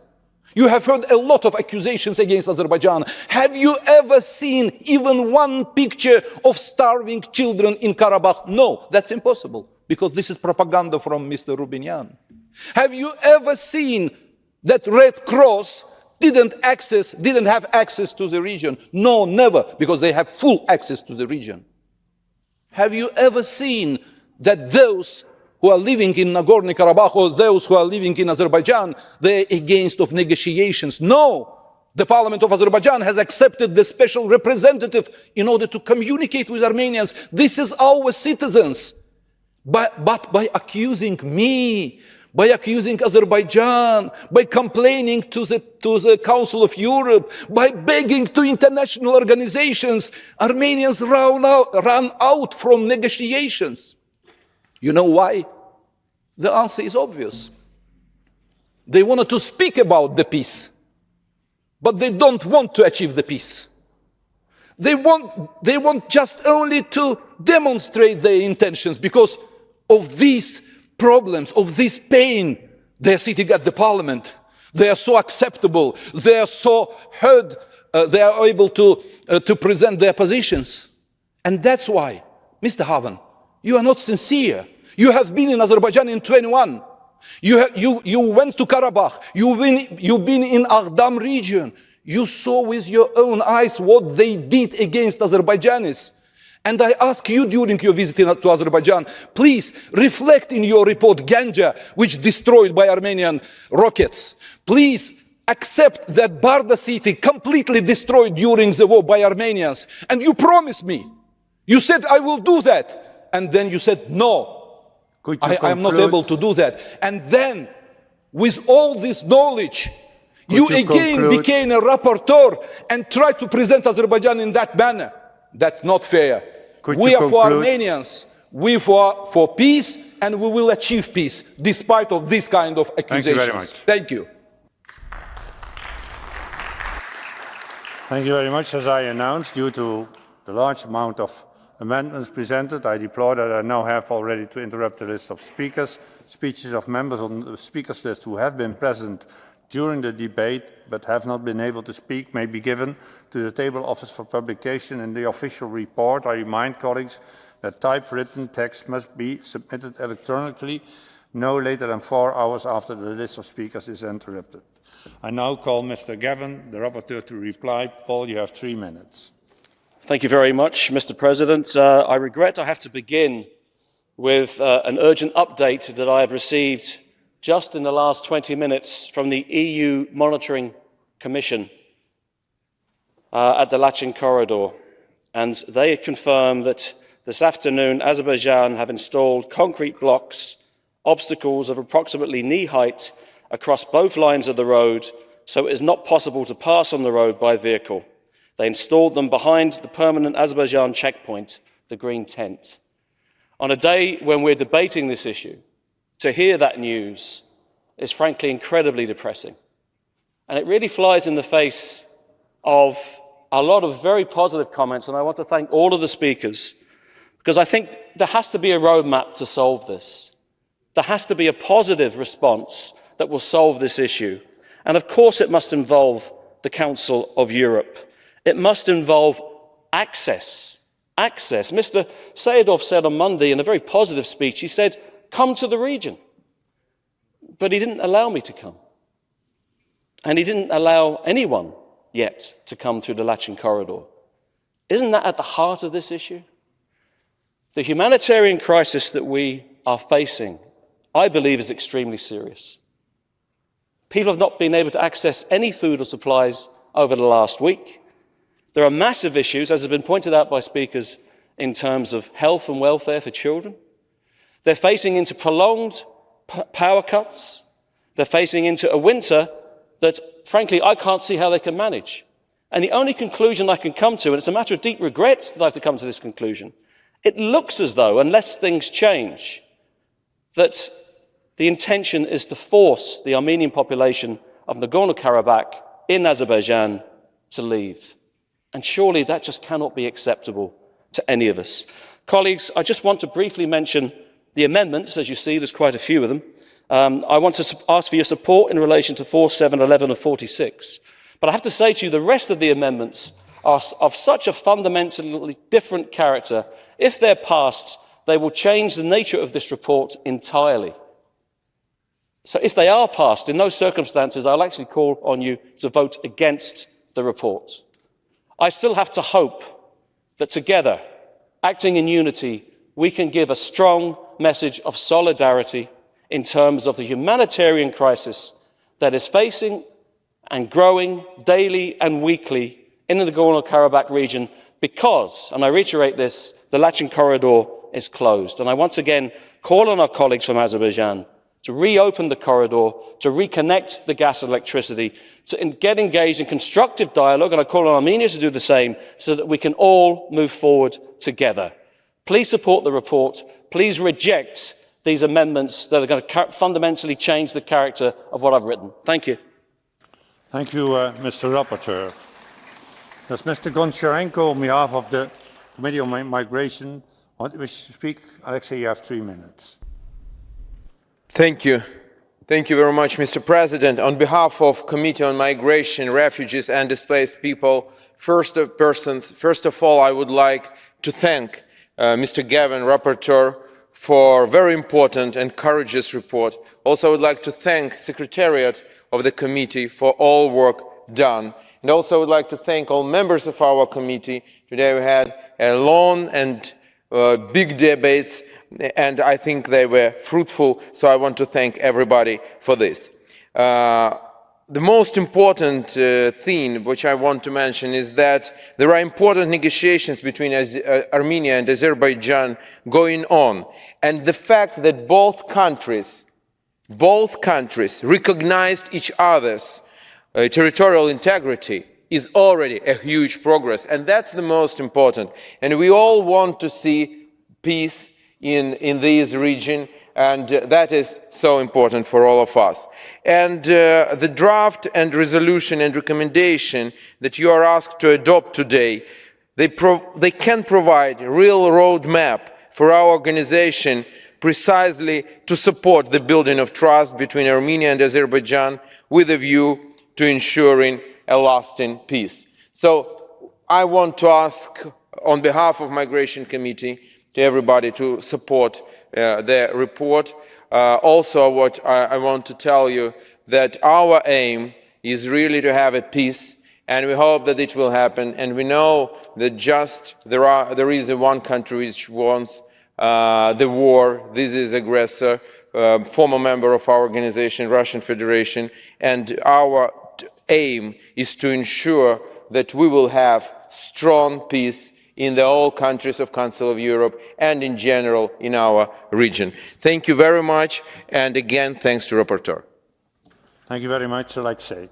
you have heard a lot of accusations against Azerbaijan. Have you ever seen even one picture of starving children in Karabakh? No, that's impossible, because this is propaganda from Mr. Rubinyan. Have you ever seen that Red Cross didn't have access to the region? No, never, because they have full access to the region. Have you ever seen that those who are living in Nagorno-Karabakh or those who are living in Azerbaijan, they're against of negotiations? No, the parliament of Azerbaijan has accepted the special representative in order to communicate with Armenians. This is our citizens. But by accusing me, by accusing Azerbaijan, by complaining to the Council of Europe, by begging to international organizations, Armenians run out from negotiations. You know why? The answer is obvious. They wanted to speak about the peace, but they don't want to achieve the peace. They want just only to demonstrate their intentions because of these problems, of this pain. They are sitting at the parliament. They are so acceptable. They are so heard. They are able to present their positions. And that's why, Mr. Havan, you are not sincere. You have been in Azerbaijan in 21. You went to Karabakh. You've been in Aghdam region. You saw with your own eyes what they did against Azerbaijanis. And I ask you during your visit to Azerbaijan, please reflect in your report Ganja, which destroyed by Armenian rockets. Please accept that Barda city completely destroyed during the war by Armenians. And you promised me. You said, I will do that. And then you said, no. I am not able to do that. And then, with all this knowledge, you again became a rapporteur and tried to present Azerbaijan in that manner. That's not fair. We are for Armenians, we for peace, and we will achieve peace, despite of this kind of accusations. Thank you. Thank you very much. As I announced, due to the large amount of amendments presented, I deplore that I now have already to interrupt the list of speakers. Speeches of members on the speakers list who have been present during the debate but have not been able to speak may be given to the table office for publication in the official report. I remind colleagues that typewritten text must be submitted electronically no later than 4 hours after the list of speakers is interrupted. I now call Mr. Gavin, the rapporteur, to reply. Paul, you have 3 minutes. Thank you very much, Mr. President. I regret I have to begin with an urgent update that I have received just in the last 20 minutes from the EU Monitoring Commission at the Lachin corridor. And they confirm that this afternoon Azerbaijan have installed concrete blocks, obstacles of approximately knee height across both lines of the road, so it is not possible to pass on the road by vehicle. They installed them behind the permanent Azerbaijan checkpoint, the green tent. On a day when we're debating this issue, to hear that news is frankly incredibly depressing. And it really flies in the face of a lot of very positive comments, and I want to thank all of the speakers, because I think there has to be a roadmap to solve this. There has to be a positive response that will solve this issue. And of course it must involve the Council of Europe. It must involve access. Access. Mr. Sayedov said on Monday in a very positive speech, he said, come to the region. But he didn't allow me to come. And he didn't allow anyone yet to come through the Lachin corridor. Isn't that at the heart of this issue? The humanitarian crisis that we are facing, I believe, is extremely serious. People have not been able to access any food or supplies over the last week. There are massive issues, as has been pointed out by speakers, in terms of health and welfare for children. They're facing into prolonged power cuts. They're facing into a winter that, frankly, I can't see how they can manage. And the only conclusion I can come to, and it's a matter of deep regret that I have to come to this conclusion, it looks as though, unless things change, that the intention is to force the Armenian population of Nagorno-Karabakh in Azerbaijan to leave. And surely that just cannot be acceptable to any of us. Colleagues, I just want to briefly mention the amendments. As you see, there's quite a few of them. I want to ask for your support in relation to 4, 7, 11 and 46. But I have to say to you, the rest of the amendments are of such a fundamentally different character. If they're passed, they will change the nature of this report entirely. So if they are passed, in those circumstances, I'll actually call on you to vote against the report. I still have to hope that together, acting in unity, we can give a strong message of solidarity in terms of the humanitarian crisis that is facing and growing daily and weekly in the Nagorno-Karabakh region because, and I reiterate this, the Lachin corridor is closed. And I once again call on our colleagues from Azerbaijan to reopen the corridor, to reconnect the gas and electricity, to get engaged in constructive dialogue, and I call on Armenia to do the same so that we can all move forward together. Please support the report. Please reject these amendments that are going to fundamentally change the character of what I've written. Thank you. Thank you, Mr. Rapporteur. Does Mr. Goncharenko, on behalf of the Committee on Migration, want to speak? Alexei, you have 3 minutes. Thank you. Thank you very much, Mr. President. On behalf of Committee on Migration, Refugees and Displaced People, first of all, I would like to thank Mr. Gavin, Rapporteur, for a very important and courageous report. Also, I would like to thank Secretariat of the Committee for all work done. And also, I would like to thank all members of our committee. Today we had a long and big debates, and I think they were fruitful, so I want to thank everybody for this. The most important thing which I want to mention is that there are important negotiations between Armenia and Azerbaijan going on, and the fact that both countries recognized each other's territorial integrity is already a huge progress, and that's the most important. And we all want to see peace in this region, and that is so important for all of us. And the draft and resolution and recommendation that you are asked to adopt today, they can provide a real roadmap for our organization precisely to support the building of trust between Armenia and Azerbaijan with a view to ensuring a lasting peace. So I want to ask on behalf of Migration Committee to everybody to support the report. Also, what I want to tell you that our aim is really to have a peace, and we hope that it will happen. And we know that there is one country which wants the war. This is aggressor, former member of our organization, Russian Federation, and our aim is to ensure that we will have strong peace in all countries of Council of Europe and in general in our region. Thank you very much, and again, thanks to Rapporteur. Thank you very much, Alexei.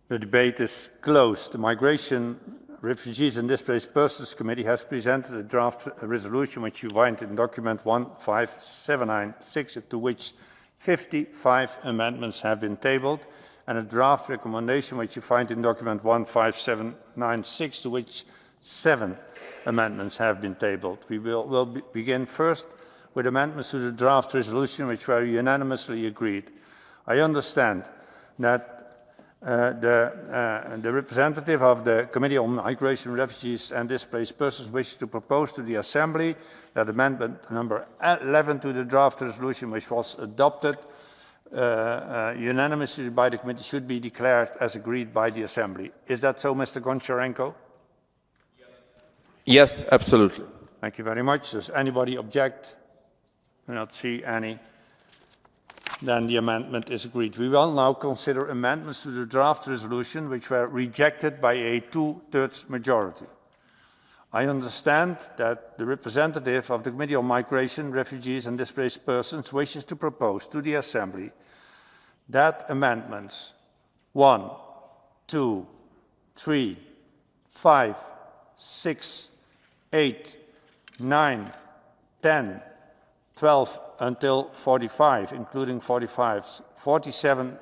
The debate is closed. The Migration, Refugees and Displaced Persons Committee has presented a draft resolution which you find in document 15796, to which 55 amendments have been tabled, and a draft recommendation which you find in document 15796, to which 7 amendments have been tabled. We will begin first with amendments to the draft resolution which were unanimously agreed. I understand that the representative of the Committee on Migration, Refugees and Displaced Persons wishes to propose to the Assembly that amendment number 11 to the draft resolution, which was adopted unanimously by the committee, should be declared as agreed by the Assembly. Is that so, Mr. Goncharenko? Yes, absolutely. Thank you very much. Does anybody object? I do not see any. Then the amendment is agreed. We will now consider amendments to the draft resolution which were rejected by a 2/3 majority. I understand that the representative of the Committee on Migration, Refugees and Displaced Persons wishes to propose to the Assembly that amendments 1, 2, 3, 5, 6, 8, 9, 10, 12 until 45, including 45, 47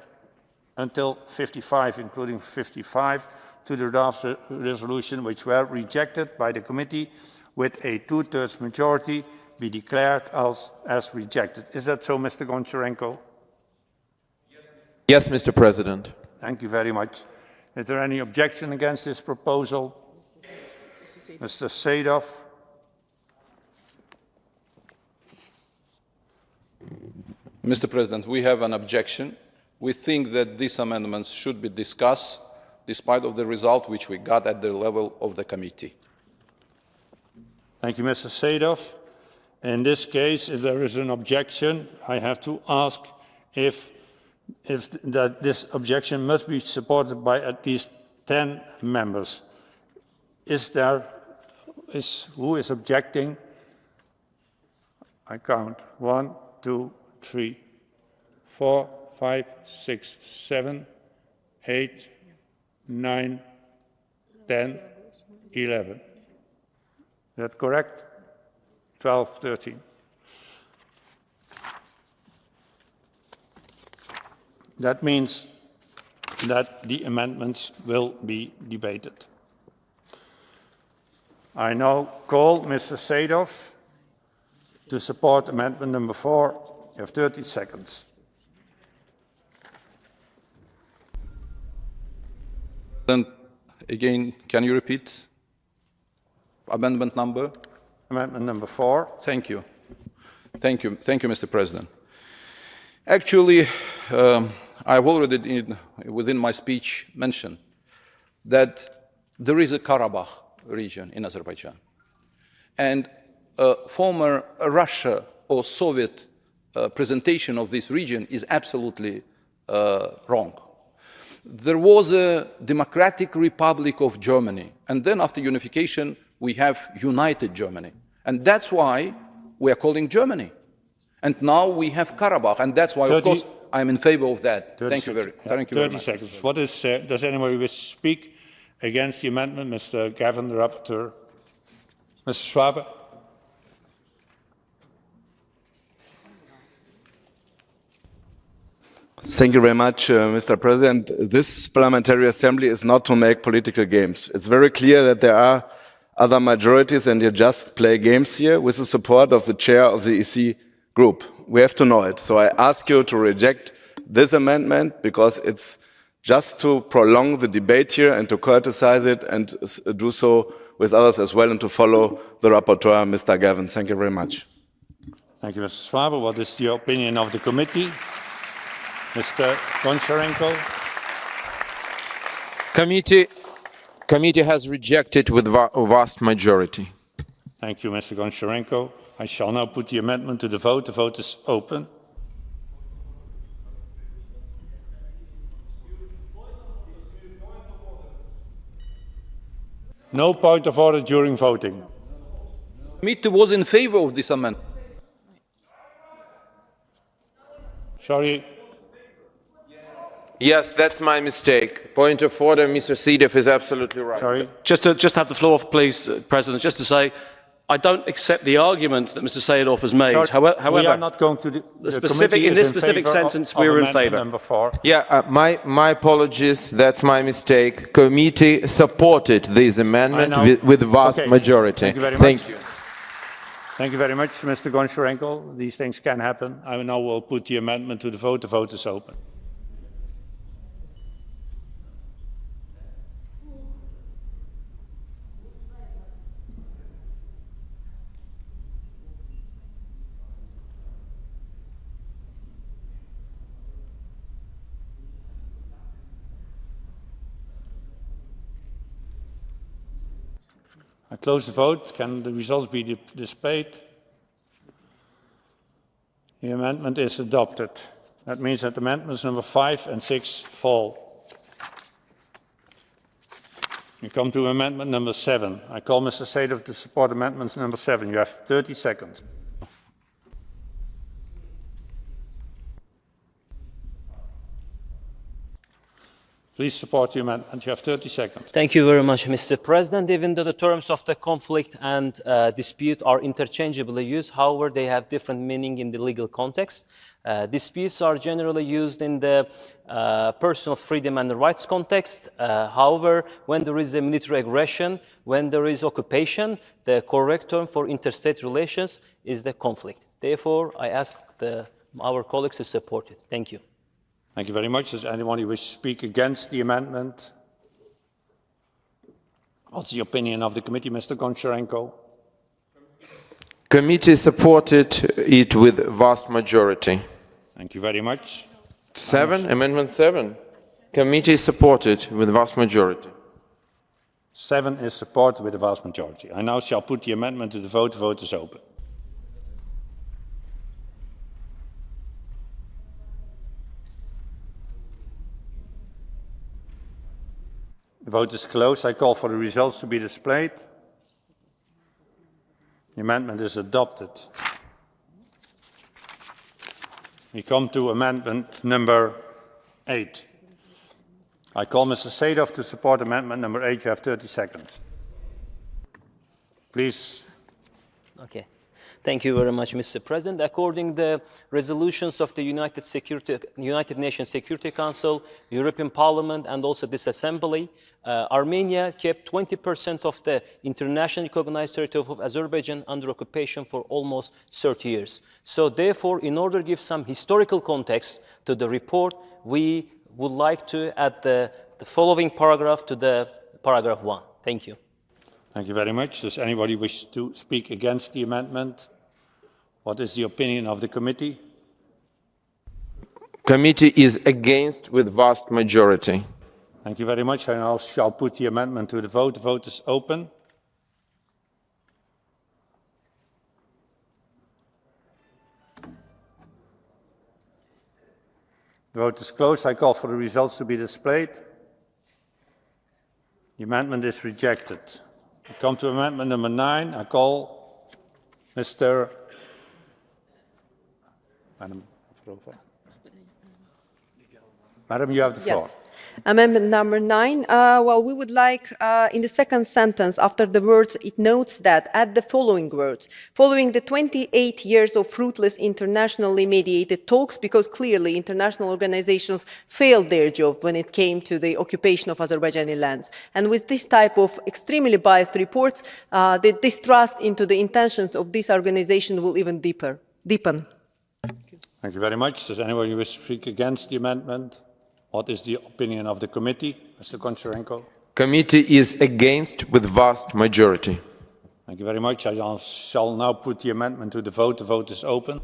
until 55, including 55, to the draft resolution, which were rejected by the committee with a 2/3 majority, be declared as rejected. Is that so, Mr. Goncharenko? Yes, Mr. President. Thank you very much. Is there any objection against this proposal? Mr. Sadov. Mr. President, we have an objection. We think that these amendments should be discussed despite of the result which we got at the level of the committee. Thank you, Mr. Sadov. In this case, if there is an objection, I have to ask if this objection must be supported by at least 10 members. Who is objecting? I count 1, 2, 3, 4, 5, 6, 7, 8, 9, 10, 11. Is that correct? 12, 13. That means that the amendments will be debated. I now call Mr. Sadov to support amendment number 4. You have 30 seconds. Then again, can you repeat amendment number? Amendment number 4. Thank you. Thank you, Mr. President. Actually, I've already, within my speech, mentioned that there is a Karabakh region in Azerbaijan. And former Russia or Soviet presentation of this region is absolutely wrong. There was a Democratic Republic of Germany, and then after unification, we have united Germany. And that's why we are calling Germany. And now we have Karabakh, and that's why, of course, I'm in favor of that. Thank you very much. 30 seconds. What is, does anybody wish to speak against the amendment? Mr. Gavin, the rapporteur. Mr. Schwabe. Thank you very much, Mr. President. This parliamentary assembly is not to make political games. It's very clear that there are other majorities and you just play games here with the support of the chair of the EC group. We have to know it. So I ask you to reject this amendment because it's just to prolong the debate here and to criticize it and do so with others as well and to follow the rapporteur, Mr. Gavin. Thank you very much. Thank you, Mr. Schwabe. What is the opinion of the committee? Mr. Goncharenko. Committee has rejected with a vast majority. Thank you, Mr. Goncharenko. I shall now put the amendment to the vote. The vote is open. No point of order during voting. The committee was in favor of this amendment. Sorry. Yes, that's my mistake. Point of order, Mr. Sedov is absolutely right. Sorry. Just have the floor, please, President, just to say, I don't accept the argument that Mr. Sadov has made. Sorry, however, we are not going to in this specific sentence, we're in favour. Number 4. Yeah, my apologies. That's my mistake. Committee supported this amendment with vast majority. Thank you very much. Thank you very much, Mr. Goncharenko. These things can happen. I now will put the amendment to the vote. The vote is open. I close the vote. Can the results be displayed? The amendment is adopted. That means that amendments number 5 and 6 fall. We come to amendment number 7. I call Mr. Sadov to support amendments number 7. You have 30 seconds. Please support the amendment. You have 30 seconds. Thank you very much, Mr. President. Even though the terms of the conflict and dispute are interchangeably used, however, they have different meaning in the legal context. Disputes are generally used in the personal freedom and rights context. However, when there is a military aggression, when there is occupation, the correct term for interstate relations is the conflict. Therefore, I ask our colleagues to support it. Thank you. Thank you very much. Does anyone who wishes to speak against the amendment? What's the opinion of the committee, Mr. Goncharenko? Committee supported it with vast majority. Thank you very much. 7, Amendment 7. Committee supported with vast majority. 7 is supported with a vast majority. I now shall put the amendment to the vote. The vote is open. The vote is closed. I call for the results to be displayed. The amendment is adopted. We come to amendment number 8. I call Mr. Sadov to support amendment number 8. You have 30 seconds. Please. Okay. Thank you very much, Mr. President. According to the resolutions of the United Nations Security Council, European Parliament, and also this Assembly, Armenia kept 20% of the internationally recognized territory of Azerbaijan under occupation for almost 30 years. So therefore, in order to give some historical context to the report, we would like to add the following paragraph to the paragraph 1. Thank you. Thank you very much. Does anybody wish to speak against the amendment? What is the opinion of the committee? Committee is against with vast majority. Thank you very much. I now shall put the amendment to the vote. The vote is open. The vote is closed. I call for the results to be displayed. The amendment is rejected. We come to amendment number 9. I call Mr. Madam, you have the floor. Yes. Amendment number 9. Well, we would like, in the second sentence, after the words, it notes that, add the following words. Following the 28 years of fruitless internationally mediated talks, because clearly international organizations failed their job when it came to the occupation of Azerbaijani lands. And with this type of extremely biased reports, the distrust into the intentions of this organization will even deepen. Thank you very much. Does anyone wish to speak against the amendment? What is the opinion of the committee? Mr. Goncharenko? Committee is against with vast majority. Thank you very much. I shall now put the amendment to the vote. The vote is open.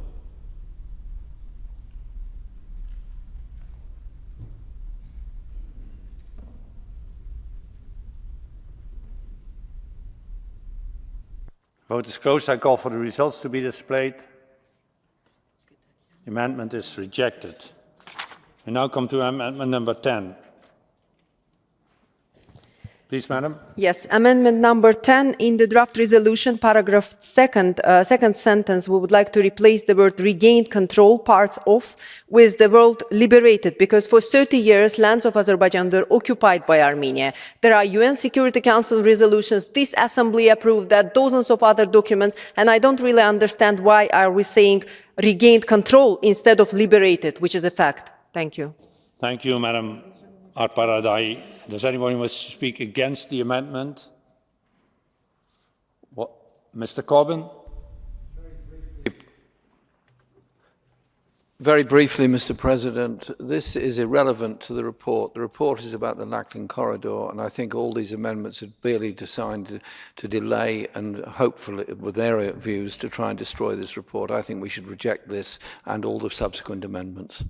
Vote is closed. I call for the results to be displayed. The amendment is rejected. We now come to amendment number 10. Please, Madam. Yes, amendment number 10 in the draft resolution, paragraph second sentence, we would like to replace the word regained control, parts of, with the word liberated, because for 30 years, lands of Azerbaijan were occupied by Armenia. There are UN Security Council resolutions, this assembly approved that, dozens of other documents, and I don't really understand why are we saying regained control instead of liberated, which is a fact. Thank you. Thank you, Madam Arparadai. Does anyone wish to speak against the amendment? What? Mr. Corbyn? Very briefly, Mr. President, this is irrelevant to the report. The report is about the Lachlan corridor, and I think all these amendments are barely designed to delay and hopefully, with their views, to try and destroy this report. I think we should reject this and all the subsequent amendments.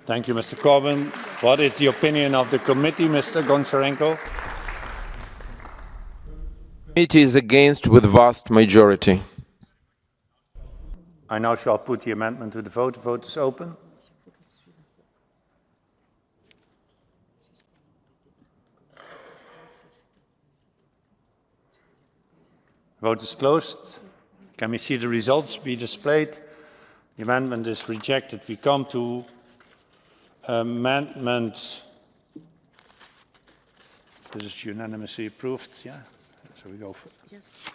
Thank you, Mr. Corbyn. What is the opinion of the committee, Mr. Goncharenko? Committee is against with vast majority. I now shall put the amendment to the vote. The vote is open. The vote is closed. Can we see the results be displayed? The amendment is rejected. We come to amendment. This is unanimously approved, yeah? So we go for it. Yes.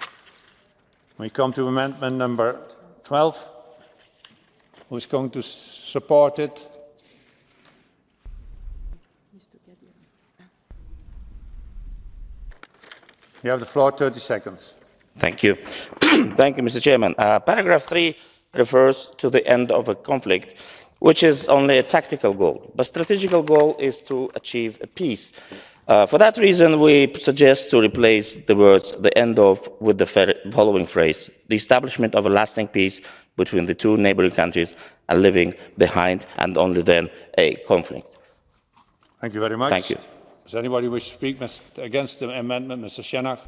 We come to amendment number 12. Who is going to support it? You have the floor, 30 seconds. Thank you. Thank you, Mr. Chairman. Paragraph 3 refers to the end of a conflict, which is only a tactical goal. But strategical goal is to achieve a peace. For that reason, we suggest to replace the words "the end of" with the following phrase: the establishment of a lasting peace between the two neighboring countries and leaving behind and only then a conflict. Thank you very much. Thank you. Does anybody wish to speak against the amendment? Mr. Shenach?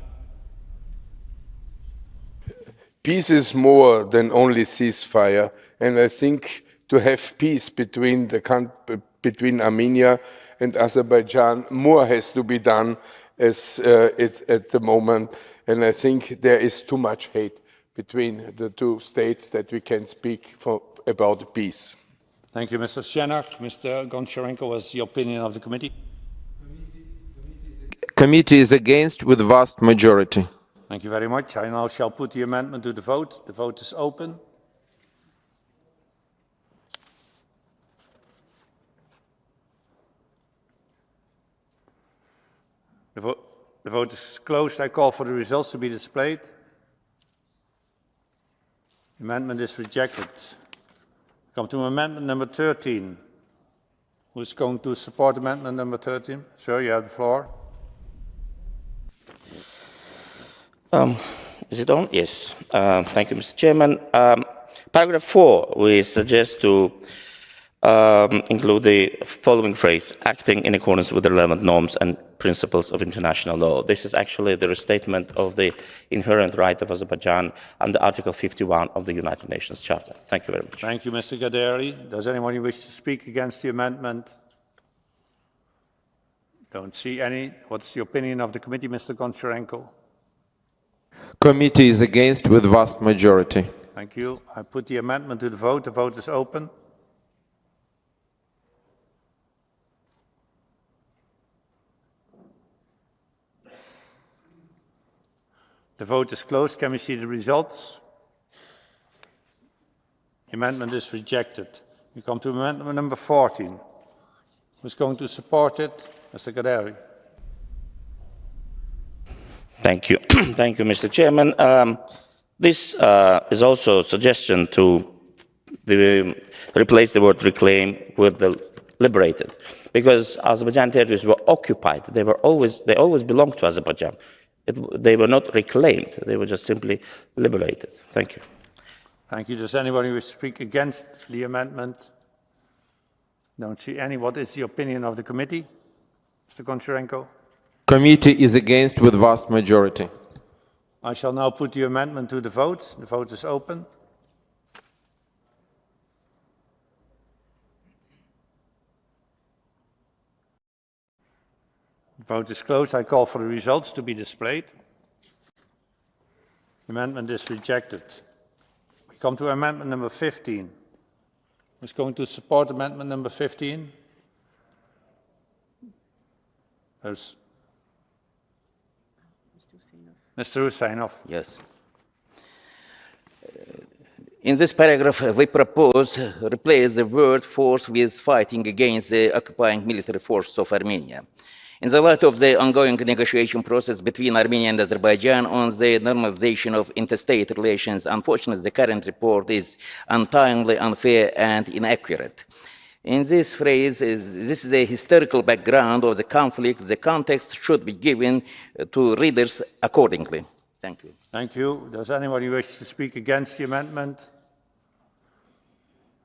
Peace is more than only ceasefire, and I think to have peace between Armenia and Azerbaijan, more has to be done as it's at the moment, and I think there is too much hate between the two states that we can speak about peace. Thank you, Mr. Shenach. Mr. Goncharenko, what's the opinion of the committee? Committee is against with vast majority. Thank you very much. I now shall put the amendment to the vote. The vote is open. The vote is closed. I call for the results to be displayed. The amendment is rejected. Come to amendment number 13. Who is going to support amendment number 13? Sir, you have the floor. Is it on? Yes. Thank you, Mr. Chairman. Paragraph 4, we suggest to include the following phrase: acting in accordance with the relevant norms and principles of international law. This is actually the restatement of the inherent right of Azerbaijan under Article 51 of the United Nations Charter. Thank you very much. Thank you, Mr. Gaderi. Does anyone wish to speak against the amendment? Don't see any. What's the opinion of the committee, Mr. Goncharenko? Committee is against with vast majority. Thank you. I put the amendment to the vote. The vote is open. The vote is closed. Can we see the results? The amendment is rejected. We come to amendment number 14. Who's going to support it? Mr. Gaderi. Thank you. Thank you, Mr. Chairman. This is also a suggestion to replace the word reclaim with the liberated, because Azerbaijan territories were occupied. They always belonged to Azerbaijan. They were not reclaimed. They were just simply liberated. Thank you. Thank you. Does anybody wish to speak against the amendment? Don't see any. What is the opinion of the committee? Mr. Goncharenko? Committee is against with vast majority. I shall now put the amendment to the vote. The vote is open. The vote is closed. I call for the results to be displayed. The amendment is rejected. We come to amendment number 15. Who's going to support amendment number 15? There's Mr. Husseinov. Yes. In this paragraph, we propose replace the word force with fighting against the occupying military force of Armenia. In the light of the ongoing negotiation process between Armenia and Azerbaijan on the normalization of interstate relations, unfortunately, the current report is untimely, unfair, and inaccurate. In this phrase, this is the historical background of the conflict. The context should be given to readers accordingly. Thank you. Thank you. Does anybody wish to speak against the amendment?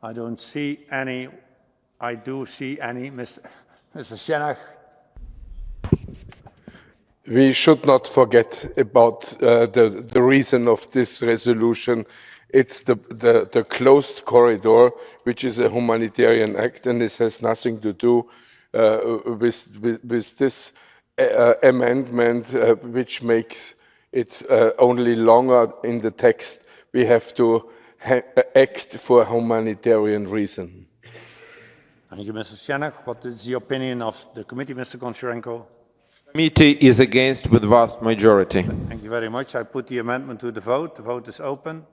I don't see any. I do see any. Mr. Shenach. We should not forget about the reason of this resolution. It's the closed corridor, which is a humanitarian act, and this has nothing to do with this amendment, which makes it only longer in the text. We have to act for a humanitarian reason. Thank you, Mr. Shenach. What is the opinion of the committee, Mr. Goncharenko? Committee is against with vast majority. Thank you very much. I put the amendment to the vote. The vote is open.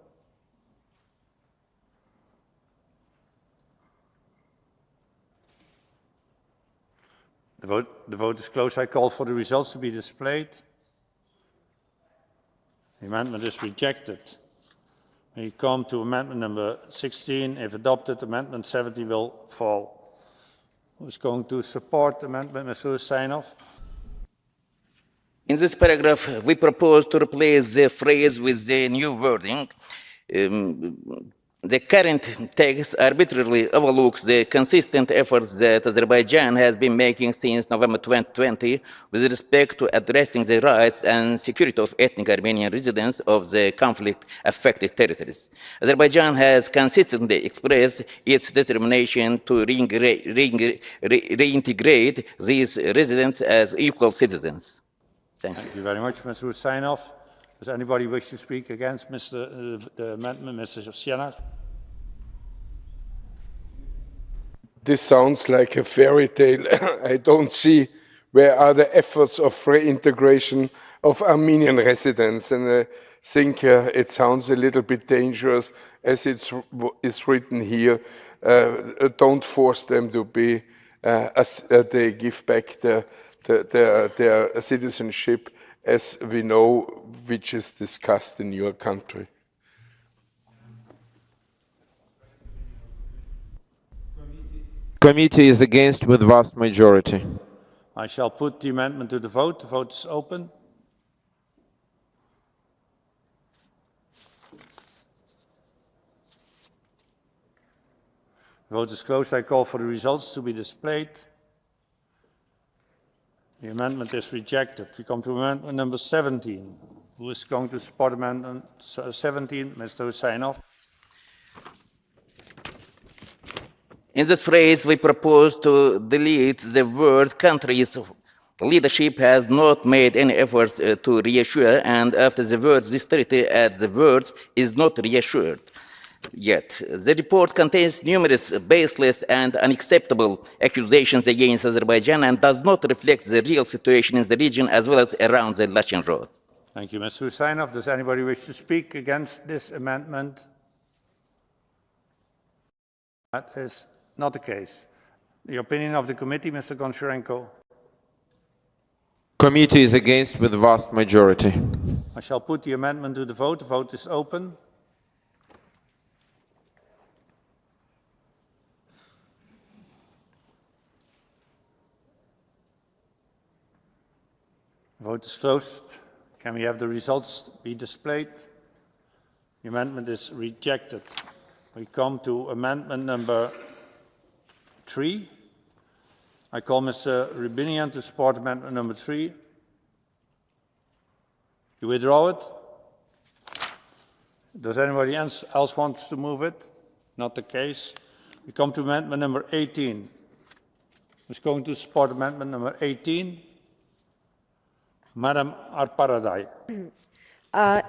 The vote is closed. I call for the results to be displayed. The amendment is rejected. We come to amendment number 16. If adopted, amendment 70 will fall. Who is going to support amendment? Mr. Husseinov? In this paragraph, we propose to replace the phrase with the new wording. The current text arbitrarily overlooks the consistent efforts that Azerbaijan has been making since November 2020 with respect to addressing the rights and security of ethnic Armenian residents of the conflict-affected territories. Azerbaijan has consistently expressed its determination to reintegrate these residents as equal citizens. Thank you very much, Mr. Husseinov. Does anybody wish to speak against the amendment, Mr. Shenach? This sounds like a fairy tale. I don't see where are the efforts of reintegration of Armenian residents, and I think it sounds a little bit dangerous as it is written here. Don't force them to be, they give back their citizenship, as we know, which is discussed in your country. Committee is against with vast majority. I shall put the amendment to the vote. The vote is open. The vote is closed. I call for the results to be displayed. The amendment is rejected. We come to amendment number 17. Who is going to support amendment 17? Mr. Husseinov. In this phrase, we propose to delete the word countries. Leadership has not made any efforts to reassure, and after the words, this territory at the words is not reassured yet. The report contains numerous baseless and unacceptable accusations against Azerbaijan and does not reflect the real situation in the region as well as around the Lachin Road. Thank you, Mr. Husseinov. Does anybody wish to speak against this amendment? That is not the case. The opinion of the committee, Mr. Goncharenko. Committee is against with vast majority. I shall put the amendment to the vote. The vote is open. Vote is closed. Can we have the results be displayed? The amendment is rejected. We come to amendment number 3. I call Mr. Rubinian to support amendment number 3. You withdraw it? Does anybody else want to move it? Not the case. We come to amendment number 18. Who's going to support amendment number 18? Madam Arparadai.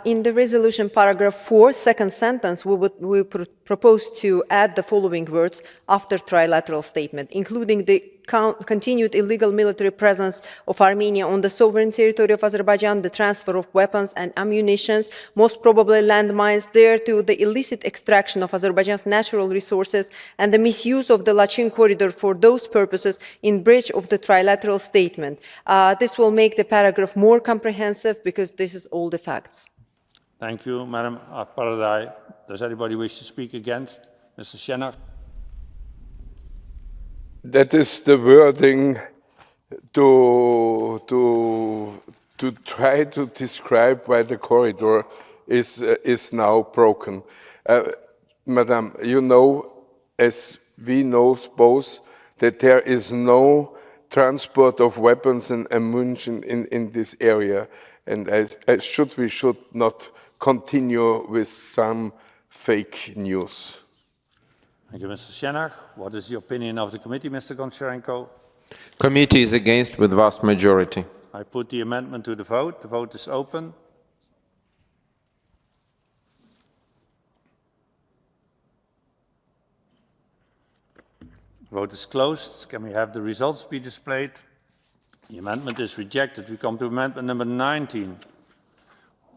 In the resolution paragraph 4, second sentence, we propose to add the following words after trilateral statement, including the continued illegal military presence of Armenia on the sovereign territory of Azerbaijan, the transfer of weapons and ammunition, most probably landmines there, to the illicit extraction of Azerbaijan's natural resources and the misuse of the Lachin corridor for those purposes in breach of the trilateral statement. This will make the paragraph more comprehensive because this is all the facts. Thank you, Madam Paradai. Does anybody wish to speak against? Mr. Shenach? That is the wording to try to describe why the corridor is now broken. Madam, you know, as we know both, that there is no transport of weapons and ammunition in this area, and we should not continue with some fake news. Thank you, Mr. Shenach. What is the opinion of the committee, Mr. Goncharenko? Committee is against with vast majority. I put the amendment to the vote. The vote is open. The vote is closed. Can we have the results be displayed? The amendment is rejected. We come to amendment number 19.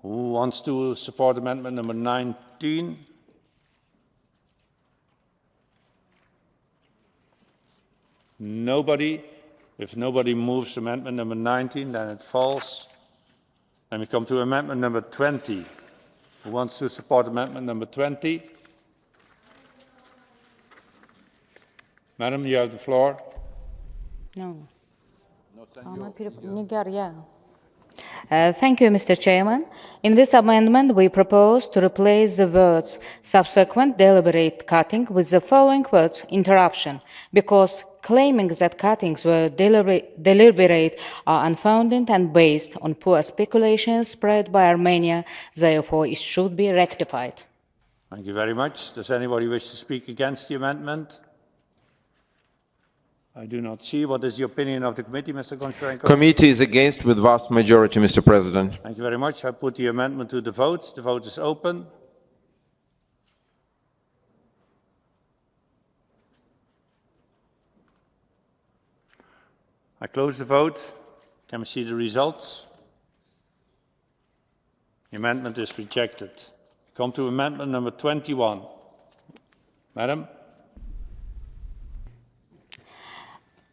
Who wants to support amendment number 19? Nobody. If nobody moves amendment number 19, then it falls. Then we come to amendment number 20. Who wants to support amendment number 20? Madam, you have the floor. No. Thank you, Mr. Chairman. In this amendment, we propose to replace the words subsequent deliberate cutting with the following words interruption, because claiming that cuttings were deliberate are unfounded and based on poor speculations spread by Armenia, therefore it should be rectified. Thank you very much. Does anybody wish to speak against the amendment? I do not see. What is the opinion of the committee, Mr. Goncharenko? Committee is against with vast majority, Mr. President. Thank you very much. I put the amendment to the vote. The vote is open. I close the vote. Can we see the results? The amendment is rejected. Come to amendment number 21. Madam?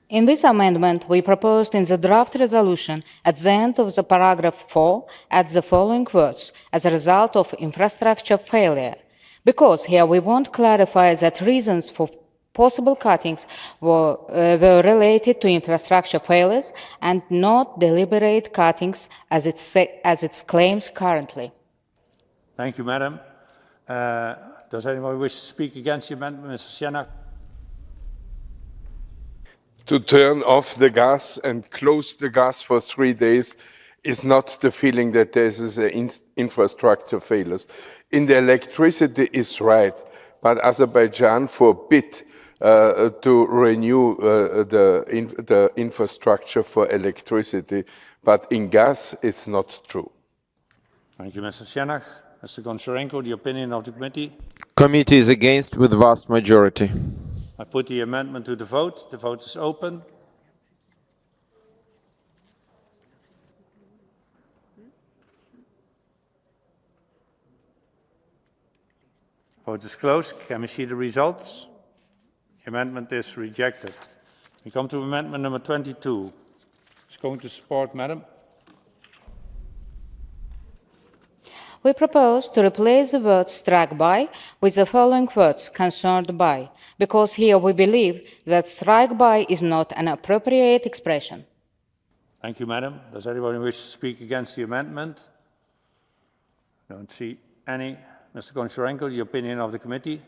In this amendment, we proposed in the draft resolution at the end of the paragraph 4 add the following words, as a result of infrastructure failure, because here we want to clarify that reasons for possible cuttings were related to infrastructure failures and not deliberate cuttings as it claims currently. Thank you, Madam. Does anyone wish to speak against the amendment? Mr. Shenach? To turn off the gas and close the gas for 3 days is not the feeling that there is infrastructure failures. In the electricity is right, but Azerbaijan forbid to renew the infrastructure for electricity, but in gas it's not true. Thank you, Mr. Shenach. Mr. Goncharenko, the opinion of the committee? Committee is against with vast majority. I put the amendment to the vote. The vote is open. Vote is closed. Can we see the results? The amendment is rejected. We come to amendment number 22. Who's going to support, Madam? We propose to replace the word struck by with the following words concerned by, because here we believe that strike by is not an appropriate expression. Thank you, Madam. Does anyone wish to speak against the amendment? Don't see any. Mr. Goncharenko, the opinion of the committee?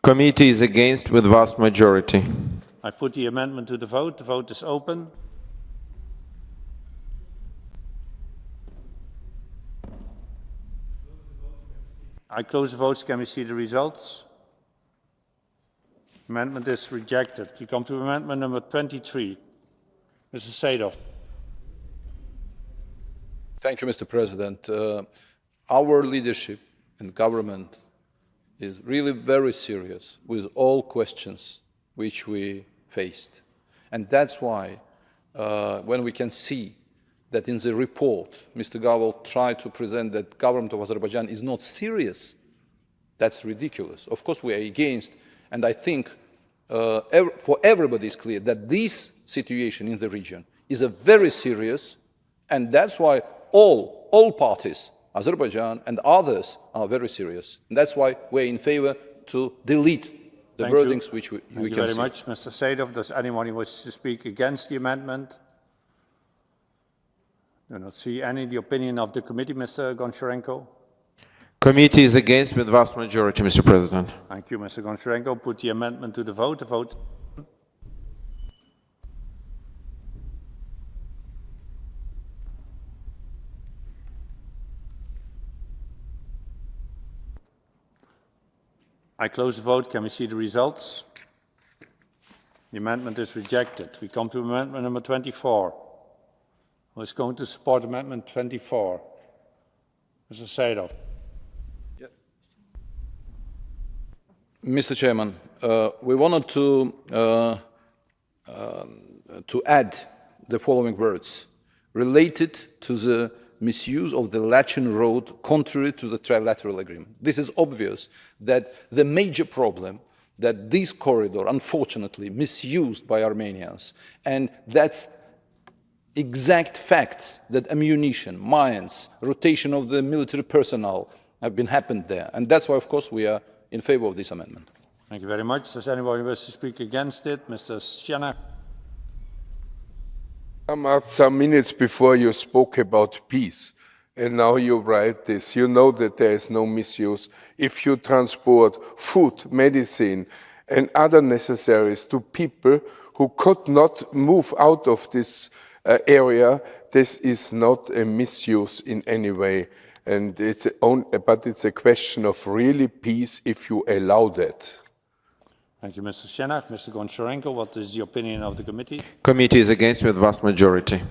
Committee is against with vast majority. I put the amendment to the vote. The vote is open. I close the votes. Can we see the results? Amendment is rejected. We come to amendment number 23. Mr. Sadov. Thank you, Mr. President. Our leadership and government is really very serious with all questions which we faced. And that's why when we can see that in the report, Mr. Gawel tried to present that government of Azerbaijan is not serious, that's ridiculous. Of course, we are against, and I think for everybody is clear that this situation in the region is a very serious, and that's why all parties, Azerbaijan and others, are very serious. And that's why we're in favor to delete the wordings which we can see. Thank you very much, Mr. Sadov. Does anyone wish to speak against the amendment? I do not see any. The opinion of the committee, Mr. Goncharenko. Committee is against with vast majority, Mr. President. Thank you, Mr. Goncharenko. Put the amendment to the vote. The vote. I close the vote. Can we see the results? The amendment is rejected. We come to amendment number 24. Who is going to support amendment 24? Mr. Sadov. Mr. Chairman, we wanted to add the following words: related to the misuse of the Lachin road contrary to the trilateral agreement. This is obvious that the major problem that this corridor, unfortunately, misused by Armenians, and that's exact facts that ammunition, mines, rotation of the military personnel have been happened there. And that's why, of course, we are in favor of this amendment. Thank you very much. Does anybody wish to speak against it? Mr. Shana. Some minutes before you spoke about peace, and now you write this. You know that there is no misuse. If you transport food, medicine, and other necessaries to people who could not move out of this area, this is not a misuse in any way. And but it's a question of really peace if you allow that. Thank you, Mr. Shenak. Mr. Goncharenko, what is the opinion of the committee? Committee is against with vast majority.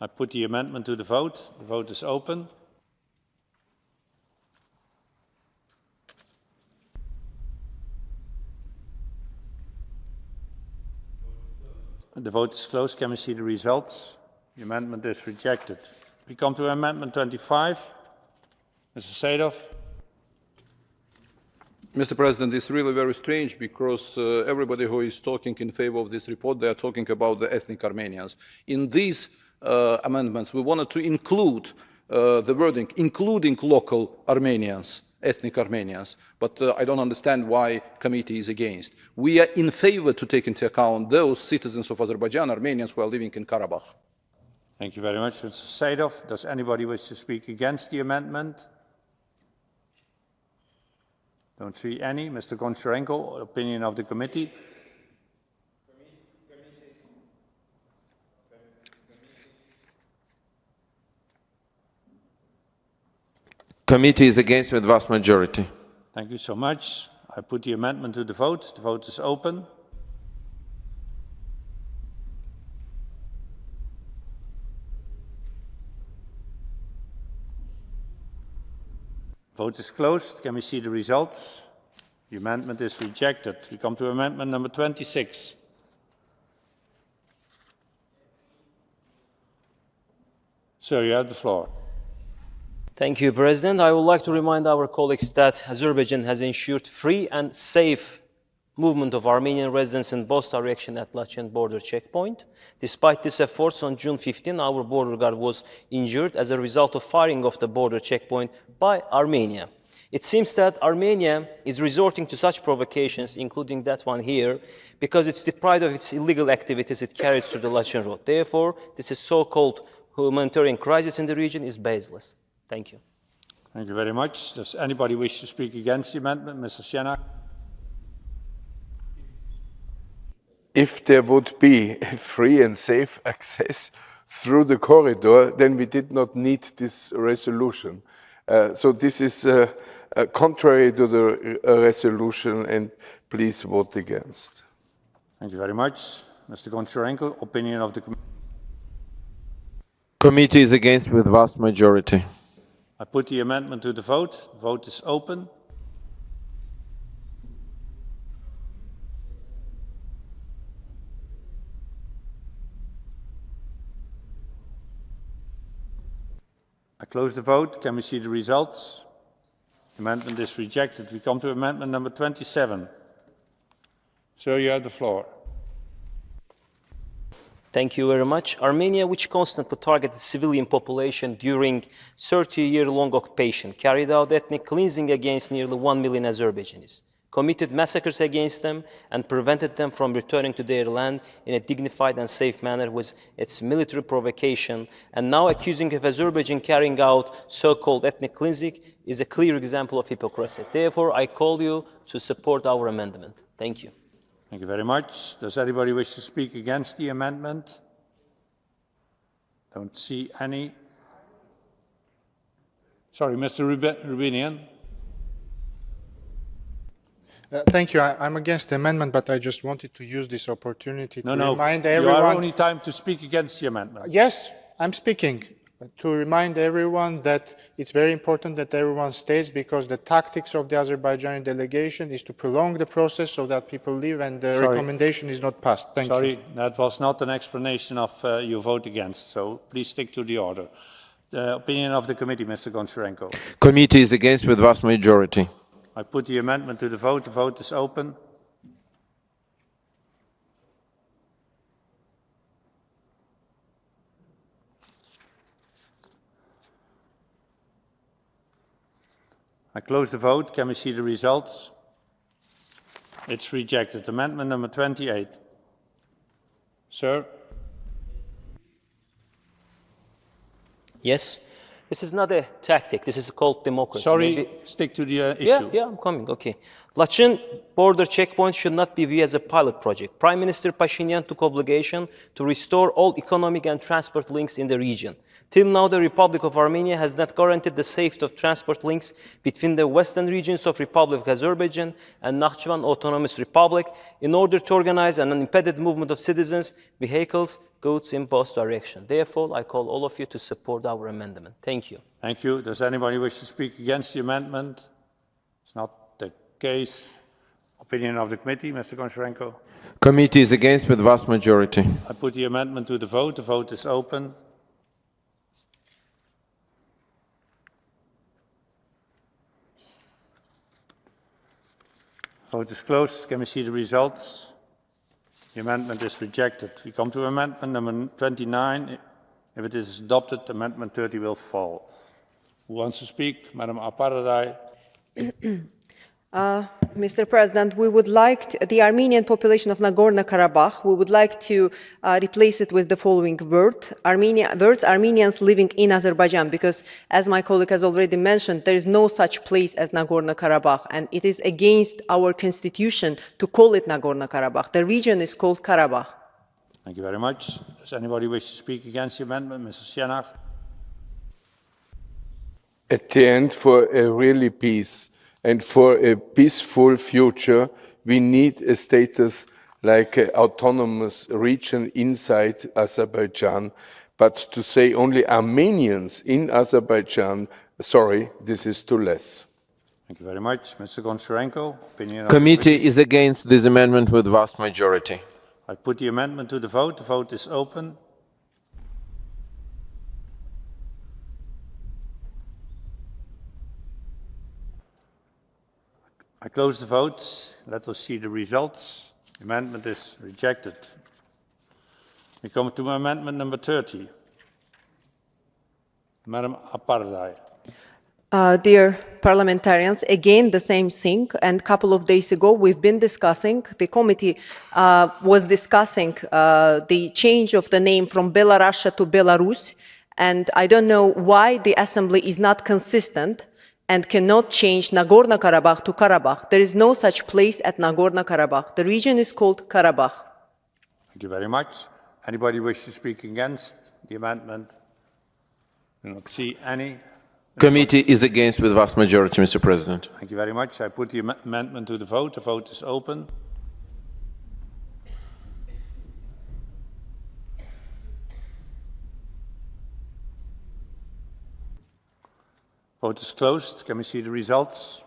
I put the amendment to the vote. The vote is open. The vote is closed. Can we see the results? The amendment is rejected. We come to amendment 25. Mr. Sadov. Mr. President, it's really very strange because everybody who is talking in favor of this report, they are talking about the ethnic Armenians. In these amendments, we wanted to include the wording, including local Armenians, ethnic Armenians, but I don't understand why committee is against. We are in favor to take into account those citizens of Azerbaijan, Armenians who are living in Karabakh. Thank you very much, Mr. Sadov. Does anybody wish to speak against the amendment? Don't see any. Mr. Goncharenko, opinion of the committee? Committee is against with vast majority. Thank you so much. I put the amendment to the vote. The vote is open. Vote is closed. Can we see the results? The amendment is rejected. We come to amendment number 26. Sir, you have the floor. Thank you, President. I would like to remind our colleagues that Azerbaijan has ensured free and safe movement of Armenian residents in both directions at Lachin border checkpoint. Despite these efforts, on June 15, our border guard was injured as a result of firing of the border checkpoint by Armenia. It seems that Armenia is resorting to such provocations, including that one here, because it's deprived of its illegal activities it carries through the Lachin road. Therefore, this is so-called humanitarian crisis in the region is baseless. Thank you. Thank you very much. Does anybody wish to speak against the amendment? Mr. Shenak. If there would be free and safe access through the corridor, then we did not need this resolution. So this is contrary to the resolution, and please vote against. Thank you very much. Mr. Goncharenko, opinion of the committee? Committee is against with vast majority. I put the amendment to the vote. The vote is open. I close the vote. Can we see the results? Amendment is rejected. We come to amendment number 27. Sir, you have the floor. Thank you very much. Armenia, which constantly targeted the civilian population during 30-year-long occupation, carried out ethnic cleansing against nearly 1 million Azerbaijanis, committed massacres against them, and prevented them from returning to their land in a dignified and safe manner with its military provocation, and now accusing of Azerbaijan carrying out so-called ethnic cleansing is a clear example of hypocrisy. Therefore, I call you to support our amendment. Thank you. Thank you very much. Does anybody wish to speak against the amendment? Don't see any. Sorry, Mr. Rubinian. Thank you. I'm against the amendment, but I just wanted to use this opportunity to remind everyone. You have only time to speak against the amendment. Yes, I'm speaking. To remind everyone that it's very important that everyone stays, because the tactics of the Azerbaijani delegation is to prolong the process so that people leave and the recommendation is not passed. Thank you. Sorry, that was not an explanation of your vote against, so please stick to the order. The opinion of the committee, Mr. Goncharenko. Committee is against with vast majority. I put the amendment to the vote. The vote is open. I close the vote. Can we see the results? It's rejected. Amendment number 28. Sir? Yes. This is not a tactic. This is called democracy. Sorry, stick to the issue. Yeah, I'm coming. Okay. Lachin border checkpoints should not be viewed as a pilot project. Prime Minister Pashinyan took obligation to restore all economic and transport links in the region. Till now, the Republic of Armenia has not guaranteed the safety of transport links between the western regions of Republic of Azerbaijan and Nakhchivan Autonomous Republic in order to organize an unimpeded movement of citizens, vehicles, goods in both directions. Therefore, I call all of you to support our amendment. Thank you. Thank you. Does anybody wish to speak against the amendment? It's not the case. Opinion of the committee, Mr. Goncharenko. Committee is against with vast majority. I put the amendment to the vote. The vote is open. Vote is closed. Can we see the results? The amendment is rejected. We come to amendment number 29. If it is adopted, amendment 30 will fall. Who wants to speak? Madam Aparadai. Mr. President, we would like the Armenian population of Nagorno-Karabakh, we would like to replace it with the following words, Armenians living in Azerbaijan, because as my colleague has already mentioned, there is no such place as Nagorno-Karabakh, and it is against our constitution to call it Nagorno-Karabakh. The region is called Karabakh. Thank you very much. Does anybody wish to speak against the amendment? Mr. Sienach. At the end, for a really peace and for a peaceful future, we need a status like an autonomous region inside Azerbaijan. But to say only Armenians in Azerbaijan, sorry, this is too less. Thank you very much. Mr. Goncharenko, opinion of Committee is against this amendment with vast majority. I put the amendment to the vote. The vote is open. I close the vote. Let us see the results. The amendment is rejected. We come to amendment number 30. Madam Apardai. Dear parliamentarians, again the same thing, and a couple of days ago we've been discussing, the committee was discussing the change of the name from Belarus to Belarus, and I don't know why the assembly is not consistent and cannot change Nagorno-Karabakh to Karabakh. There is no such place at Nagorno-Karabakh. The region is called Karabakh. Thank you very much. Anybody wish to speak against the amendment? I do not see any. Committee is against with vast majority, Mr. President. Thank you very much. I put the amendment to the vote. The vote is open. Vote is closed. Can we see the results?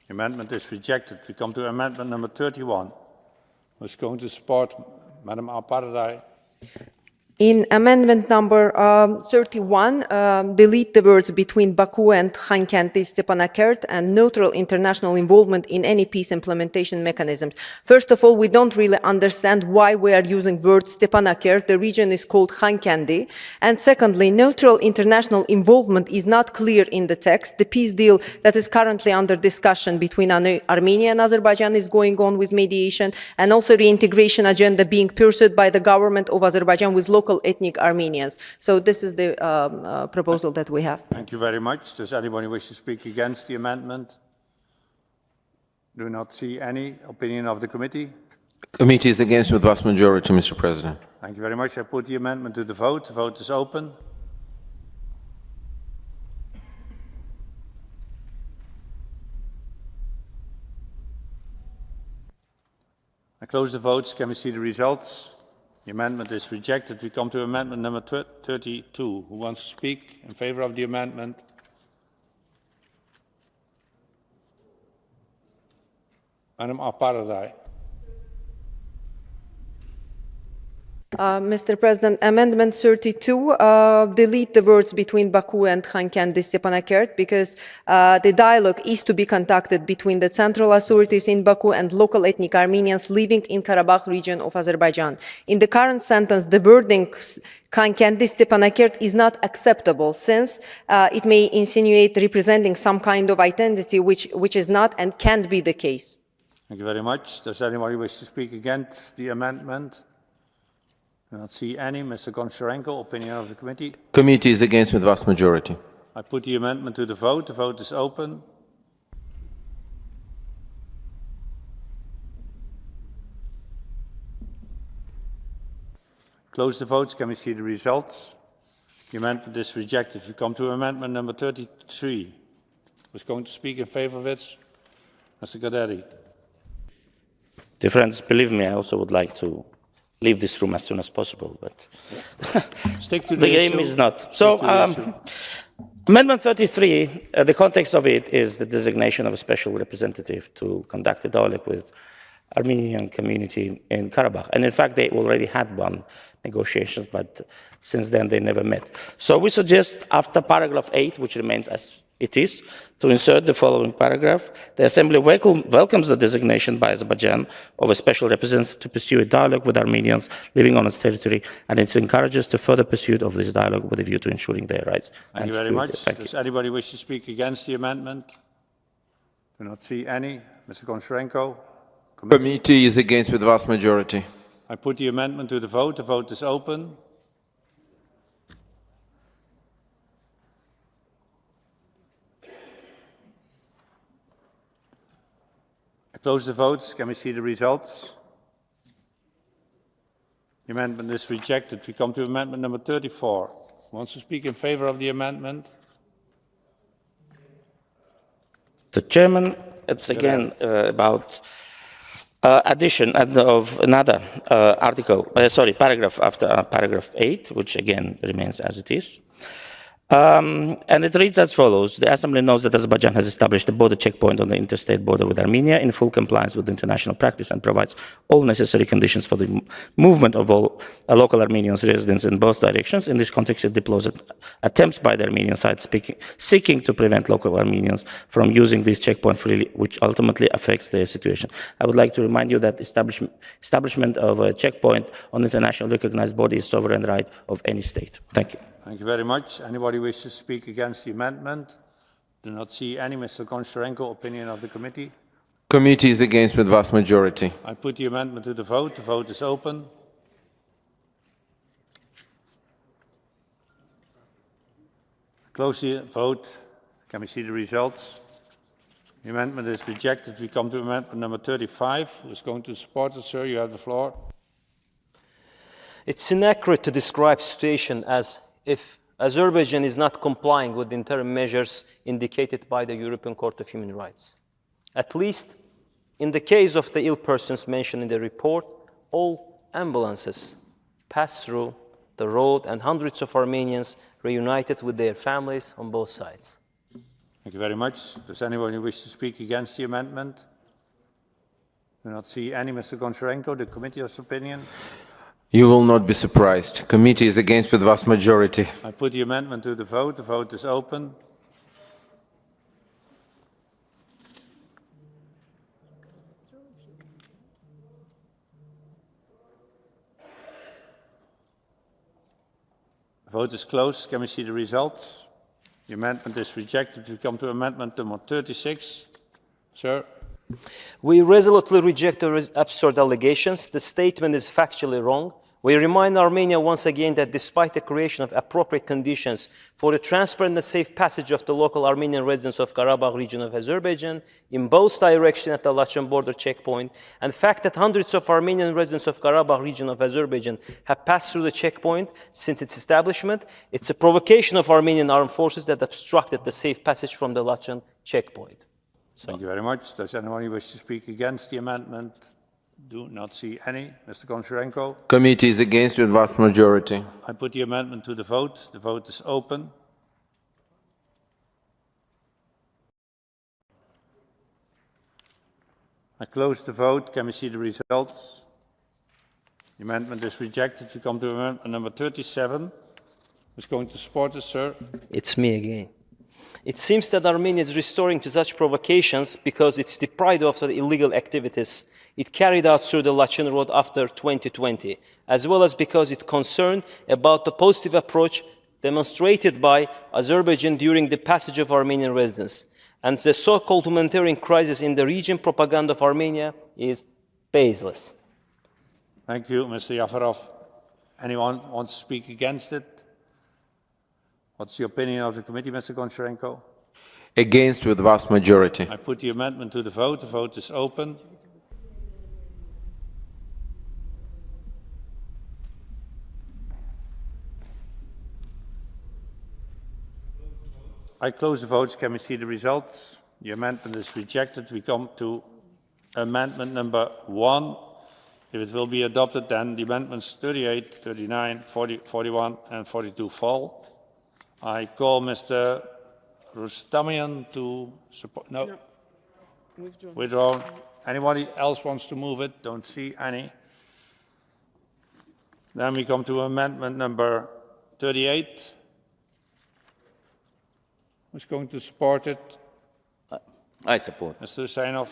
The amendment is rejected. We come to amendment number 31. Who's going to support Madam Alparadai? In amendment number 31, delete the words between Baku and Khankanti-Stepanakert and neutral international involvement in any peace implementation mechanisms. First of all, we don't really understand why we are using word Stepanakert. The region is called Khankandi. And secondly, neutral international involvement is not clear in the text. The peace deal that is currently under discussion between Armenia and Azerbaijan is going on with mediation, and also reintegration agenda being pursued by the government of Azerbaijan with local ethnic Armenians. So this is the proposal that we have. Thank you very much. Does anybody wish to speak against the amendment? Do not see any. Opinion of the committee? Committee is against with vast majority, Mr. President. Thank you very much. I put the amendment to the vote. The vote is open. I close the votes. Can we see the results? The amendment is rejected. We come to amendment number 32. Who wants to speak in favor of the amendment? Madam Aparadai. Mr. President, Amendment 32, delete the words between Baku and Khankanti-Stepanakert, because the dialogue is to be conducted between the central authorities in Baku and local ethnic Armenians living in Karabakh region of Azerbaijan. In the current sentence, the wording Khankanti-Stepanakert is not acceptable, since it may insinuate representing some kind of identity which is not and can't be the case. Thank you very much. Does anybody wish to speak against the amendment? I do not see any. Mr. Goncharenko, opinion of the committee? Committee is against with vast majority. I put the amendment to the vote. The vote is open. Close the votes. Can we see the results? The amendment is rejected. We come to amendment number 33. Who's going to speak in favor of it? Mr. Gaderi. Dear friends, believe me, I also would like to leave this room as soon as possible, but stick to the game is not. So, Amendment 33, the context of it is the designation of a special representative to conduct a dialogue with Armenian community in Karabakh. And in fact, they already had one negotiations, but since then they never met. So we suggest after paragraph 8, which remains as it is, to insert the following paragraph. The Assembly welcomes the designation by Azerbaijan of a special representative to pursue a dialogue with Armenians living on its territory, and it encourages the further pursuit of this dialogue with a view to ensuring their rights. Thank you very much. Does anybody wish to speak against the amendment? Do not see any. Mr. Goncharenko. Committee is against with vast majority. I put the amendment to the vote. The vote is open. Close the votes. Can we see the results? The amendment is rejected. We come to amendment number 34. Who wants to speak in favor of the amendment? The Chairman, it's again about addition of another paragraph after paragraph 8, which again remains as it is. And it reads as follows. The Assembly knows that Azerbaijan has established a border checkpoint on the interstate border with Armenia in full compliance with international practice and provides all necessary conditions for the movement of all local Armenian residents in both directions. In this context, it deplores attempts by the Armenian side seeking to prevent local Armenians from using this checkpoint freely, which ultimately affects their situation. I would like to remind you that establishment of a checkpoint on internationally recognized border is sovereign right of any state. Thank you. Thank you very much. Anybody wish to speak against the amendment? Do not see any. Mr. Goncharenko, opinion of the committee? Committee is against with vast majority. I put the amendment to the vote. The vote is open. Close the vote. Can we see the results? The amendment is rejected. We come to amendment number 35. Who is going to support it, sir? You have the floor. It's inaccurate to describe the situation as if Azerbaijan is not complying with the interim measures indicated by the European Court of Human Rights. At least in the case of the ill persons mentioned in the report, all ambulances passed through the road and hundreds of Armenians reunited with their families on both sides. Thank you very much. Does anyone wish to speak against the amendment? Do not see any. Mr. Goncharenko, the committee's opinion? You will not be surprised. Committee is against with vast majority. I put the amendment to the vote. The vote is open. The vote is closed. Can we see the results? The amendment is rejected. We come to amendment number 36. Sir. We resolutely reject the absurd allegations. The statement is factually wrong. We remind Armenia once again that despite the creation of appropriate conditions for the transparent and safe passage of the local Armenian residents of Karabakh region of Azerbaijan in both directions at the Lachin border checkpoint, and the fact that hundreds of Armenian residents of Karabakh region of Azerbaijan have passed through the checkpoint since its establishment, it's a provocation of Armenian armed forces that obstructed the safe passage from the Lachin checkpoint. Thank you very much. Does anyone wish to speak against the amendment? Do not see any. Mr. Goncharenko. Committee is against with vast majority. I put the amendment to the vote. The vote is open. I close the vote. Can we see the results? The amendment is rejected. We come to amendment number 37. Who's going to support this, sir? It's me again. It seems that Armenia is restoring to such provocations because it's deprived of the illegal activities it carried out through the Lachin road after 2020, as well as because it's concerned about the positive approach demonstrated by Azerbaijan during the passage of Armenian residents. And the so-called humanitarian crisis in the region propaganda of Armenia is baseless. Thank you, Mr. Yafarov. Anyone wants to speak against it? What's the opinion of the committee, Mr. Goncharenko? Against with vast majority. I put the amendment to the vote. The vote is open. I close the votes. Can we see the results? The amendment is rejected. We come to amendment number 1. If it will be adopted, then the amendments 38, 39, 40, 41, and 42 fall. I call Mr. Rustamian to support. No. Withdrawn. Anybody else wants to move it? Don't see any. Then we come to amendment number 38. Who's going to support it? I support. Mr. Hussainov.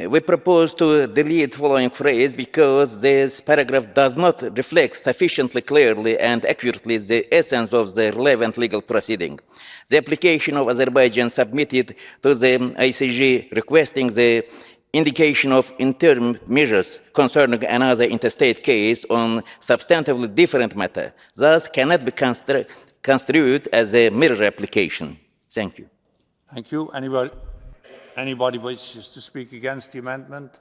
We propose to delete the following phrase because this paragraph does not reflect sufficiently clearly and accurately the essence of the relevant legal proceeding. The application of Azerbaijan submitted to the ICJ requesting the indication of interim measures concerning another interstate case on substantively different matter, thus cannot be construed as a mirror application. Thank you. Thank you. Anybody wishes to speak against the amendment?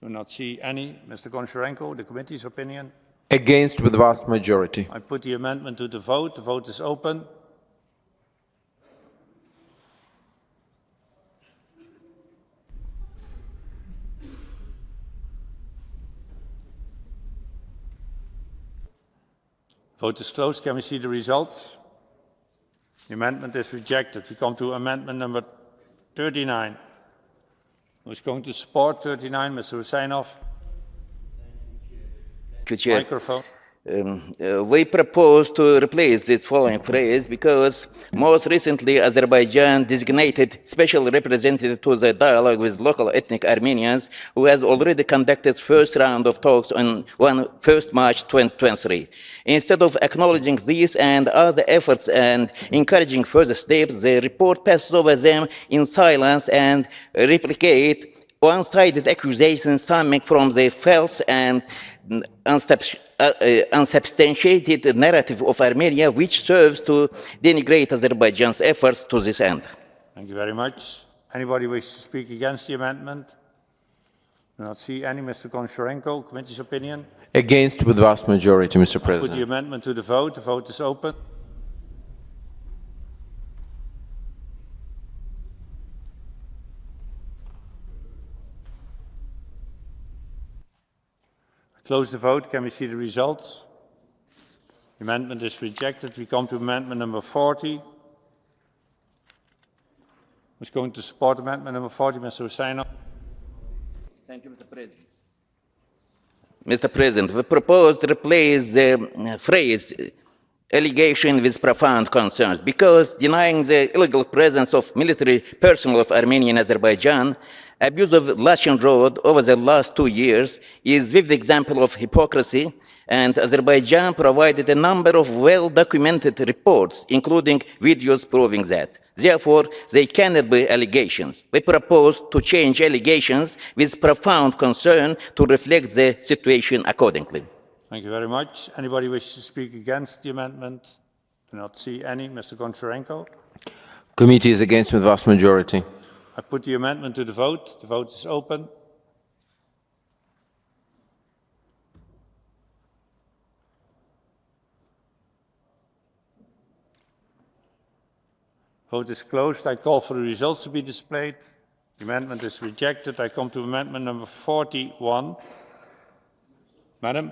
Do not see any. Mr. Goncharenko, the committee's opinion? Against with vast majority. I put the amendment to the vote. The vote is open. Vote is closed. Can we see the results? The amendment is rejected. We come to amendment number 39. Who's going to support 39? Mr. Hussainov. Microphone. We propose to replace this following phrase because most recently Azerbaijan designated special representative to the dialogue with local ethnic Armenians who has already conducted first round of talks on 1st March 2023. Instead of acknowledging these and other efforts and encouraging further steps, the report passes over them in silence and replicate one-sided accusations stemming from the false and unsubstantiated narrative of Armenia, which serves to denigrate Azerbaijan's efforts to this end. Thank you very much. Anybody wish to speak against the amendment? Do not see any. Mr. Goncharenko, committee's opinion? Against with vast majority, Mr. President. Put the amendment to the vote. The vote is open. Close the vote. Can we see the results? The amendment is rejected. We come to amendment number 40. Who's going to support amendment number 40? Mr. Hussainov. Thank you, Mr. President. Mr. President, we propose to replace the phrase allegation with profound concerns, because denying the illegal presence of military personnel of Armenia and Azerbaijan, abuse of Lachin Road over the last 2 years is vivid example of hypocrisy, and Azerbaijan provided a number of well-documented reports, including videos proving that. Therefore, they cannot be allegations. We propose to change allegations with profound concern to reflect the situation accordingly. Thank you very much. Anybody wish to speak against the amendment? Do not see any. Mr. Goncharenko? Committee is against with vast majority. I put the amendment to the vote. The vote is open. Vote is closed. I call for the results to be displayed. The amendment is rejected. I come to amendment number 41. Madam?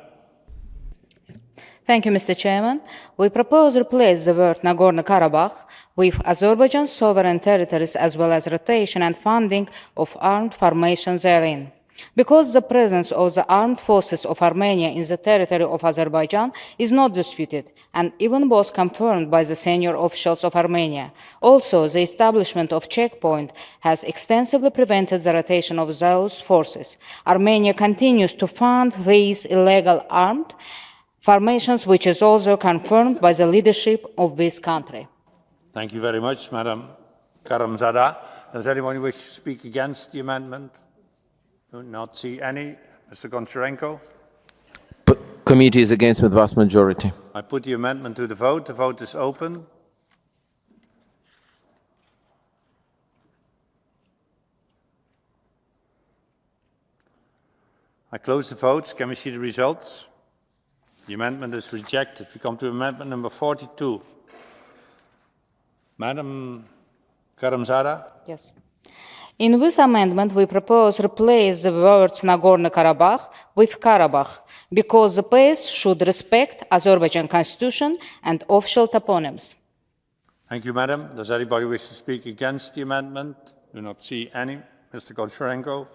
Thank you, Mr. Chairman. We propose to replace the word Nagorno-Karabakh with Azerbaijan's sovereign territories as well as rotation and funding of armed formations therein. Because the presence of the armed forces of Armenia in the territory of Azerbaijan is not disputed and even was confirmed by the senior officials of Armenia. Also, the establishment of checkpoint has extensively prevented the rotation of those forces. Armenia continues to fund these illegal armed formations, which is also confirmed by the leadership of this country. Thank you very much, Madam Karamzada. Does anyone wish to speak against the amendment? Do not see any. Mr. Goncharenko? Committee is against with vast majority. I put the amendment to the vote. The vote is open. I close the votes. Can we see the results? The amendment is rejected. We come to amendment number 42. Madam Karamzada? Yes. In this amendment, we propose to replace the words Nagorno-Karabakh with Karabakh, because the place should respect Azerbaijan constitution and official toponyms. Thank you, Madam. Does anybody wish to speak against the amendment? Do not see any. Mr. Goncharenko?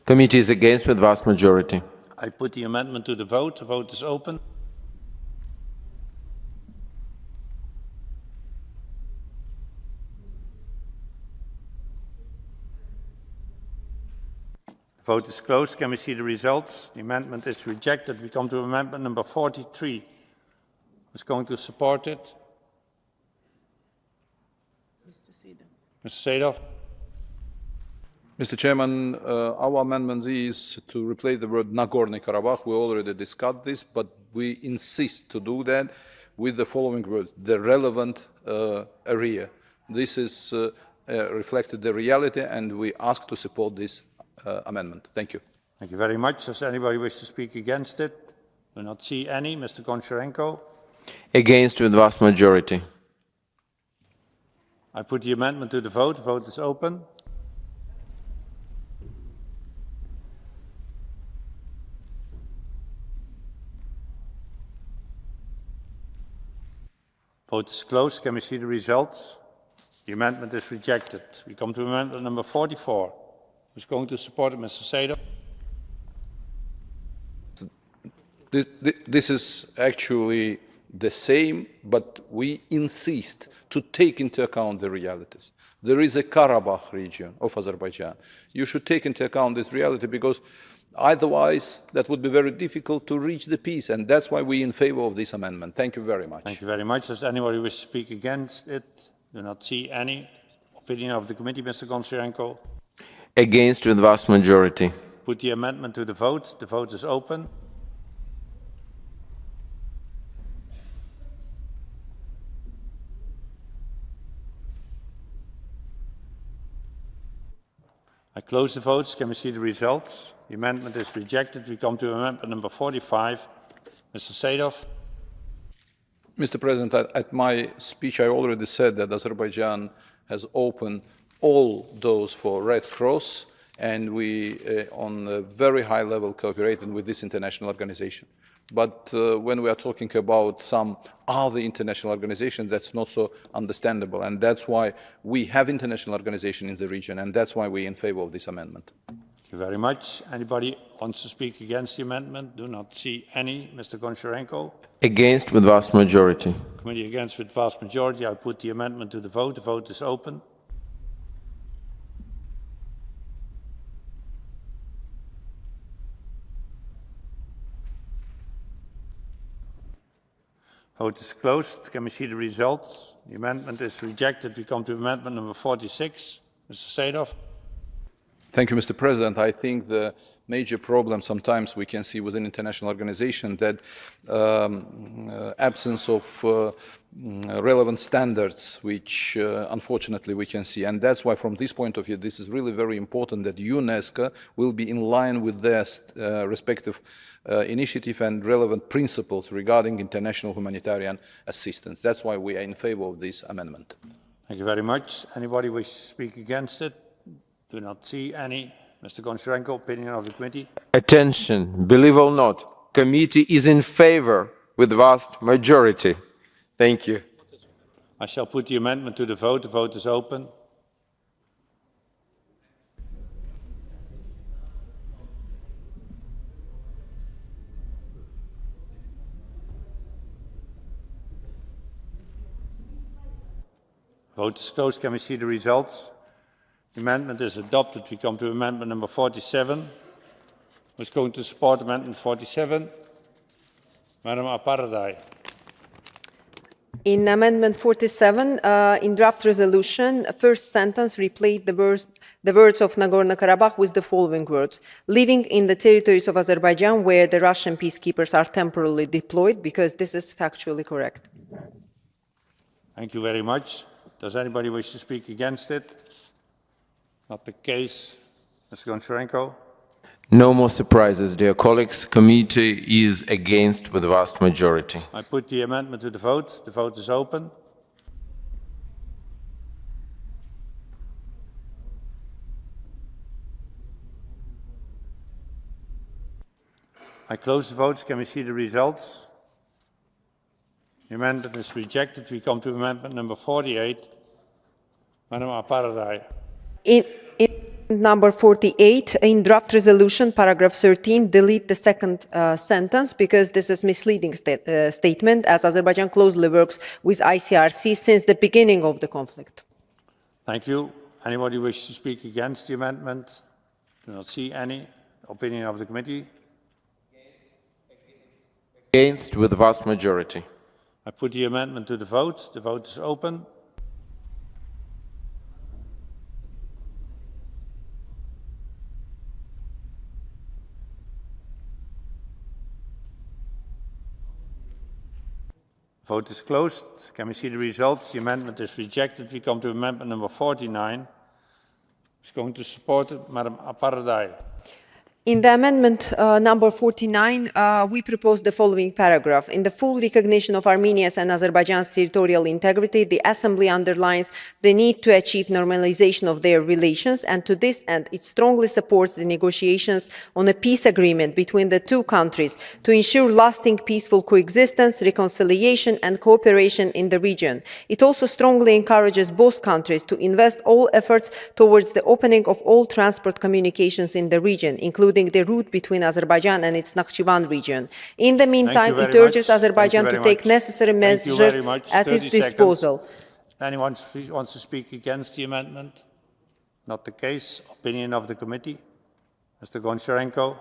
Committee is against with vast majority. I put the amendment to the vote. The vote is open. The vote is closed. Can we see the results? The amendment is rejected. We come to amendment number 43. Who's going to support it? Mr. Seda. Mr. Sadov? Mr. Chairman, our amendment is to replace the word Nagorno-Karabakh. We already discussed this, but we insist to do that with the following words: the relevant area. This is reflected the reality, and we ask to support this amendment. Thank you. Thank you very much. Does anybody wish to speak against it? Do not see any. Mr. Goncharenko? Against with vast majority. I put the amendment to the vote. The vote is open. Vote is closed. Can we see the results? The amendment is rejected. We come to amendment number 44. Who's going to support it, Mr. Sadov? This is actually the same, but we insist to take into account the realities. There is a Karabakh region of Azerbaijan. You should take into account this reality, because otherwise that would be very difficult to reach the peace, and that's why we're in favor of this amendment. Thank you very much. Thank you very much. Does anybody wish to speak against it? Do not see any. Opinion of the committee, Mr. Goncharenko? Against with vast majority. Put the amendment to the vote. The vote is open. I close the votes. Can we see the results? The amendment is rejected. We come to amendment number 45. Mr. Sadov? Mr. President, at my speech I already said that Azerbaijan has opened all doors for Red Cross, and we on a very high level cooperating with this international organization. But when we are talking about some other international organizations, that's not so understandable, and that's why we have international organizations in the region, and that's why we're in favor of this amendment. Thank you very much. Anybody wants to speak against the amendment? Do not see any. Mr. Goncharenko? Against with vast majority. Committee against with vast majority. I put the amendment to the vote. The vote is open. Vote is closed. Can we see the results? The amendment is rejected. We come to amendment number 46. Mr. Seedorf. Thank you, Mr. President. I think the major problem sometimes we can see within international organizations that absence of relevant standards, which unfortunately we can see. And that's why from this point of view, this is really very important that UNESCO will be in line with their respective initiative and relevant principles regarding international humanitarian assistance. That's why we are in favor of this amendment. Thank you very much. Anybody wish to speak against it? Do not see any. Mr. Goncharenko, opinion of the committee. Attention, believe or not, committee is in favor with vast majority. Thank you. I shall put the amendment to the vote. The vote is open. Vote is closed. Can we see the results? The amendment is adopted. We come to amendment number 47. Who is going to support amendment 47? Madam Aparadai. In Amendment 47, in draft resolution, first sentence replaced the words of Nagorno-Karabakh with the following words: living in the territories of Azerbaijan where the Russian peacekeepers are temporarily deployed, because this is factually correct. Thank you very much. Does anybody wish to speak against it? Not the case. Mr. Goncharenko? No more surprises, dear colleagues. Committee is against with vast majority. I put the amendment to the vote. The vote is open. I close the votes. Can we see the results? The amendment is rejected. We come to amendment number 48. Madam Aparadai. In number 48, in draft resolution, paragraph 13, delete the second sentence, because this is misleading statement, as Azerbaijan closely works with ICRC since the beginning of the conflict. Thank you. Anybody wish to speak against the amendment? Do not see any. Opinion of the committee? Against with vast majority. I put the amendment to the vote. The vote is open. Vote is closed. Can we see the results? The amendment is rejected. We come to amendment number 49. Who's going to support it? Madam Aparadai. In the amendment number 49, we propose the following paragraph. In the full recognition of Armenia's and Azerbaijan's territorial integrity, the Assembly underlines the need to achieve normalization of their relations, and to this end, it strongly supports the negotiations on a peace agreement between the two countries to ensure lasting peaceful coexistence, reconciliation, and cooperation in the region. It also strongly encourages both countries to invest all efforts towards the opening of all transport communications in the region, including the route between Azerbaijan and its Nakhchivan region. In the meantime, it urges Azerbaijan to take necessary measures at its disposal. Anyone wants to speak against the amendment? Not the case. Opinion of the committee? Mr. Goncharenko?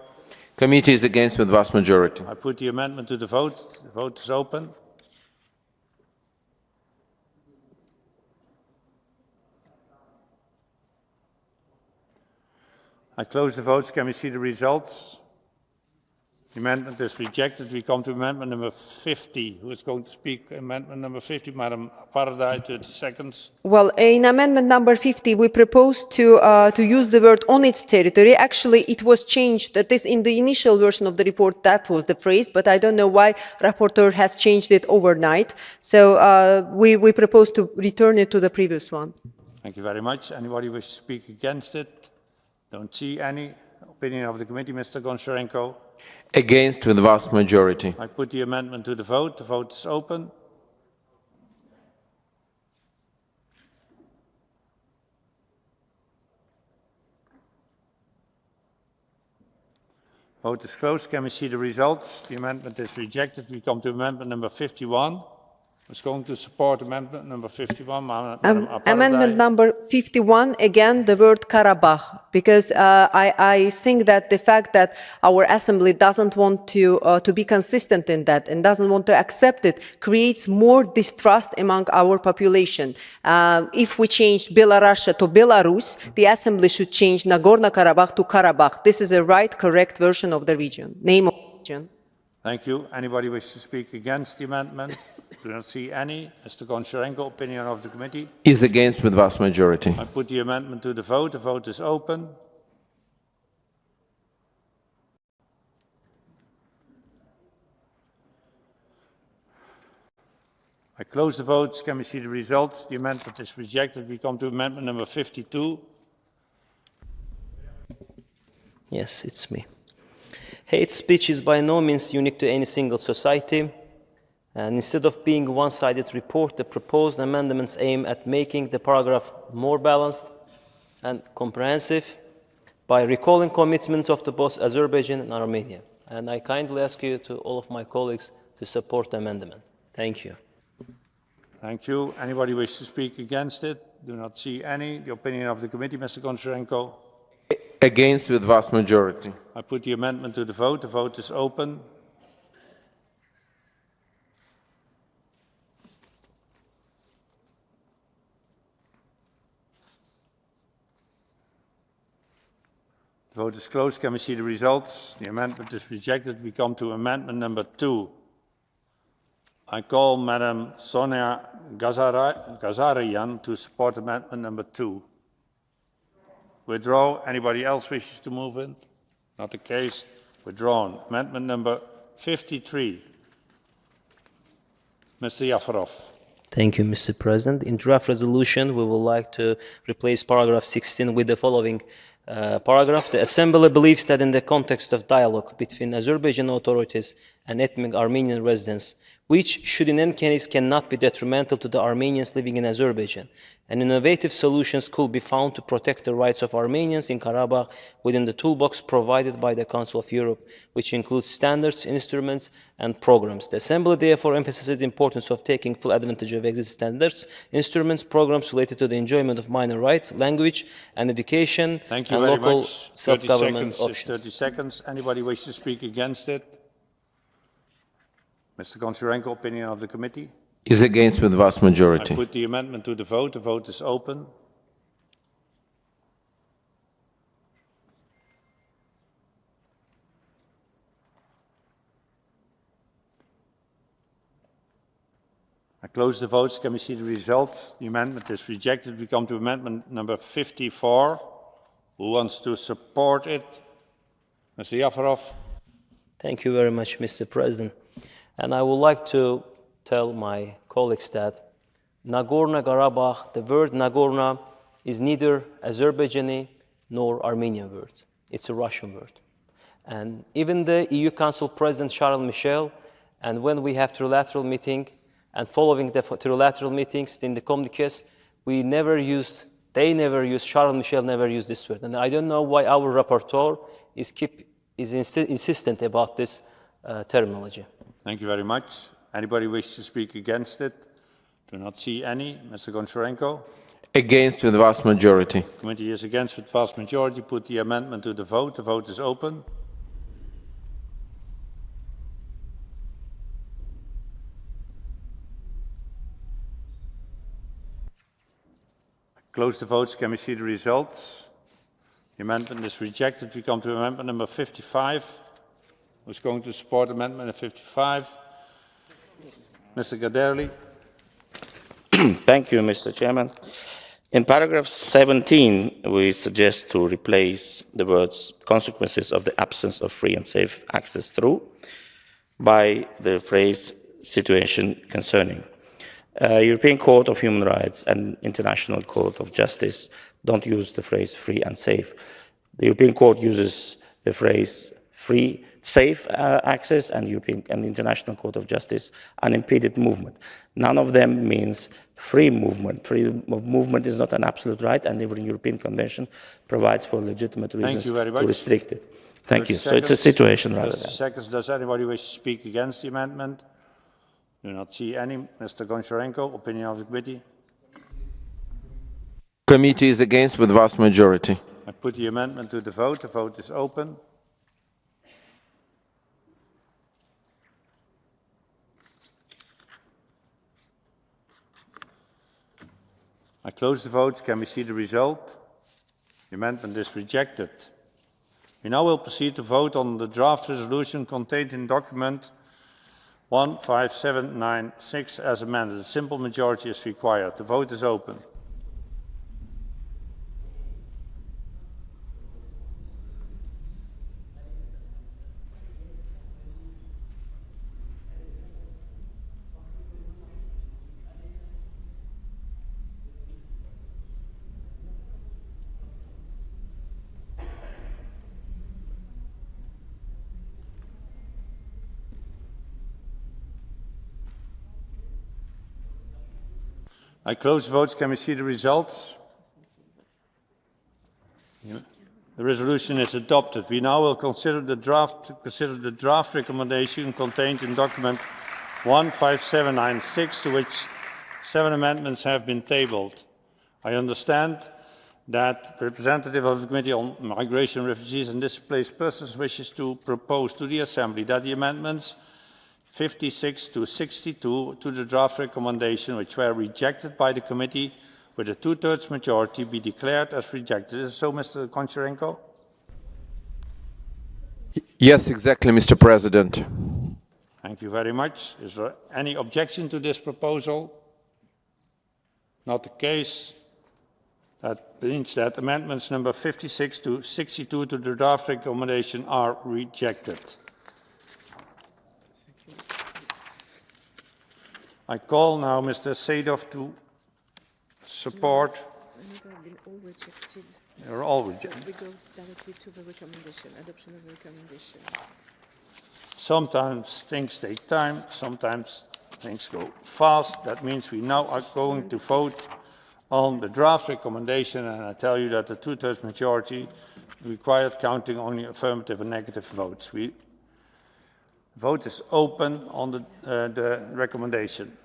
Committee is against with vast majority. I put the amendment to the vote. The vote is open. I close the votes. Can we see the results? The amendment is rejected. We come to amendment number 50. Who is going to speak? Amendment number 50, Madam Paradise, 30 seconds. Well, in amendment number 50, we propose to use the word on its territory. Actually, it was changed. That is, in the initial version of the report, that was the phrase, but I don't know why rapporteur has changed it overnight. So we propose to return it to the previous one. Thank you very much. Anybody wish to speak against it? Don't see any. Opinion of the committee, Mr. Goncharenko? Against with vast majority. I put the amendment to the vote. The vote is open. Vote is closed. Can we see the results? The amendment is rejected. We come to amendment number 51. Who's going to support amendment number 51? Amendment number 51, again, the word Karabakh, because I think that the fact that our assembly doesn't want to be consistent in that and doesn't want to accept it creates more distrust among our population. If we change Belarus to Belarus, the assembly should change Nagorno-Karabakh to Karabakh. This is a right, correct version of the region, name of the region. Thank you. Anybody wish to speak against the amendment? Do not see any. Mr. Goncharenko, opinion of the committee? Is against with vast majority. I put the amendment to the vote. The vote is open. I close the votes. Can we see the results? The amendment is rejected. We come to amendment number 52. Yes, it's me. Hate speech is by no means unique to any single society. And instead of being a one-sided report, the proposed amendments aim at making the paragraph more balanced and comprehensive by recalling commitments of both Azerbaijan and Armenia. And I kindly ask you, to all of my colleagues, to support the amendment. Thank you. Thank you. Anybody wish to speak against it? Do not see any. The opinion of the committee, Mr. Goncharenko? Against with vast majority. I put the amendment to the vote. The vote is open. The vote is closed. Can we see the results? The amendment is rejected. We come to amendment number 2. I call Madam Sonia Gazarian to support amendment number 2. Withdraw. Anybody else wishes to move in? Not the case. Withdrawn. Amendment number 53. Mr. Yafarov. Thank you, Mr. President. In draft resolution, we would like to replace paragraph 16 with the following paragraph. The Assembly believes that in the context of dialogue between Azerbaijan authorities and ethnic Armenian residents, which should in any case cannot be detrimental to the Armenians living in Azerbaijan, and innovative solutions could be found to protect the rights of Armenians in Karabakh within the toolbox provided by the Council of Europe, which includes standards, instruments, and programs. The Assembly therefore emphasizes the importance of taking full advantage of existing standards, instruments, programs related to the enjoyment of minor rights, language, and education, Thank you and very local much. self-government options. 30 seconds. Anybody wish to speak against it? Mr. Goncharenko, opinion of the committee? Is against with vast majority. I put the amendment to the vote. The vote is open. I close the votes. Can we see the results? The amendment is rejected. We come to amendment number 54. Who wants to support it? Mr. Yafarov. Thank you very much, Mr. President. And I would like to tell my colleagues that Nagorno-Karabakh, the word Nagorno, is neither Azerbaijani nor Armenian word. It's a Russian word. And even the EU Council President Charles Michel, and when we have trilateral meeting, and following the trilateral meetings in the communiques, they never used, Charles Michel never used this word. And I don't know why our rapporteur is insistent about this terminology. Thank you very much. Anybody wish to speak against it? Do not see any. Mr. Goncharenko? Against with vast majority. Committee is against with vast majority. Put the amendment to the vote. The vote is open. Close the votes. Can we see the results? The amendment is rejected. We come to amendment number 55. Who's going to support amendment 55? Mr. Gaderli. Thank you, Mr. Chairman. In paragraph 17, we suggest to replace the words consequences of the absence of free and safe access through by the phrase situation concerning. European Court of Human Rights and International Court of Justice don't use the phrase free and safe. The European Court uses the phrase free safe access and European and International Court of Justice, unimpeded movement. None of them means free movement. Freedom of movement is not an absolute right, and every European convention provides for legitimate reasons to restrict it. Thank you. So it's a situation rather than. Seconds. Does anybody wish to speak against the amendment? Do not see any. Mr. Goncharenko, opinion of the committee. Committee is against with vast majority. I put the amendment to the vote. The vote is open. I close the vote. Can we see the result? The amendment is rejected. We now will proceed to vote on the draft resolution contained in document 15796 as amended. A simple majority is required. The vote is open. I close the votes. Can we see the results? The resolution is adopted. We now will consider the draft recommendation contained in document 15796, to which 7 amendments have been tabled. I understand that the representative of the Committee on Migration, Refugees and Displaced Persons wishes to propose to the Assembly that the amendments 56 to 62 to the draft recommendation, which were rejected by the committee with a 2/3 majority, be declared as rejected. Is it so, Mr. Goncharenko? Yes, exactly, Mr. President. Thank you very much. Is there any objection to this proposal? Not the case. That means that amendments number 56 to 62 to the draft recommendation are rejected. I call now Mr. Sadov to support. They're all rejected. We go directly to the recommendation, adoption of the recommendation. Sometimes things take time, sometimes things go fast. That means we now are going to vote on the draft recommendation, and I tell you that the 2/3 majority required counting only affirmative and negative votes. Vote is open on the recommendation.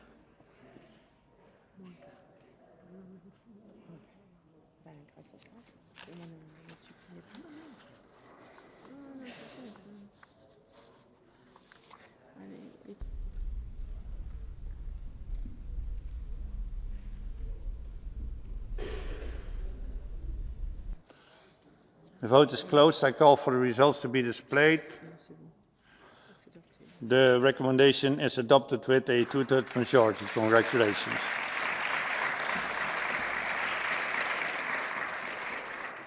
The vote is closed. I call for the results to be displayed. The recommendation is adopted with a 2/3 majority. Congratulations.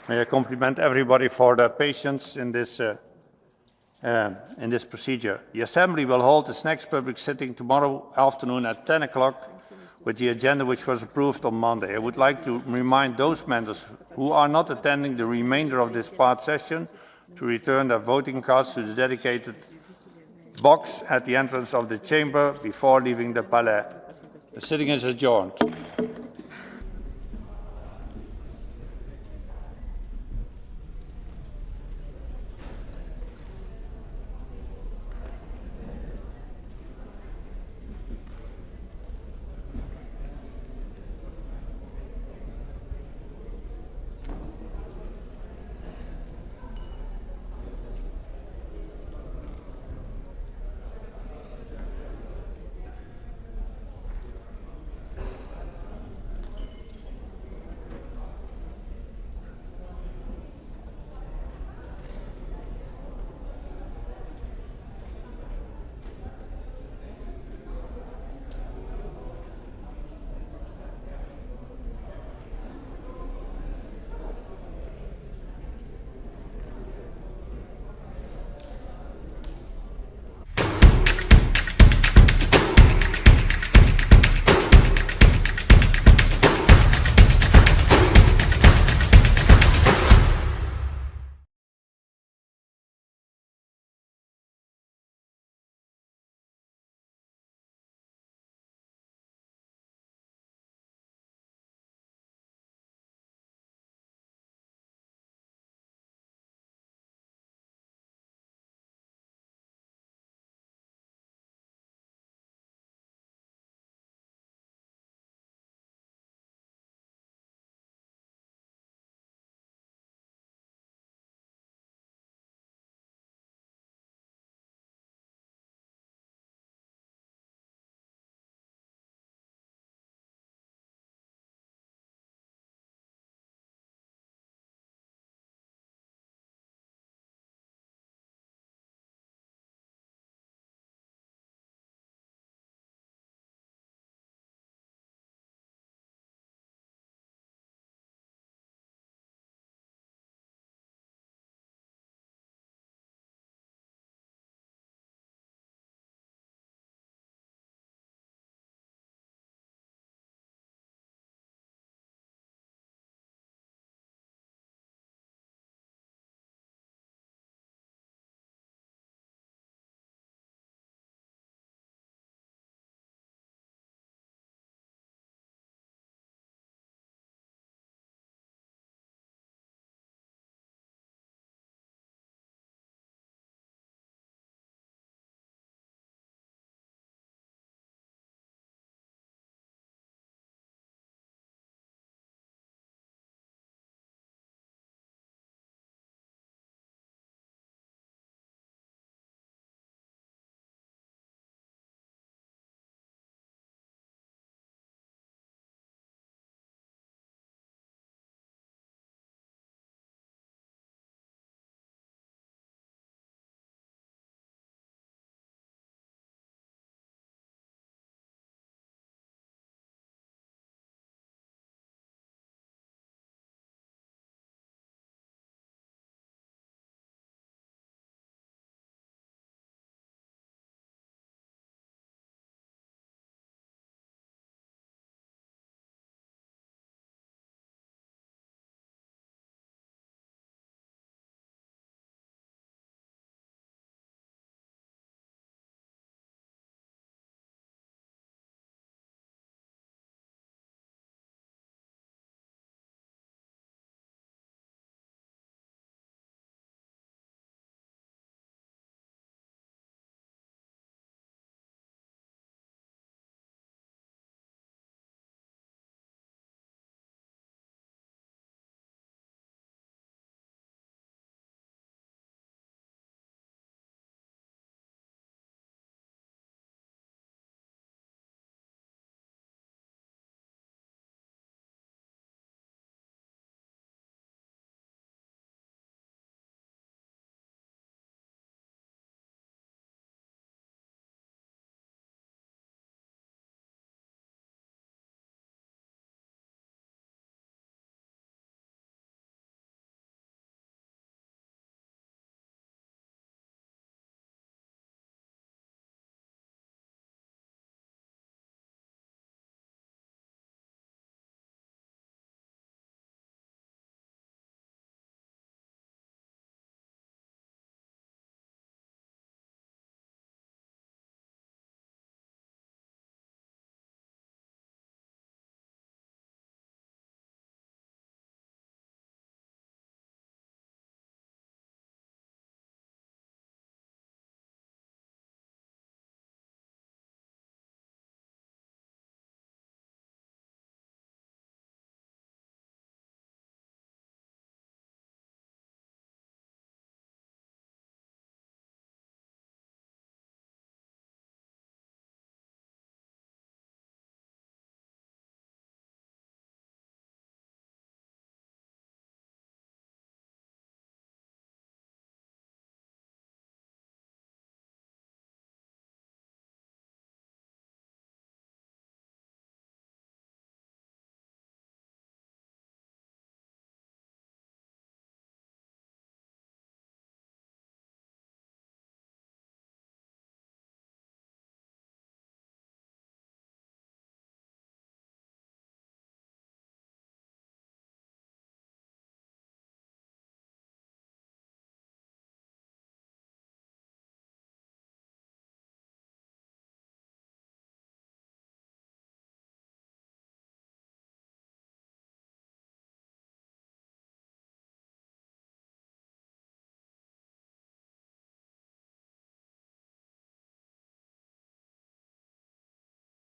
May I compliment everybody for their patience in this procedure. The Assembly will hold its next public sitting tomorrow afternoon at 10 o'clock with the agenda which was approved on Monday. I would like to remind those members who are not attending the remainder of this part session to return their voting cards to the dedicated box at the entrance of the chamber before leaving the Palais. The sitting is adjourned.